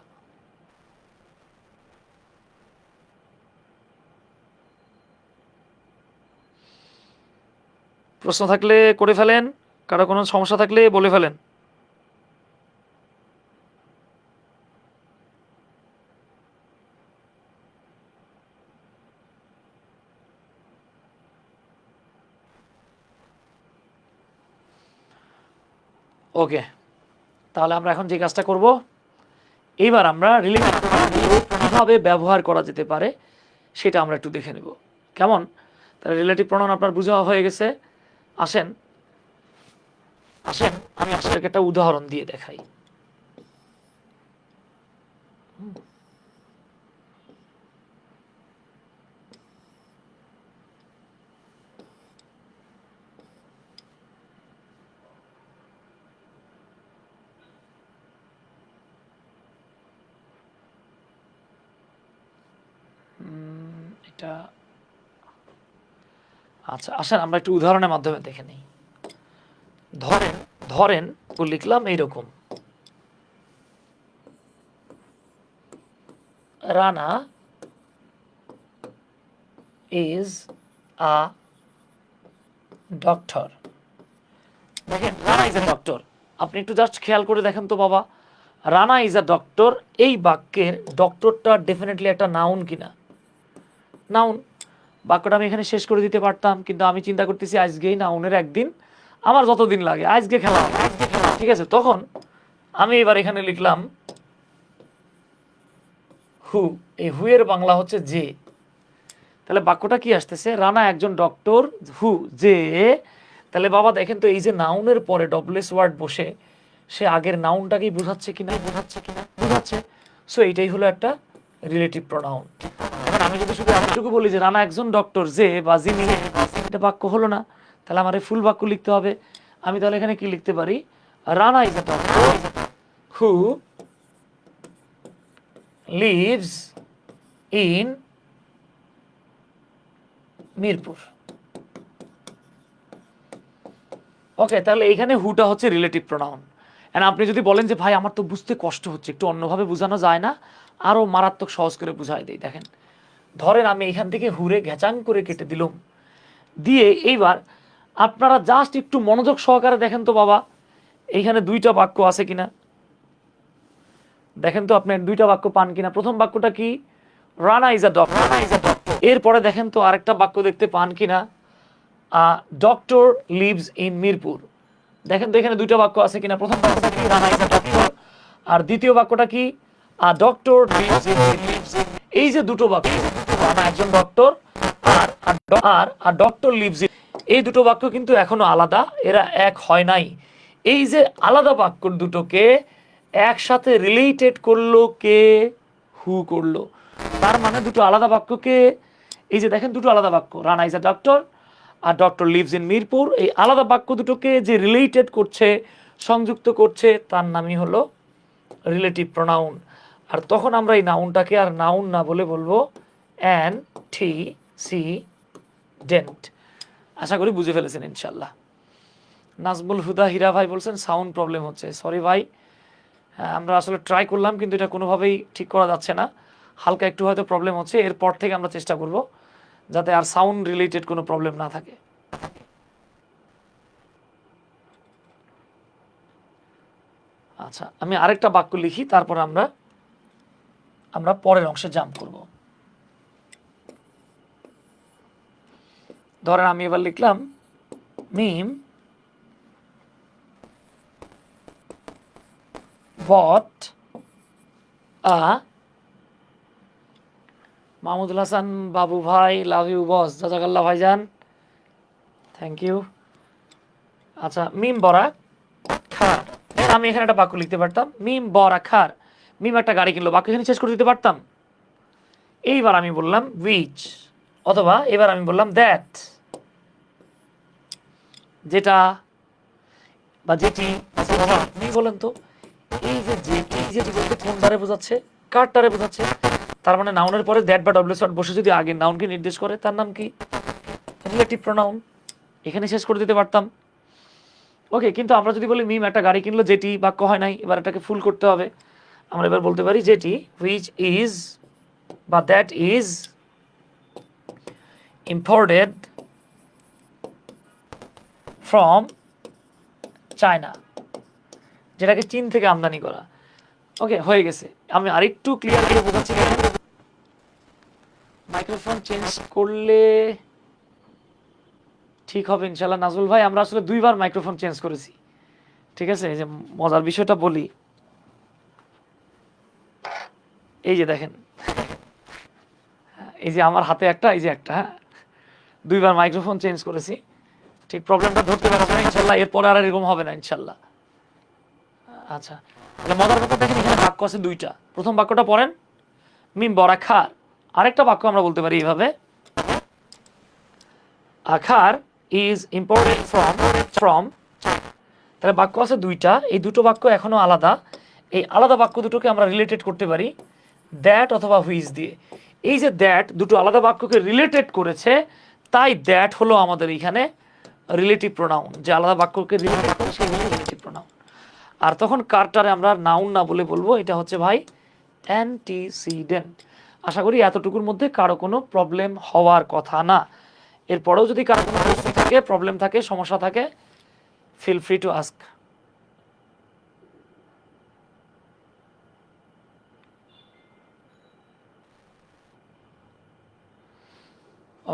প্রশ্ন থাকলে করে ফেলেন, কারো কোনো সমস্যা থাকলে বলে ফেলেন। ওকে, তাহলে আমরা এখন যে কাজটা করব, এইবার আমরা রিলেটিভ কিভাবে ব্যবহার করা যেতে পারে সেটা আমরা একটু দেখে নেব। কেমন? তাহলে রিলেটিভ প্রনাউন আপনার বোঝা হয়ে গেছে। আসেন আসেন আমি আপনাদেরকে একটা উদাহরণ দিয়ে দেখাই। এটা আচ্ছা, আসেন আমরা একটু উদাহরণের মাধ্যমে দেখে নিই। ধরেন ধরেন লিখলাম এইরকম, রানা ইজ আ ডক্টর। দেখেন রানা ইজ আ ডক্টর, আপনি একটু জাস্ট খেয়াল করে দেখেন তো বাবা, রানা ইজ আ ডক্টর, এই বাক্যের ডক্টরটা ডেফিনেটলি একটা নাউন কিনা? নাউন। বাক্যটা আমি এখানে শেষ করে দিতে পারতাম, কিন্তু আমি চিন্তা করতেছি আজকেই নাউনের একদিন, আমার যতদিন লাগে আজকে খেলা হবে, ঠিক আছে? তখন আমি এবার এখানে লিখলাম হু, এই হু এর বাংলা হচ্ছে যে। তাহলে বাক্যটা কি আসতেছে? রানা একজন ডক্টর, হু যে। তাহলে বাবা দেখেন তো, এই যে নাউনের পরে ডবলএস ওয়ার্ড বসে, সে আগের নাউনটাকেই বোঝাচ্ছে কিনা? বোঝাচ্ছে। সো এইটাই হলো একটা রিলেটিভ প্রোনাউন। এখন আমি যদি শুধু এতটুকু বলি যে রানা একজন ডক্টর যে বা যিনি, এটা বাক্য হলো না। তাহলে আমার এই ফুল বাক্য লিখতে হবে। আমি তাহলে এখানে কি লিখতে পারি? Rana is a doctor who lives in Mirpur. Okay, তাহলে এইখানে হুটা হচ্ছে রিলেটিভ প্রোনাউন। এন্ড আপনি যদি বলেন যে ভাই আমার তো বুঝতে কষ্ট হচ্ছে, একটু অন্যভাবে বোঝানো যায় না? আরও মারাত্মক সহজ করে বুঝাই দিই। দেখেন, ধরেন আমি এখান থেকে হুরে ঘেচাং করে কেটে দিলাম, দিয়ে এইবার আপনারা জাস্ট একটু মনোযোগ সহকারে দেখেন তো বাবা, এইখানে দুইটা বাক্য আছে কিনা দেখেন তো, আপনার দুইটা বাক্য পান কিনা? প্রথম বাক্যটা কি? Rana is a doctor. এরপরে দেখেন তো আরেকটা বাক্য দেখতে পান কিনা? Doctor lives in Mirpur. দেখেন তো এখানে দুইটা বাক্য আছে কিনা? প্রথম বাক্যটা কি? Rana is a doctor. আর দ্বিতীয় বাক্যটা কি? Doctor lives in Mirpur. এই যে দুটো বাক্য, রানা একজন ডক্টর আর ডক্টর লিভস ইন, এই দুটো বাক্য কিন্তু এখনো আলাদা, এরা এক হয় নাই। এই যে আলাদা বাক্য দুটোকে একসাথে রিলেটেড করলো কে? হু করলো। তার মানে দুটো আলাদা বাক্যকে, এই যে দেখেন দুটো আলাদা বাক্য, রানা ইজ আ ডক্টর আর ডক্টর লিভস ইন মিরপুর, এই আলাদা বাক্য দুটোকে যে রিলেটেড করছে, সংযুক্ত করছে, তার নামই হলো রিলেটিভ প্রোনাউন। আর তখন আমরা এই নাউনটাকে আর নাউন না বলে বলবো অ্যান্টিসিডেন্ট। আশা করি বুঝে ফেলেছেন ইনশাল্লাহ। নাজমুল হুদা হীরা ভাই বলছেন সাউন্ড প্রবলেম হচ্ছে। সরি ভাই, আমরা আসলে ট্রাই করলাম কিন্তু এটা কোনোভাবেই ঠিক করা যাচ্ছে না, হালকা একটু হয়তো প্রবলেম হচ্ছে। এরপর থেকে আমরা চেষ্টা করব যাতে আর সাউন্ড রিলেটেড কোনো প্রবলেম না থাকে। আচ্ছা, আমি আরেকটা বাক্য লিখি, তারপর আমরা পরের অংশে জাম্প করব। ধরেন আমি এবার লিখলাম মিম বট আ, মাহমুদুল হাসান বাবু ভাই, লাভ ইউ বস, জাজাকাল্লাহ ভাইজান, থ্যাংক ইউ। আচ্ছা, মিম বরা খার। আমি এখানে একটা বাক্য লিখতে পারতাম, মিম বরা খার। মিম একটা গাড়ি কিনলো, বাক্য এখানে শেষ করে দিতে পারতাম। এইবার আমি বললাম উইচ, অথবা এবার আমি বললাম দ্যাট, যেটা বা যেটি। আপনি বলেন তো, এই যে যেটি যেটি বলতে কোন দ্বারে বোঝাচ্ছে? কার দ্বারে বোঝাচ্ছে? তার মানে নাউনের পরে দ্যাট বা ডব্লিউ শর্ট বসে যদি আগে নাউনকে নির্দেশ করে, তার নাম কি? Relative pronoun. এখানে শেষ করে দিতে পারতাম। ওকে, কিন্তু আমরা যদি বলি মিম একটা গাড়ি কিনলো, যেটি বাক্য হয় নাই, এবার এটাকে ফুল করতে হবে। আমরা এবার বলতে পারি যেটি, হুইচ ইজ বা that is imported from China, যেটাকে চীন থেকে আমদানি করা। ওকে, হয়ে গেছে। আমি আরেকটু ক্লিয়ার করে বোঝাচ্ছি। মাইক্রোফোন চেঞ্জ করলে ঠিক হবে ইনশাল্লাহ। নাজুল ভাই, আমরা আসলে দুইবার মাইক্রোফোন চেঞ্জ করেছি, ঠিক আছে, এই যে মজার বিষয়টা বলি, এই যে দেখেন, এই যে আমার হাতে একটা, এই যে একটা, হ্যাঁ, দুইবার মাইক্রোফোন চেঞ্জ করেছি, ঠিক প্রবলেমটা ধরতে পারছি না ইনশাল্লাহ, এরপরে আর এরকম হবে না ইনশাল্লাহ। আচ্ছা, তাহলে মজার কথা দেখেন, এখানে বাক্য আছে দুইটা। প্রথম বাক্যটা পড়েন, মিম বরা খার। আরেকটা বাক্য আমরা বলতে পারি এইভাবে, আখার ইজ ইম্পোর্টেড ফ্রম। তাহলে বাক্য আছে দুইটা, এই দুটো বাক্য এখনো আলাদা। এই আলাদা বাক্য দুটোকে আমরা রিলেটেড করতে পারি দ্যাট অথবা হুইজ দিয়ে। এই যে দ্যাট দুটো আলাদা বাক্যকে রিলেটেড করেছে, তাই দ্যাট হলো আমাদের এখানে রিলেটিভ প্রোনাউন, যে আলাদা বাক্যকে রিলেটেড করে সেই হলো রিলেটিভ প্রোনাউন। আর তখন কারটারে আমরা নাউন না বলে বলবো এটা হচ্ছে ভাই অ্যান্টিসিডেন্ট। আশা করি এতটুকুর মধ্যে কারো কোনো প্রবলেম হওয়ার কথা না। এরপরেও যদি কারো কোনো প্রশ্ন থাকে, প্রবলেম থাকে, সমস্যা থাকে, feel free to ask.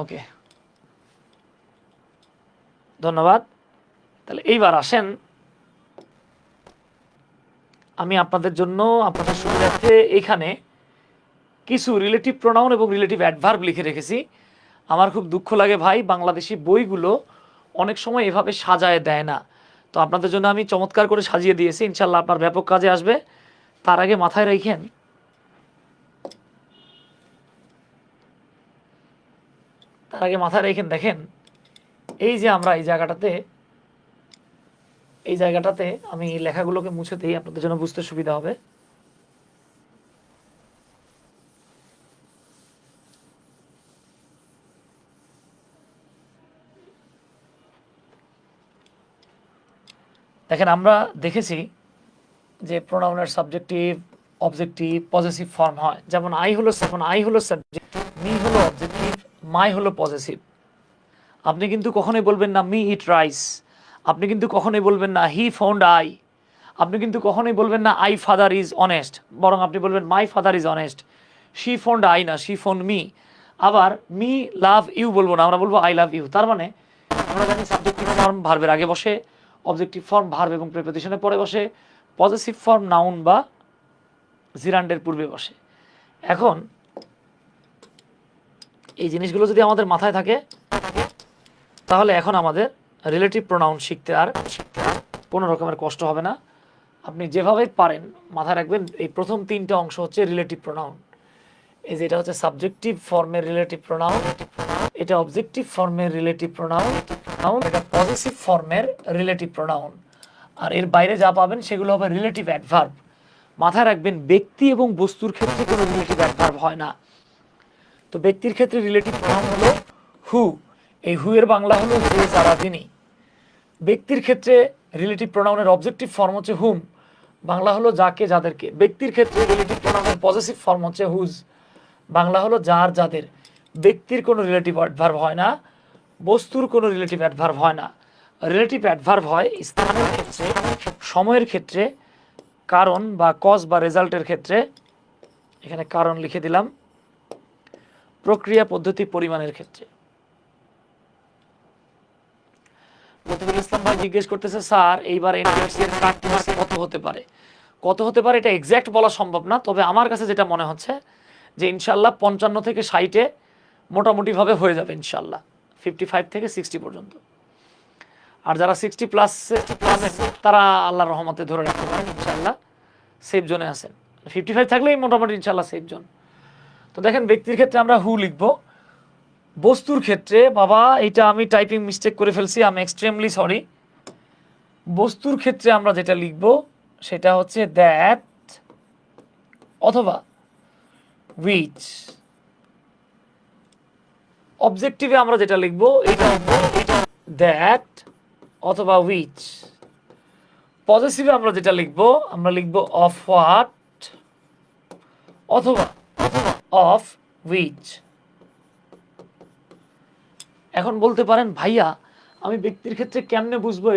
ওকে, ধন্যবাদ। তাহলে এইবার আসেন, আমি আপনাদের জন্য আপনাদের সুবিধার্থে এখানে কিছু রিলেটিভ প্রোনাউন এবং রিলেটিভ অ্যাডভার্ব লিখে রেখেছি। আমার খুব দুঃখ লাগে ভাই, বাংলাদেশি বইগুলো অনেক সময় এভাবে সাজায় দেয় না। তো আপনাদের জন্য আমি চমৎকার করে সাজিয়ে দিয়েছি, ইনশাল্লাহ আপনার ব্যাপক কাজে আসবে। তার আগে মাথায় রাখেন, দেখেন, এই যে আমরা এই জায়গাটাতে আমি লেখাগুলোকে মুছে দিই, আপনাদের জন্য বুঝতে সুবিধা হবে। দেখেন, আমরা দেখেছি যে প্রোনাউনের সাবজেক্টিভ, অবজেক্টিভ, পজেসিভ ফর্ম হয়। যেমন আই হলো সাবজেক্ট, মি হলো অবজেক্টিভ, মাই হলো পজেসিভ। আপনি কিন্তু কখনোই বলবেন না মি ইট রাইস, আপনি কিন্তু কখনোই বলবেন না হি ফাউন্ড আই, আপনি কিন্তু কখনোই বলবেন না আই ফাদার ইজ অনেস্ট, বরং আপনি বলবেন my father is honest. She found I না, শি ফাউন্ড মি। আবার মি লাভ ইউ বলবো না, আমরা বলবো আই লাভ ইউ। তার মানে আমরা জানি সাবজেক্টিভ ফর্ম ভার্বের আগে বসে, অবজেক্টিভ ফর্ম ভার্ব এবং প্রিপোজিশনের পরে বসে, পজেসিভ ফর্ম নাউন বা জিরান্ডের পূর্বে বসে। এখন এই জিনিসগুলো যদি আমাদের মাথায় থাকে, তাহলে এখন আমাদের রিলেটিভ প্রোনাউন শিখতে আর কোনো রকমের কষ্ট হবে না। আপনি যেভাবে পারেন মাথায় রাখবেন, এই প্রথম তিনটা অংশ হচ্ছে রিলেটিভ প্রোনাউন। এই যে এটা হচ্ছে সাবজেক্টিভ ফর্মের রিলেটিভ প্রোনাউন, এটা অবজেক্টিভ ফর্মের রিলেটিভ প্রোনাউন, এটা পজেসিভ ফর্মের রিলেটিভ প্রোনাউন। আর এর বাইরে যা পাবেন সেগুলো হবে রিলেটিভ অ্যাডভার্ব। মাথায় রাখবেন, ব্যক্তি এবং বস্তুর ক্ষেত্রে কোনো রিলেটিভ অ্যাডভার্ব হয় না। তো ব্যক্তির ক্ষেত্রে রিলেটিভ প্রোনাউন হলো হু, এই হু এর বাংলা হলো যে, যারা, যিনি। ব্যক্তির ক্ষেত্রে রিলেটিভ প্রোনাউনের অবজেক্টিভ ফর্ম হচ্ছে হুম, বাংলা হলো যাকে, যাদেরকে। ব্যক্তির ক্ষেত্রে রিলেটিভ প্রোনাউনের পজেসিভ ফর্ম হচ্ছে হুজ, বাংলা হলো যার, যাদের। ব্যক্তির কোনো রিলেটিভ অ্যাডভার্ব হয় না, বস্তুর কোনো রিলেটিভ অ্যাডভার্ব হয় না। রিলেটিভ অ্যাডভার্ব হয় স্থানের ক্ষেত্রে, সময়ের ক্ষেত্রে, কারণ বা কজ বা রেজাল্টের ক্ষেত্রে, এখানে কারণ লিখে দিলাম, প্রক্রিয়া, পদ্ধতি, পরিমাণের ক্ষেত্রে। মতিউল ইসলাম ভাই জিজ্ঞেস করতেছে, স্যার এইবার এনটিআরসি এর কাট মার্ক কত হতে পারে? কত হতে পারে এটা এক্স্যাক্ট বলা সম্ভব না, তবে আমার কাছে যেটা মনে হচ্ছে যে ইনশাল্লাহ 55 থেকে 60-এ মোটামুটিভাবে হয়ে যাবে ইনশাল্লাহ, 55 থেকে 60 পর্যন্ত। আর যারা 60 প্লাস তারা আল্লাহর রহমতে ধরে রাখতে পারেন, ইনশাল্লাহ সেফ জোনে আছেন। 55 থাকলেই মোটামুটি ইনশাল্লাহ সেফ জোন। তো দেখেন, ব্যক্তির ক্ষেত্রে আমরা হু লিখবো, বস্তুর ক্ষেত্রে, বাবা এটা আমি টাইপিং মিস্টেক করে ফেলছি, আমি এক্সট্রিমলি সরি। বস্তুর ক্ষেত্রে আমরা যেটা লিখব সেটা হচ্ছে দ্যাট অথবা উইচ। অবজেক্টিভে আমরা যেটা লিখব এটা দ্যাট অথবা উইচ। পজেসিভে আমরা যেটা লিখব, আমরা লিখব অফ হোয়াট অথবা অফ উইচ। এখন বলতে পারেন, ভাইয়া আমি ব্যক্তির ক্ষেত্রে কেমনে বুঝবো,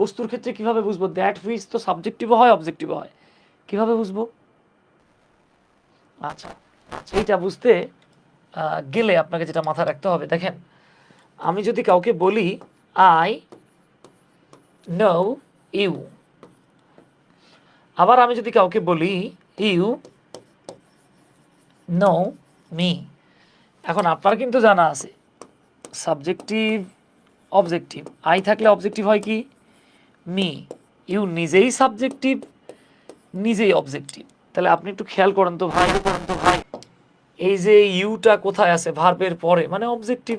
বস্তুর ক্ষেত্রে কিভাবে বুঝবো? দ্যাট হুইচ তো সাবজেক্টিভও হয়, অবজেক্টিভও হয়, কিভাবে বুঝবো? আচ্ছা, এইটা বুঝতে গেলে আপনাকে যেটা মাথায় রাখতে হবে, দেখেন, আমি যদি কাউকে বলি আই নো ইউ, আবার আমি যদি কাউকে বলি ইউ নো মি, এখন আপনার কিন্তু জানা আছে সাবজেক্টিভ অবজেক্টিভ, আই থাকলে অবজেক্টিভ হয় কি মি, ইউ নিজেই সাবজেক্টিভ নিজেই অবজেক্টিভ। তাহলে আপনি একটু খেয়াল করেন তো ভাই, এই যে ইউটা কোথায় আছে ভার্বের পরে মানে অবজেক্টিভ,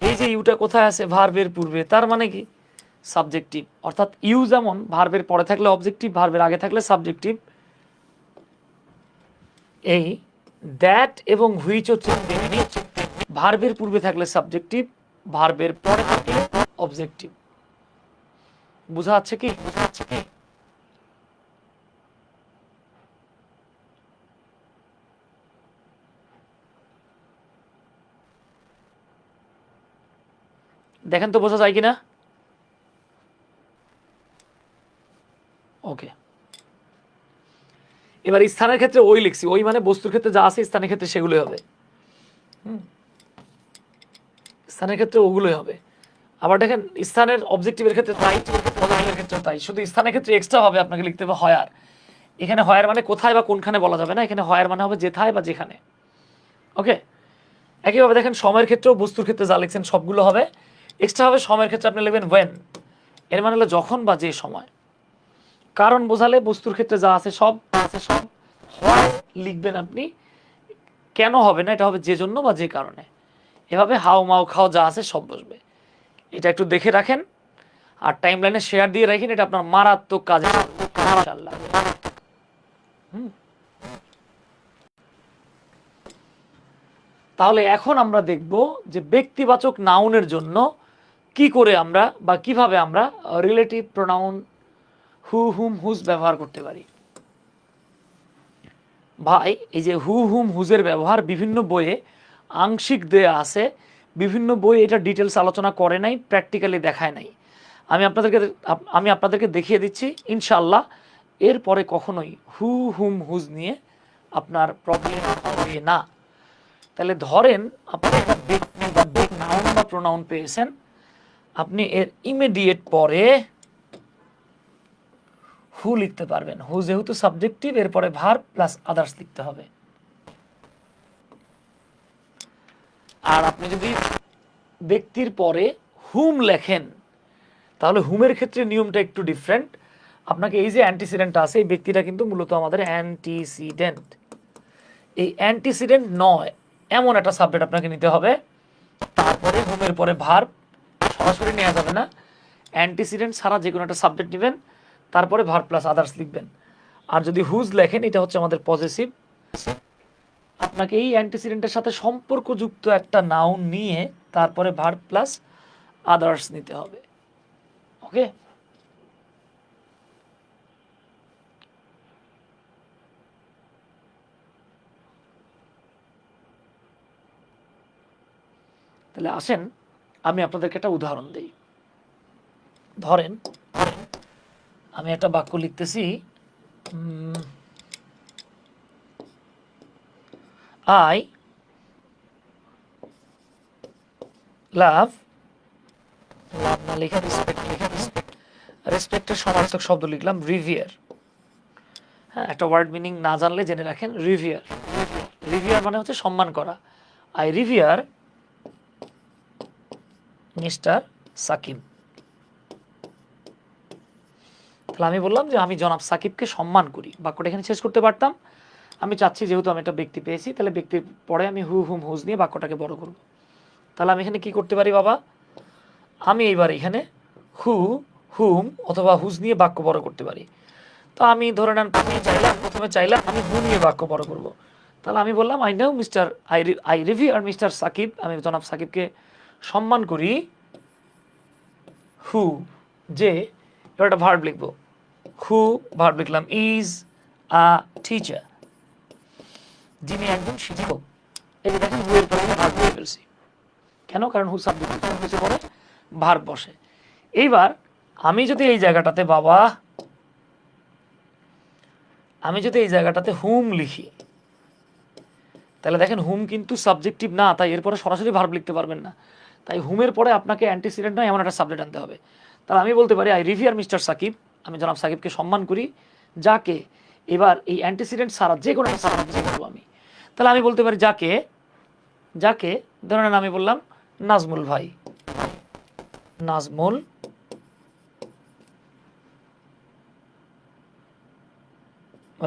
এই যে ইউটা কোথায় আছে ভার্বের পূর্বে তার মানে কি সাবজেক্টিভ। অর্থাৎ ইউ যেমন ভার্বের পরে থাকলে অবজেক্টিভ, ভার্বের আগে থাকলে সাবজেক্টিভ, এই দ্যাট এবং হুইচ হচ্ছে তেমনি, ভার্বের পূর্বে থাকলে সাবজেক্টিভ, ভার্বের পরে থাকলে অবজেক্টিভ। বোঝা যাচ্ছে কি? দেখেন তো বোঝা যায় কিনা? ওকে, এবার স্থানের ক্ষেত্রে ওই লিখছি, ওই মানে বস্তুর ক্ষেত্রে যা আছে স্থানের ক্ষেত্রে সেগুলোই হবে। স্থানের ক্ষেত্রে ওগুলোই হবে। আবার দেখেন স্থানের অবজেক্টিভের ক্ষেত্রে তাই, পজিটিভের ক্ষেত্রে তাই, শুধু স্থানের ক্ষেত্রে এক্সট্রা হবে আপনাকে লিখতে হবে হয়ার। এখানে হয়ার মানে কোথায় বা কোনখানে বলা যাবে না, এখানে হয়ার মানে হবে যেথায় বা যেখানে। ওকে, একইভাবে দেখেন সময়ের ক্ষেত্রেও বস্তুর ক্ষেত্রে যা লিখছেন সবগুলো হবে এক্সট্রা হবে। সময়ের ক্ষেত্রে আপনি লিখবেন ওয়েন, এর মানে হলো যখন বা যে সময়। কারণ বোঝালে বস্তুর ক্ষেত্রে যা আছে সব হোয়াই লিখবেন আপনি, কেন হবে না, এটা হবে যে জন্য বা যে কারণে। এভাবে হাও মাও খাও যা আছে সব বসবে। এটা একটু দেখে রাখেন আর টাইম লাইনে শেয়ার দিয়ে রাখেন, এটা আপনার মারাত্মক কাজে ইনশাআল্লাহ। তাহলে এখন আমরা দেখব যে ব্যক্তিবাচক নাউনের জন্য কি করে আমরা বা কিভাবে আমরা relative pronoun who whom whose ব্যবহার করতে পারি। ভাই এই যে হু হুম হুজের ব্যবহার বিভিন্ন বইয়ে আংশিক দেয়া আছে, বিভিন্ন বই এটা ডিটেলস আলোচনা করে নাই, প্র্যাকটিক্যালি দেখায় নাই। আমি আপনাদেরকে দেখিয়ে দিচ্ছি ইনশাআল্লাহ। এরপরে কখনোই হু হুম হুজ নিয়ে আপনার প্রবলেম হবে না। তাহলে ধরেন আপনি একটা ব্যক্তি বা নাউন বা প্রোনাউন পেয়েছেন, আপনি এর ইমিডিয়েট পরে হু লিখতে পারবেন। হু যেহেতু সাবজেক্টিভ, এরপরে ভার্ব প্লাস আদার্স লিখতে হবে। আর আপনি যদি ব্যক্তির পরে হুম লেখেন তাহলে হুমের ক্ষেত্রে নিয়মটা একটু ডিফারেন্ট। আপনাকে এই যে অ্যান্টিসিডেন্ট আছে, এই ব্যক্তিটা কিন্তু মূলত আমাদের অ্যান্টিসিডেন্ট। এই অ্যান্টিসিডেন্ট নয় এমন একটা সাবজেক্ট আপনাকে নিতে হবে, তারপরে হুমের পরে ভার্ব সরাসরি নেওয়া যাবে না, অ্যান্টিসিডেন্ট ছাড়া যে কোনো একটা সাবজেক্ট নেবেন, তারপরে ভার্ব প্লাস আদার্স লিখবেন। আর যদি হুজ লেখেন এটা হচ্ছে আমাদের পজেসিভ, আপনাকে এই অ্যান্টিসিডেন্টের সাথে সম্পর্কযুক্ত একটা নাউন নিয়ে তারপরে ভার্ব প্লাস আদার্স নিতে হবে। ওকে, তাহলে আসেন আমি আপনাদেরকে একটা উদাহরণ দিই। ধরেন আমি একটা বাক্য লিখতেছি, আই লাভ, লাভ না লিখে রেসপেক্ট লিখে, রেসপেক্টের সমার্থক শব্দ লিখলাম রিভিয়ার। হ্যাঁ, একটা ওয়ার্ড মিনিং না জানলে জেনে রাখেন, রিভিয়ার। রিভিয়ার মানে হচ্ছে সম্মান করা। I revere mister Sakib. তাহলে আমি বললাম যে আমি জনাব সাকিবকে সম্মান করি। বাক্যটা এখানে শেষ করতে পারতাম, আমি চাচ্ছি যেহেতু আমি একটা ব্যক্তি পেয়েছি তাহলে ব্যক্তির পরে আমি হু হুম হুজ নিয়ে বাক্যটাকে বড় করব। তাহলে আমি এখানে কি করতে পারি বাবা, আমি এইবার এখানে হু হুম অথবা হুজ নিয়ে বাক্য বড় করতে পারি। তো আমি ধরে নেন প্রথমে চাইলাম আমি হু নিয়ে বাক্য বড় করব। তাহলে আমি বললাম I know mister I revere mister Sakib, আমি জনাব সাকিবকে সম্মান করি। হু যে, এবার একটা ভার্ব লিখবো, হু ভার্ব লিখলাম ইজ আ টিচার, যিনি একজন শিক্ষক। এই যে দেখেন হু এর পরে ভার্ব দিয়ে ফেলছি, কেন? কারণ হু সাবজেক্ট হচ্ছে পরে ভার্ব বসে। এইবার আমি যদি এই জায়গাটাতে বাবা, আমি যদি এই জায়গাটাতে হুম লিখি তাহলে দেখেন হুম কিন্তু সাবজেক্টিভ না, তাই এরপরে সরাসরি ভার্ব লিখতে পারবেন না। তাই হুমের পরে আপনাকে অ্যান্টিসিডেন্ট নয় এমন একটা সাবজেক্ট আনতে হবে। তাহলে আমি বলতে পারি আই রিভিয়ার মিস্টার সাকিব, আমি জনাব সাকিবকে সম্মান করি, যাকে, এবার এই অ্যান্টিসিডেন্ট ছাড়া যে কোনো একটা সাবজেক্ট বলবো আমি, তাহলে আমি বলতে পারি যাকে, যাকে ধরে নেন আমি বললাম নাজমুল ভাই, নাজমুল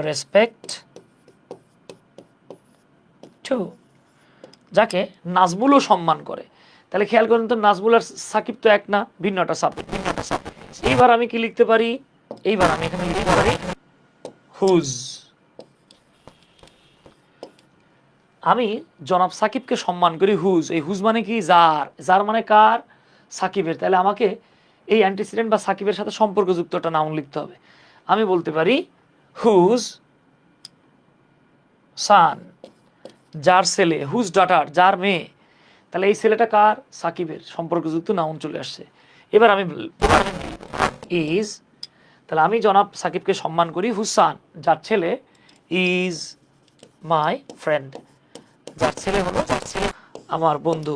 রেসপেক্ট টু, যাকে নাজমুলও সম্মান করে। তাহলে খেয়াল করেন তো, নাজমুল আর সাকিব তো এক না, ভিন্ন একটা সাবজেক্ট। এইবার আমি কি লিখতে পারি, এইবার আমি এখানে লিখতে পারি হুজ। আমি জনাব সাকিবকে সম্মান করি হুজ, এই হুজ মানে কি, যার, যার মানে কার, সাকিবের। তাহলে আমাকে এই অ্যান্টিসিডেন্ট বা সাকিবের সাথে সম্পর্কযুক্ত একটা নাউন লিখতে হবে। আমি বলতে পারি হুজ সান, যার ছেলে, হুজ ডটার, যার মেয়ে। তাহলে এই ছেলেটা কার, সাকিবের, সম্পর্কযুক্ত নাউন চলে আসছে। এবার আমি ইজ, তাহলে আমি জনাব সাকিবকে সম্মান করি হুসান, যার ছেলে ইজ মাই ফ্রেন্ড, যার ছেলে হলো, যার ছেলে আমার বন্ধু।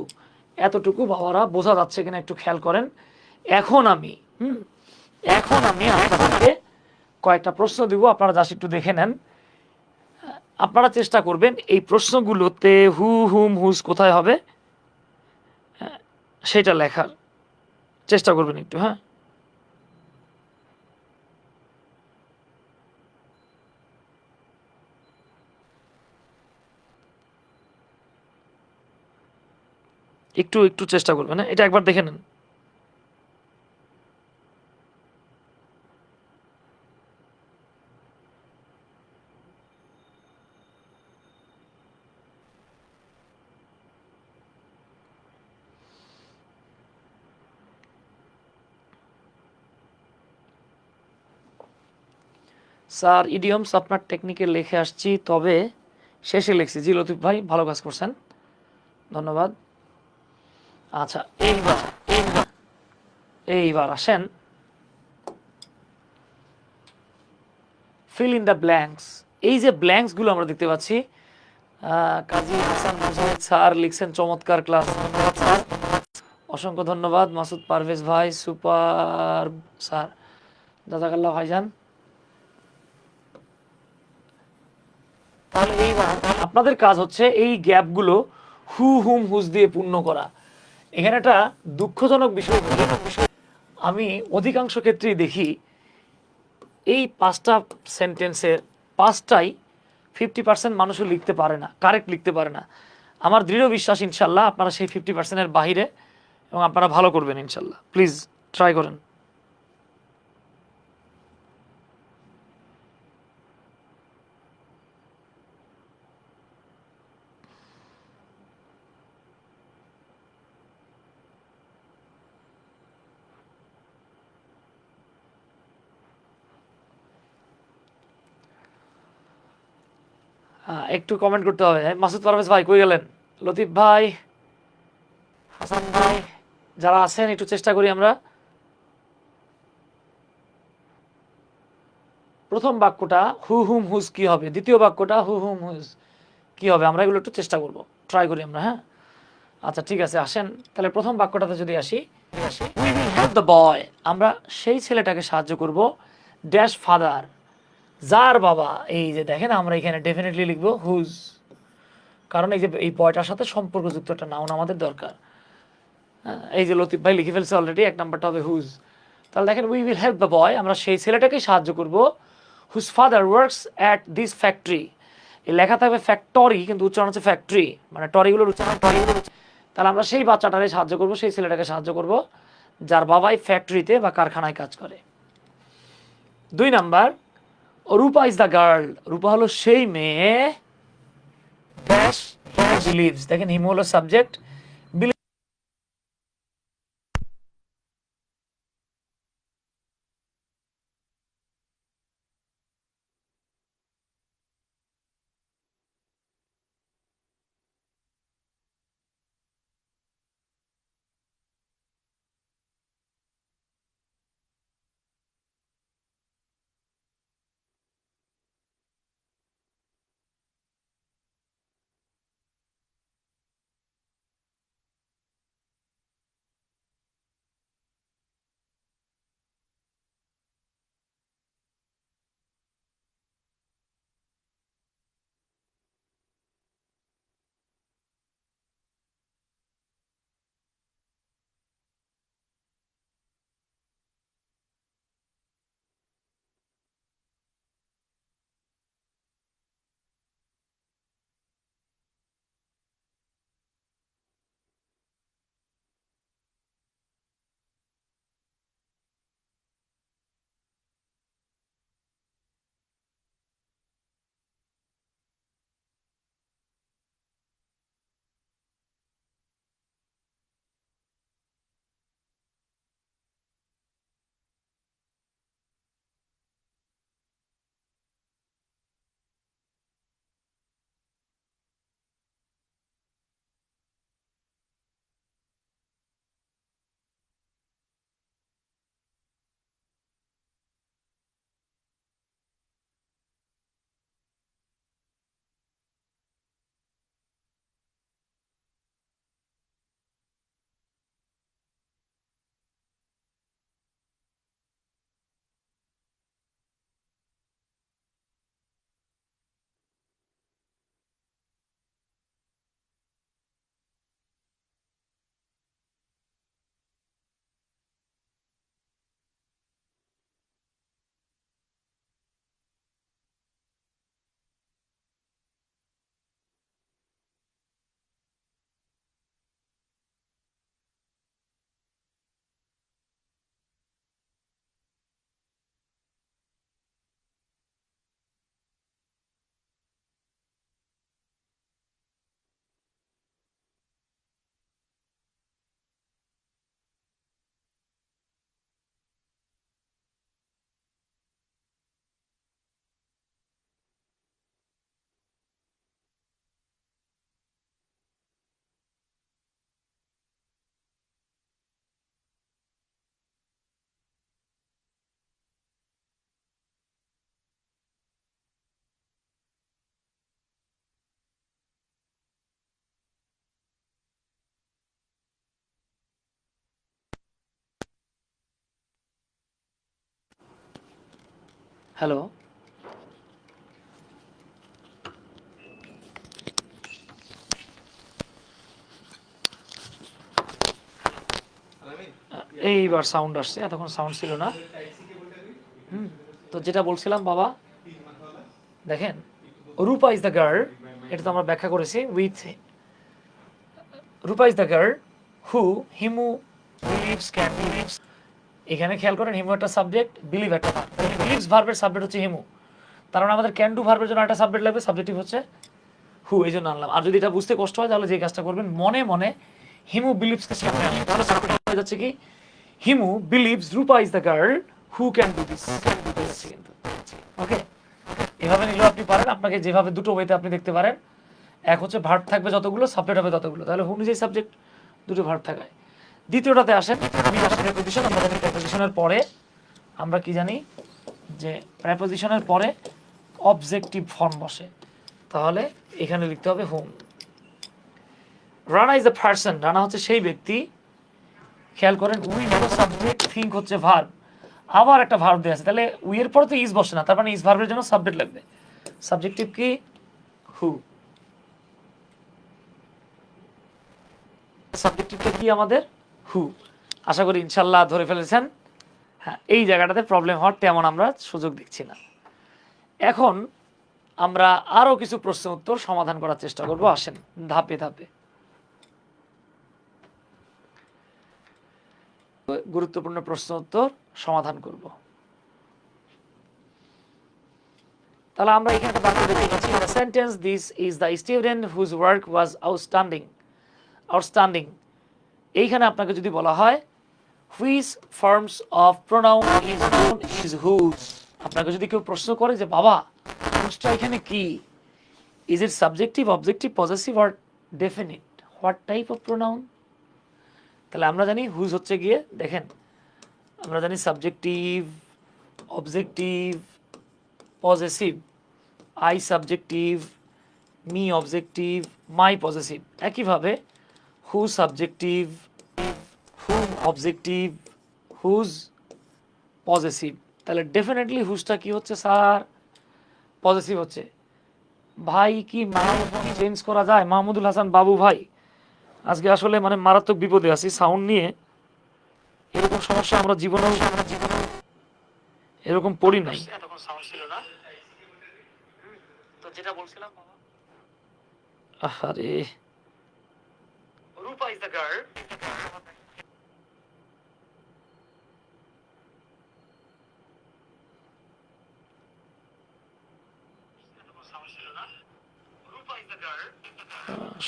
এতটুকু বাবারা বোঝা যাচ্ছে কিনা একটু খেয়াল করেন। এখন আমি এখন আমি আপনাদেরকে কয়েকটা প্রশ্ন দিব, আপনারা জাস্ট একটু দেখে নেন। আপনারা চেষ্টা করবেন এই প্রশ্নগুলোতে হু হুম হুজ কোথায় হবে সেটা লেখার চেষ্টা করবেন একটু, হ্যাঁ। একটু একটু চেষ্টা করবেন, হ্যাঁ, এটা একবার দেখে নেন। স্যার ইডিয়মস আপনার টেকনিকে লিখে আসছি, তবে শেষে লিখছি। জি লতিফ ভাই, ভালো কাজ করছেন, ধন্যবাদ। আচ্ছা, এইবার এইবার এইবার আসেন ফিল ইন দ্য ব্ল্যাঙ্কস। এই যে ব্ল্যাঙ্কসগুলো আমরা দেখতে পাচ্ছি, কাজী হাসান মুজাহিদ স্যার লিখছেন চমৎকার ক্লাস, ধন্যবাদ স্যার, অসংখ্য ধন্যবাদ। মাসুদ পারভেজ ভাই সুপার স্যার, জাজাকাল্লাহ ভাইজান। তাহলে এইবার আপনাদের কাজ হচ্ছে এই গ্যাপগুলো হু হুম হুজ দিয়ে পূর্ণ করা। এখানে একটা দুঃখজনক বিষয়, আমি অধিকাংশ ক্ষেত্রেই দেখি এই 5টা সেন্টেন্সের 5টাই 50% মানুষও লিখতে পারে না, কারেক্ট লিখতে পারে না। আমার দৃঢ় বিশ্বাস ইনশাল্লাহ আপনারা সেই 50%-এর বাহিরে, এবং আপনারা ভালো করবেন ইনশাল্লাহ। প্লিজ ট্রাই করেন। একটু কমেন্ট করতে হবে। মাসুদ পারভেজ ভাই কই গেলেন, লতিফ ভাই, হাসান ভাই, যারা আছেন একটু চেষ্টা করি আমরা। প্রথম বাক্যটা হু হুম হুজ কি হবে, দ্বিতীয় বাক্যটা হু হুম হুজ কি হবে, আমরা এগুলো একটু চেষ্টা করব, ট্রাই করি আমরা, হ্যাঁ। আচ্ছা ঠিক আছে, আসেন তাহলে প্রথম বাক্যটাতে যদি আসি, we will help the boy, আমরা সেই ছেলেটাকে সাহায্য করব, ড্যাশ ফাদার, যার বাবা। এই যে দেখেন, আমরা এখানে ডেফিনেটলি লিখবো হুজ, কারণ এই যে এই বয়টার সাথে সম্পর্কযুক্ত একটা নাউন আমাদের দরকার। এই যে লতিফ ভাই লিখে ফেলছে অলরেডি, এক নাম্বারটা হবে হুজ। তাহলে দেখেন we will help the boy, আমরা সেই ছেলেটাকে সাহায্য করব, whose father works at this factory. এই লেখা থাকবে ফ্যাক্টরি, কিন্তু উচ্চারণ হচ্ছে ফ্যাক্টরি, মানে টরিগুলোর উচ্চারণ টরিগুলোর। তাহলে আমরা সেই বাচ্চাটারে সাহায্য করব, সেই ছেলেটাকে সাহায্য করব যার বাবাই ফ্যাক্টরিতে বা কারখানায় কাজ করে। 2 number, Rupa is the girl, Rupa হলো সেই মেয়ে, ড্যাশ বিলিভস, দেখেন হিম হলো সাবজেক্ট, হ্যালো, এইবার সাউন্ড আসছে, এতক্ষণ সাউন্ড ছিল না। তো যেটা বলছিলাম বাবা, দেখেন রূপা ইজ দ্য গার্ল, এটা তো আমরা ব্যাখ্যা করেছি। With Rupa is the girl who Himu believes can believes, এখানে খেয়াল করেন হিমু একটা সাবজেক্ট, বিলিভ একটা ভার্ব। বিলিভস ভার্বের সাবজেক্ট হচ্ছে হিমু, তার মানে আমাদের ক্যান ডু ভার্বের জন্য একটা সাবজেক্ট লাগবে, সাবজেক্টিভ হচ্ছে হু, এই জন্য আনলাম। আর যদি এটা বুঝতে কষ্ট হয় তাহলে যে কাজটা করবেন, মনে মনে হিমু বিলিভসকে সামনে আনবেন, তাহলে সাবজেক্ট হয়ে যাচ্ছে কি Himu believes Rupa is the girl who can do this. কিন্তু ওকে, এভাবে নিলেও আপনি পারেন, আপনাকে যেভাবে দুটো ওয়েতে আপনি দেখতে পারেন। এক হচ্ছে ভার্ব থাকবে যতগুলো, সাবজেক্ট হবে ততগুলো, তাহলে হু নিজেই সাবজেক্ট, দুটো ভার্ব থাকায়। দ্বিতীয়টাতে আসেন, প্রেপোজিশন। আমরা জানি প্রেপোজিশনের পরে আমরা কি জানি, যে প্রেপোজিশনের পরে অবজেক্টিভ ফর্ম বসে, তাহলে এখানে লিখতে হবে whom. Rana is the person, Rana হচ্ছে সেই ব্যক্তি। খেয়াল করেন উই হলো সাবজেক্ট, থিঙ্ক হচ্ছে ভার্ব, আবার একটা ভার্ব দেওয়া আছে, তাহলে উই এর পরে তো ইজ বসে না, তার মানে ইজ ভার্বের জন্য সাবজেক্ট লাগবে। সাবজেক্টিভ কি হু, সাবজেক্টিভটা কি আমাদের হু। আশা করি ইনশাল্লাহ ধরে ফেলেছেন। হ্যাঁ, এই জায়গাটাতে প্রবলেম হওয়ার তেমন আমরা সুযোগ দেখছি না। এখন আমরা আরো কিছু প্রশ্ন উত্তর সমাধান করার চেষ্টা করব, আসেন ধাপে ধাপে। গুরুত্বপূর্ণ প্রশ্ন উত্তর সমাধান করব। তাহলে আমরা এখানে একটা বাক্য দেখতে পাচ্ছি, the sentence this is the student whose work was outstanding. Outstanding, এইখানে আপনাকে যদি বলা হয় which forms of pronoun is known is whose, আপনাকে যদি কেউ প্রশ্ন করে যে বাবা হুজটা এখানে কি, is it subjective, objective, possessive or definite, what type of pronoun, তাহলে আমরা জানি হুজ হচ্ছে গিয়ে, দেখেন আমরা জানি subjective, objective, possessive, I subjective, me objective, my possessive. একইভাবে হু সাবজেক্টিভ, হুম অবজেক্টিভ, হুজ পজেসিভ। তাহলে ডেফিনেটলি হুজটা কি হচ্ছে স্যার, পজেসিভ হচ্ছে। ভাই কি মাহমুদ চেঞ্জ করা যায়? মাহমুদুল হাসান বাবু ভাই, আজকে আসলে মানে মারাত্মক বিপদে আছি সাউন্ড নিয়ে। এরকম সমস্যা আমরা জীবনেও এরকম পড়ি নাই। তো যেটা বলছিলাম, আরে Rupa is the girl,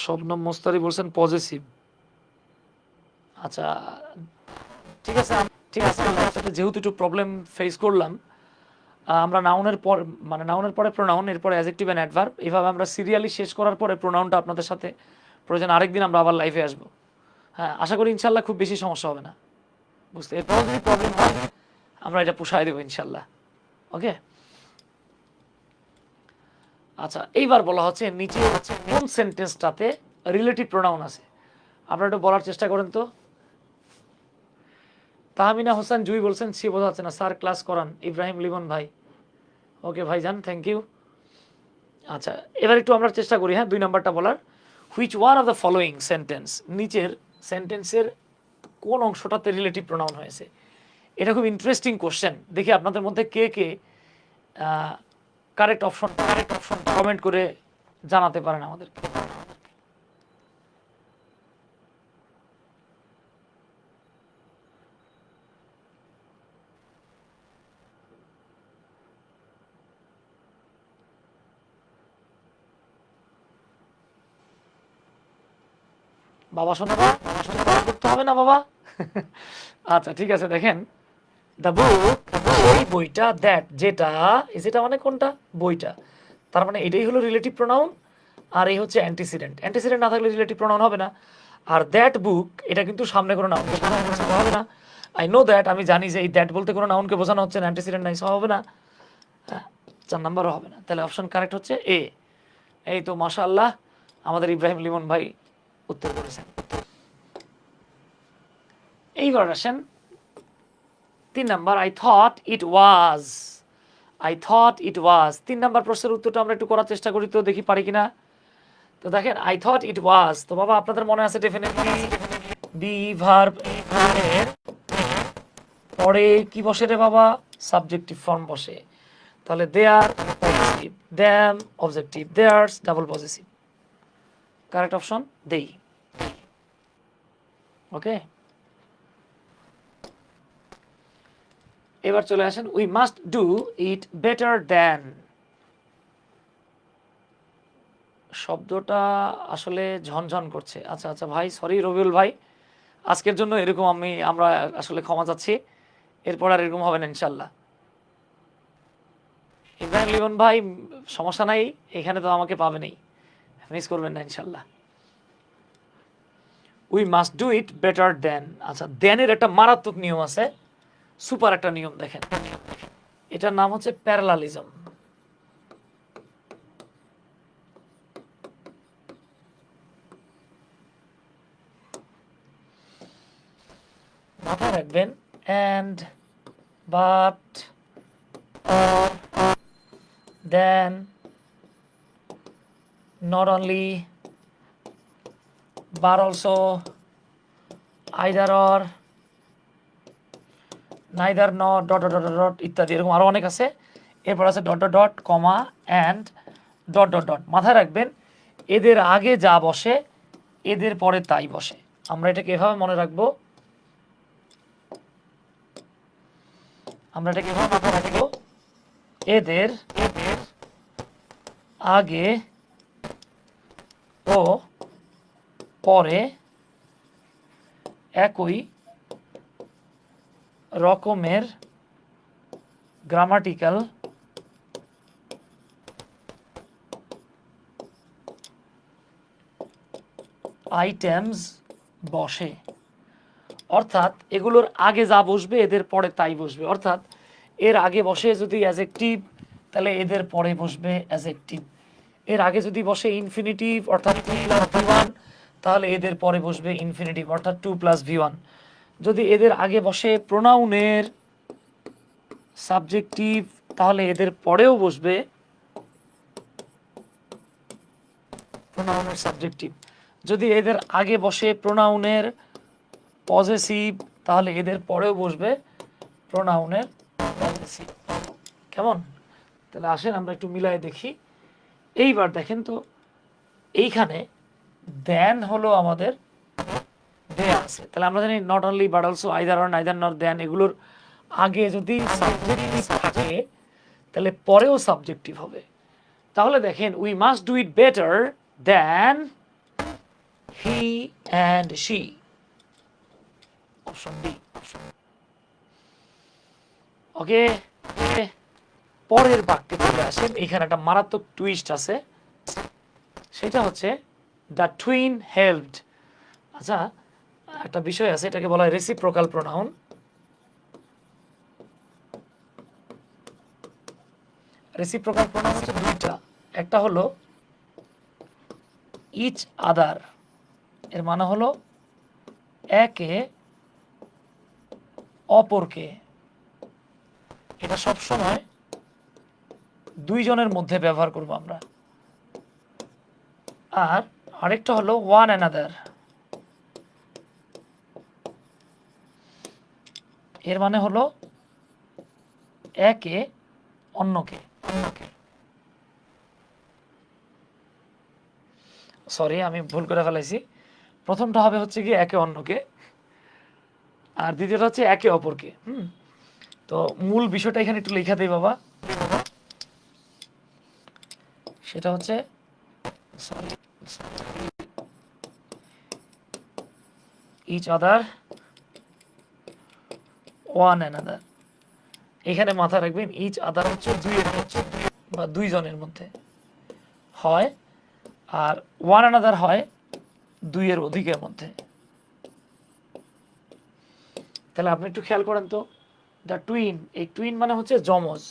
Shabnam Mostari বলছেন পজেসিভ। আচ্ছা ঠিক আছে, ঠিক আছে, যেহেতু একটু প্রবলেম ফেস করলাম, আমরা নাউনের পর মানে নাউনের পরে প্রোনাউন, এরপরে অ্যাডজেক্টিভ এন্ড অ্যাডভার্ব, এইভাবে আমরা সিরিয়ালি শেষ করার পরে প্রোনাউনটা আপনাদের সাথে প্রয়োজন আরেকদিন আমরা আবার লাইভে আসবো। হ্যাঁ, আশা করি ইনশাল্লাহ খুব বেশি সমস্যা হবে না বুঝতে। এরপর যদি প্রবলেম হয় আমরা এটা পুষায় দেবো ইনশাল্লাহ। ওকে, আচ্ছা এইবার বলা হচ্ছে নিচে কোন সেন্টেন্সটাতে রিলেটিভ প্রোনাউন আছে, আপনারা একটু বলার চেষ্টা করেন তো। তাহমিনা হোসেন জুই বলছেন সে বোঝা যাচ্ছে না স্যার, ক্লাস করান। ইব্রাহিম লিমন ভাই, ওকে ভাইজান, থ্যাংক ইউ। আচ্ছা এবার একটু আমরা চেষ্টা করি, হ্যাঁ 2 নাম্বারটা বলার। Which one of the following sentence, নিচের সেন্টেন্সের কোন অংশটাতে রিলেটিভ প্রোনাউন হয়েছে। এটা খুব ইন্টারেস্টিং কোশ্চেন, দেখি আপনাদের মধ্যে কে কে কারেক্ট অপশন কমেন্ট করে জানাতে পারেন আমাদেরকে। বাবা শোনা, করতে হবে না বাবা। আচ্ছা ঠিক আছে, দেখেন দ্য বুক, এই বইটা, দ্যাট যেটা, যেটা মানে কোনটা, বইটা, তার মানে এটাই হলো রিলেটিভ প্রোনাউন, আর এই হচ্ছে অ্যান্টিসিডেন্ট। অ্যান্টিসিডেন্ট না থাকলে রিলেটিভ প্রোনাউন হবে না। আর দ্যাট বুক, এটা কিন্তু সামনে কোনো নাউনকে বোঝানো হচ্ছে, হবে না। আই নো দ্যাট, আমি জানি যে এই দ্যাট বলতে কোনো নাউনকে বোঝানো হচ্ছে না, অ্যান্টিসিডেন্ট নাই, সব হবে না। 4 নাম্বারও হবে না, তাহলে অপশন কারেক্ট হচ্ছে এ। এই তো মাশাআল্লাহ, আমাদের ইব্রাহিম লিমন ভাই উত্তর করেছেন। এইবার আসেন 3 number, I thought it was. I thought it was. 3 number প্রশ্নের উত্তরটা আমরা একটু করার চেষ্টা করি, তো দেখি পারি কিনা। তো দেখেন আই থট ইট ওয়াজ, তো বাবা আপনাদের মনে আছে ডেফিনেটলি বি ভার্ব এর পরে কি বসে রে বাবা? সাবজেক্টিভ ফর্ম বসে। তাহলে their positive, them objective, theirs double positive. Correct option দেই। ওকে, এবার চলে আসেন we must do it better than. শব্দটা আসলে ঝনঝন করছে। আচ্ছা আচ্ছা ভাই, সরি রবিউল ভাই, আজকের জন্য এরকম আমরা আসলে ক্ষমা চাচ্ছি, এরপর আর এরকম হবে না ইনশাল্লাহ। ইব্রাহিম লিমন ভাই সমস্যা নাই, এখানে তো আমাকে পাবেনই, মিস করবেন না ইনশাল্লাহ। We must do it better দেন। আচ্ছা, দেনের একটা মারাত্মক নিয়ম আছে, সুপার একটা নিয়ম, দেখেন এটার নাম হচ্ছে প্যারালালিজম। মাথায় রাখবেন, and, but, or, then, not only, but also, either or, neither nor, dot dot dot dot ইত্যাদি, এরকম আরো অনেক আছে। এরপর আছে dot dot dot, comma, and, dot dot dot. মাথায় রাখবেন এদের আগে যা বসে এদের পরে তাই বসে। আমরা এটাকে এভাবে মনে রাখবো, মাথায় রাখবো, এদের আগে ও পরে একই রকমের গ্রামাটিক্যাল আইটেমস বসে। অর্থাৎ এগুলোর আগে যা বসবে এদের পরে তাই বসবে। অর্থাৎ এর আগে বসে যদি অ্যাজেক্টিভ, তাহলে এদের পরে বসবে অ্যাজেক্টিভ। এর আগে যদি বসে ইনফিনিটিভ অর্থাৎ 2 + v1, তাহলে এদের পরে বসবে ইনফিনিটিভ অর্থাৎ 2 + v1। যদি এদের আগে বসে প্রোনাউনের সাবজেক্টিভ, তাহলে এদের পরেও বসবে প্রোনাউনের সাবজেক্টিভ। যদি এদের আগে বসে প্রোনাউনের পজেসিভ, তাহলে এদের পরেও বসবে প্রোনাউনের পজেসিভ। কেমন? তাহলে আসেন আমরা একটু মিলাই দেখি। এইবার দেখেন তো, এইখানে দেন হলো আমাদের দেয়া আছে, তাহলে আমরা জানি not only but also, either or, neither nor, then, এগুলোর আগে যদি সাবজেক্টিভ থাকে তাহলে পরেও সাবজেক্টিভ হবে। তাহলে দেখেন we must do it better than he and she, option D. Okay, পরের বাক্যে চলে আসেন। এখানে একটা মারাত্মক টুইস্ট আছে, সেটা হচ্ছে দ্য টুইন হেল্পড। আচ্ছা, একটা বিষয় আছে, এটাকে বলা হয় রেসিপ্রোকাল প্রোনাউন। রেসিপ্রোকাল প্রোনাউন হচ্ছে দুইটা, একটা হলো ইচ আদার, এর মানে হলো একে অপরকে। এটা সব সময় দুইজনের মধ্যে ব্যবহার করব আমরা। আর আরেকটা হলো ওয়ান অ্যানাদার, এর মানে হলো একে অন্যকে। সরি, আমি ভুল করে ফেলাইছি। প্রথমটা হবে হচ্ছে কি একে অন্যকে, আর দ্বিতীয়টা হচ্ছে একে অপরকে। তো মূল বিষয়টা এখানে একটু লেখা দেই বাবা, সেটা হচ্ছে ইচ আদার, ওয়ান অ্যানাদার। এখানে মাথায় রাখবেন ইচ আদার হচ্ছে বা দুইজনের মধ্যে হয়, আর ওয়ান অ্যানাদার হয় দুইয়ের অধিকের মধ্যে। তাহলে আপনি একটু খেয়াল করেন তো, দ্য টুইন, এই টুইন মানে হচ্ছে যমজ,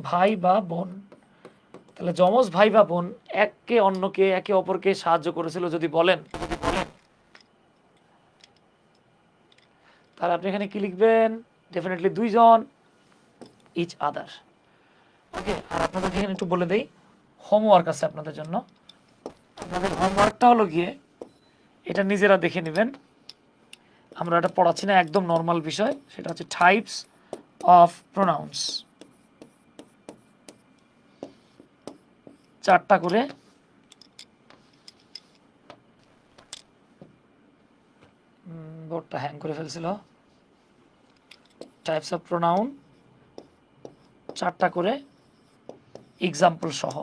ভাই বা বোন। তাহলে যমজ ভাই বা বোন একে অন্যকে, একে অপরকে সাহায্য করেছিল যদি বলেন, তাহলে আপনি এখানে কি লিখবেন? ডেফিনেটলি দুইজন, ইচ আদার। ওকে, আর আপনাদেরকে এখানে একটু বলে দেই, হোমওয়ার্ক আছে আপনাদের জন্য। আপনাদের হোমওয়ার্কটা হলো গিয়ে এটা নিজেরা দেখে নেবেন, আমরা এটা পড়াচ্ছি না, একদম নর্মাল বিষয়। সেটা হচ্ছে টাইপস অফ প্রোনাউন্স, 4টা করে। বোর্ডটা হ্যাং করে ফেলছিল। টাইপস অফ প্রোনাউন 4টা করে, এক্সাম্পল সহ।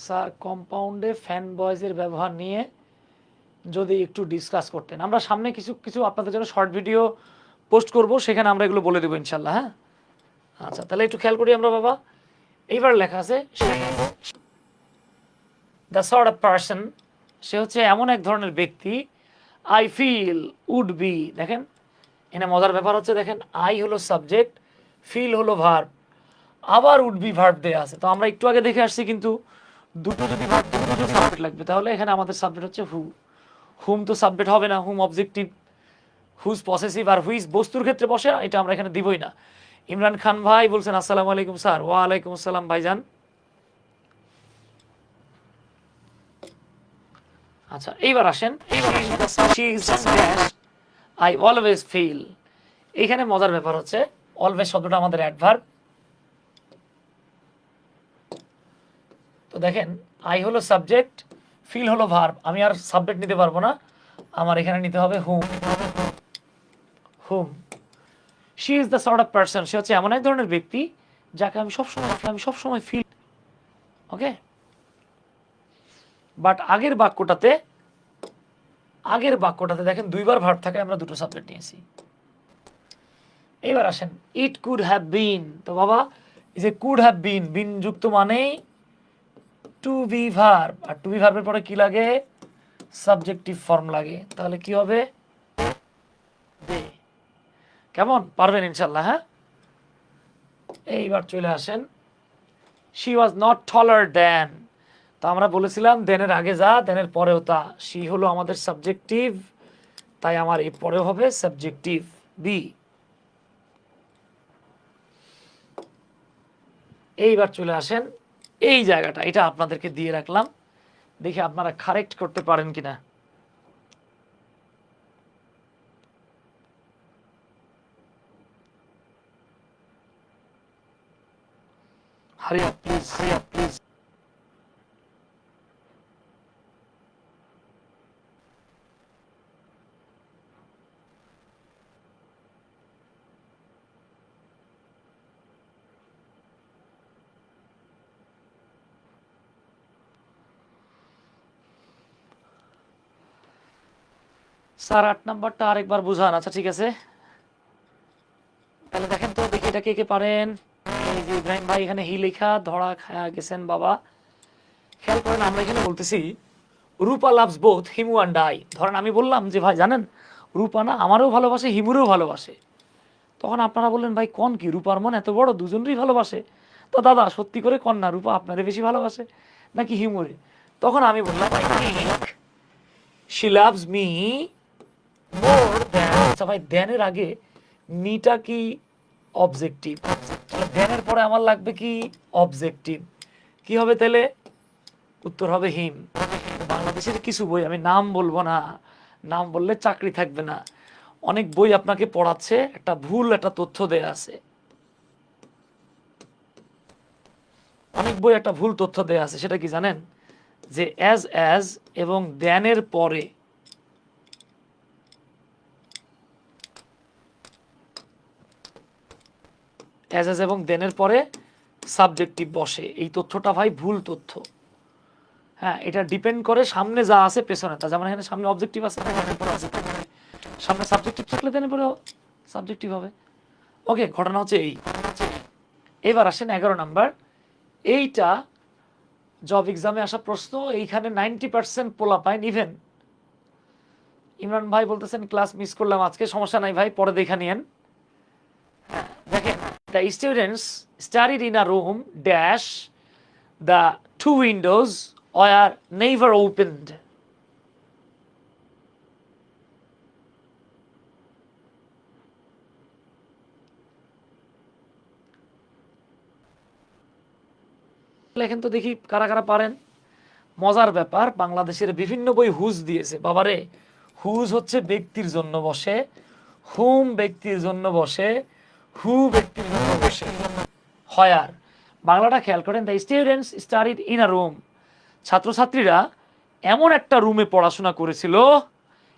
স্যার, কম্পাউন্ডে ফ্যান বয়েজের ব্যবহার নিয়ে যদি একটু ডিসকাস করতেন। আমরা সামনে কিছু কিছু আপনাদের জন্য শর্ট ভিডিও পোস্ট করব, সেখানে আমরা এগুলো বলে দেবো ইনশাল্লাহ। হ্যাঁ, আচ্ছা, তাহলে একটু খেয়াল করি আমরা বাবা। এইবার লেখা আছে দ্য সর্ট অফ পার্সন, সে হচ্ছে এমন এক ধরনের ব্যক্তি। আই ফিল উড বি, দেখেন এখানে মজার ব্যাপার হচ্ছে, দেখেন আই হলো সাবজেক্ট, ফিল হলো ভার্ব, আবার উড বি ভার্ব দেওয়া আছে। তো আমরা একটু আগে দেখে আসছি, কিন্তু দুটো যদি ভার্ব, দুটো যদি সাবজেক্ট লাগবে, তাহলে এখানে আমাদের সাবজেক্ট হচ্ছে হু। হুম তো সাবজেক্ট হবে না, হুম অবজেক্টিভ, হুজ পসেসিভ, আর হুইজ বস্তুর ক্ষেত্রে বসে, এটা আমরা এখানে দিবই না। ইমরান খান ভাই বলছেন আসসালামু আলাইকুম স্যার। ওয়ালাইকুম আসসালাম ভাইজান। আচ্ছা, এইবার আসেন, আই অলওয়েজ ফিল। এইখানে মজার ব্যাপার হচ্ছে, অলওয়েজ শব্দটা আমাদের অ্যাডভার্ব। তো দেখেন, আই হলো সাবজেক্ট, ফিল হলো ভার্ব, আমি আর সাবজেক্ট নিতে পারবো না, আমার এখানে নিতে হবে whom. Whom. She is the sort of person, সে হচ্ছে এমন এক ধরনের ব্যক্তি যাকে আমি সবসময় ফিল। ওকে, বাট আগের বাক্যটাতে দেখেন দুইবার ভার্ব থাকে, আমরা দুটো সাবজেক্ট নিয়েছি। এবার আসেন, ইট কুড হ্যাভ বিন। তো বাবা, এই যে কুড হ্যাভ বিন, বিন যুক্ত মানেই টু বি ভার্ব, আর টু বি ভার্বের পরে কি লাগে? সাবজেক্টিভ ফর্ম লাগে। তাহলে কি হবে? দে। কেমন, পারবেন ইনশাল্লাহ? হ্যাঁ, এইবার চলে আসেন, she was not taller than. তো আমরা বলেছিলাম দেনের আগে যা, দেনের পরেও তা। শি হলো আমাদের সাবজেক্টিভ, তাই আমার এই পরেও হবে সাবজেক্টিভ বি। এইবার চলে আসেন, এই জায়গাটা, এটা আপনাদেরকে দিয়ে রাখলাম, দেখি আপনারা কারেক্ট করতে পারেন কিনা। Hurry up, please. Hurry up, please. Sir 8 নাম্বারটা আরেকবার বুঝান। আচ্ছা ঠিক আছে, তাহলে দেখেন তো দেখি এটা কে কে পারেন। এই যে ইব্রাহিম ভাই এখানে হি লেখা, ধরা খায়া গেছেন বাবা। খেয়াল করেন, আমরা এখানে বলতেছি Rupa loves both Himu and I. ধরেন আমি বললাম যে ভাই জানেন, রূপা না আমারও ভালোবাসে, হিমুরেও ভালোবাসে। তখন আপনারা বললেন ভাই কন কি, রূপার মন এত বড়, দুজনেরই ভালোবাসে। তো দাদা সত্যি করে কন না, রূপা আপনারে বেশি ভালোবাসে নাকি হিমুরে? তখন আমি বললাম I think she loves me more than. আচ্ছা ভাই, দ্যানের আগে মিটা কি অবজেক্টিভ, তাহলে দ্যানের পরে আমার লাগবে কি অবজেক্টিভ। কি হবে তাহলে? উত্তর হবে হিম। বাংলাদেশের কিছু বই, আমি নাম বলবো না, নাম বললে চাকরি থাকবে না, অনেক বই আপনাকে পড়াচ্ছে, একটা ভুল একটা তথ্য দেয়া আছে, অনেক বই একটা ভুল তথ্য দেয়া আছে। সেটা কি জানেন? যে অ্যাজ এবং দ্যানের পরে অ্যাজ এবং দেনের পরে সাবজেক্টিভ বসে। এই তথ্যটা ভাই ভুল তথ্য। হ্যাঁ, এটা ডিপেন্ড করে সামনে যা আছে পেছনে তা। যেমন এখানে সামনে অবজেক্টিভ আছে, সামনে সাবজেক্টিভ থাকলে দেনের পরে সাবজেক্টিভ হবে। ওকে, ঘটনা হচ্ছে এই। এবার আসেন 11 নাম্বার। এইটা জব এক্সামে আসা প্রশ্ন, এইখানে 90% পোলা পায় ইভেন। ইমরান ভাই বলতেছেন ক্লাস মিস করলাম আজকে, সমস্যা নাই ভাই, পরে দেখা নিয়েন। দেখেন, the students studied in a room dash the two windows were never opened. লেখেন তো দেখি কারা কারা পারেন। মজার ব্যাপার, বাংলাদেশের বিভিন্ন বই হুজ দিয়েছে। বাবারে, হুজ হচ্ছে ব্যক্তির জন্য বসে, হুম ব্যক্তির জন্য বসে, হু ব্যক্তির জন্য বসে, হয়ার বাংলাটা খেয়াল করেন। The students studied in a room, ছাত্রছাত্রীরা এমন একটা রুমে পড়াশোনা করেছিল,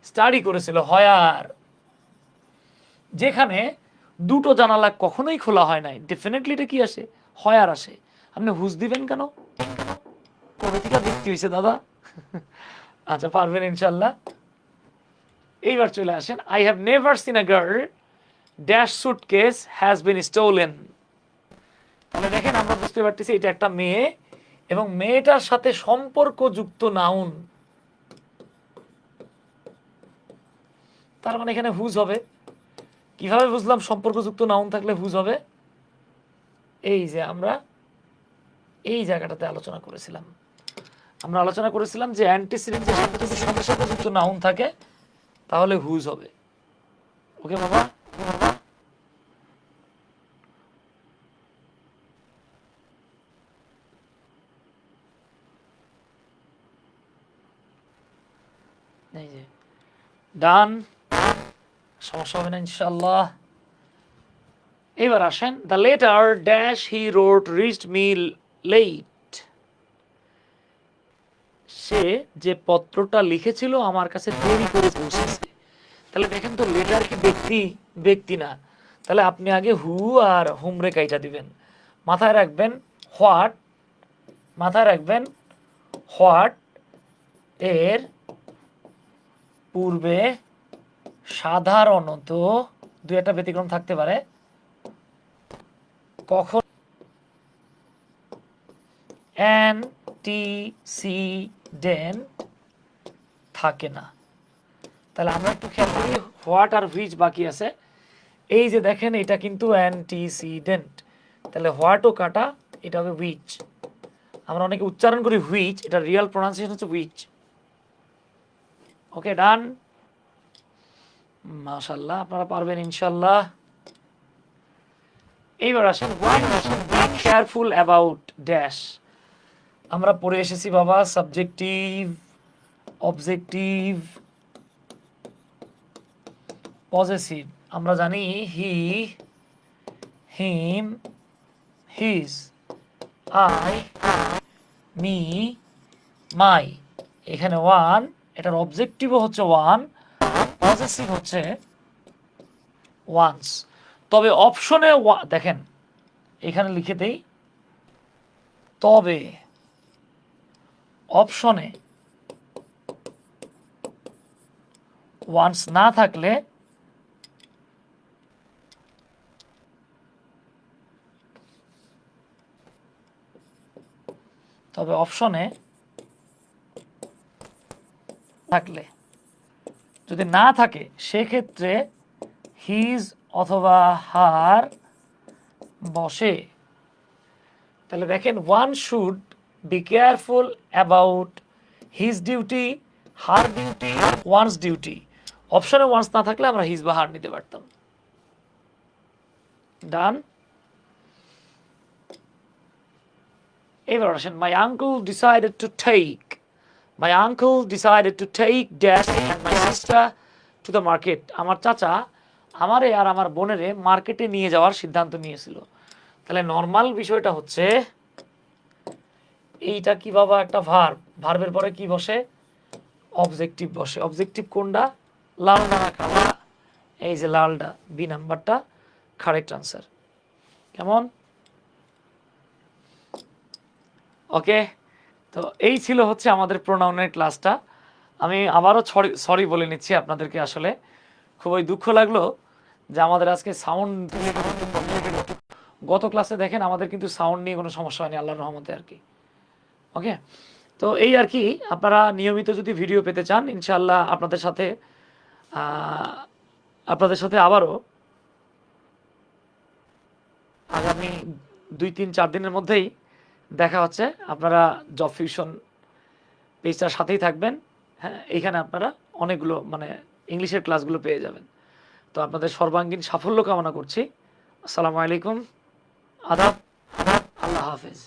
স্টাডি করেছিল, হয়ার যেখানে দুটো জানালা কখনোই খোলা হয় নাই। ডেফিনেটলি এটা কি আসে? হয়ার আসে। আপনি হুজ দিবেন কেন? কবে থেকে বৃত্তি হয়েছে দাদা? আচ্ছা, পারবেন ইনশাল্লাহ। এইবার চলে আসেন। I have never seen a girl dash suitcase has been stolen. তাহলে দেখেন আমরা বুঝতে পারতেছি এটা একটা মেয়ে এবং মেয়েটার সাথে সম্পর্কযুক্ত নাউন, তার মানে এখানে হুজ হবে। কিভাবে বুঝলাম সম্পর্কযুক্ত নাউন থাকলে হুজ হবে? এই যে আমরা এই জায়গাটাতে আলোচনা করেছিলাম, আমরা আলোচনা করেছিলাম যে অ্যান্টিসিডেন্টের সাথে যদি সম্পর্কযুক্ত নাউন থাকে তাহলে হুজ হবে। ওকে বাবা? এই যে ডান, সমস্যা হবে না ইনশাল্লাহ। এবার আসেন। The letter dash he wrote reached me late. সে যে পত্রটা লিখেছিল আমার কাছে দেরি করে পৌঁছেছে। তাহলে দেখেন তো লেটার কি ব্যক্তি? ব্যক্তি না। তাহলে আপনি আগে হু আর হুম রে কাইটা দিবেন। মাথায় রাখবেন হোয়াট, মাথায় রাখবেন হোয়াট এর পূর্বে সাধারণত দুই একটা ব্যতিক্রম থাকতে পারে, কখন অ্যান্টিসিডেন্ট থাকে না। তাহলে আমরা একটু খেয়াল করি হোয়াট আর হুইচ বাকি আছে। এই যে দেখেন এটা কিন্তু অ্যান্টিসিডেন্ট, তাহলে হোয়াটও কাটা, এটা হবে হুইচ। আমরা অনেকে উচ্চারণ করি হুইচ, এটা রিয়েল প্রোনাউন্সিয়েশন হচ্ছে হুইচ। ওকে ডান, মাশাআল্লাহ আপনারা পারবেন ইনশাআল্লাহ। এইবার আসেন one be careful about dash. আমরা পড়ে এসেছি বাবা সাবজেক্টিভ, অবজেক্টিভ, পজেসিভ। আমরা জানি হি, হিম, হিজ, আই, মি, মাই। এখানে ওয়ান, এটার অবজেক্টিভও হচ্ছে ওয়ান, পজেসিভ হচ্ছে ওয়ান্স। তবে অপশনে দেখেন এখানে লিখে দেই, তবে অপশনে ওয়ান্স না থাকলে তবে অপশনে থাকলে যদি না থাকে সেক্ষেত্রে হিজ অথবা হার বসে। তাহলে দেখেন one should be careful about his duty, her duty, one's duty. অপশনে ওয়ান্স না থাকলে আমরা হিজ বা হার নিতে পারতাম। ডান। এবার আসেন my uncle decided to take, my uncle decided to take dash and my sister to the market. আমার চাচা আমারে আর আমার বোনেরে মার্কেটে নিয়ে যাওয়ার সিদ্ধান্ত নিয়েছিল। তাহলে নর্মাল বিষয়টা হচ্ছে এইটা কি বাবা একটা ভার্ব, ভার্বের পরে কি বসে? অবজেক্টিভ বসে। অবজেক্টিভ কোনটা? লালডা না কালা? এই যে লালডা, বি নাম্বারটা কারেক্ট আনসার। কেমন? ওকে, তো এই ছিল হচ্ছে আমাদের প্রোনাউনের ক্লাসটা। আমি আবারও সরি বলে নিচ্ছি আপনাদেরকে, আসলে খুবই দুঃখ লাগলো যে আমাদের আজকে সাউন্ড, গত ক্লাসে দেখেন আমাদের কিন্তু সাউন্ড নিয়ে কোনো সমস্যা হয়নি আল্লাহর রহমতে আর কি। ওকে, তো এই আর কি। আপনারা নিয়মিত যদি ভিডিও পেতে চান ইনশাআল্লাহ আপনাদের সাথে আবারও আগামী 2-3-4 দিনের মধ্যেই দেখা হচ্ছে। আপনারা জব ফিউশন পেজটার সাথেই থাকবেন। হ্যাঁ, এইখানে আপনারা অনেকগুলো মানে ইংলিশের ক্লাসগুলো পেয়ে যাবেন। তো আপনাদের সর্বাঙ্গীন সাফল্য কামনা করছি। আসসালামু আলাইকুম, আদাব, আল্লাহ হাফেজ।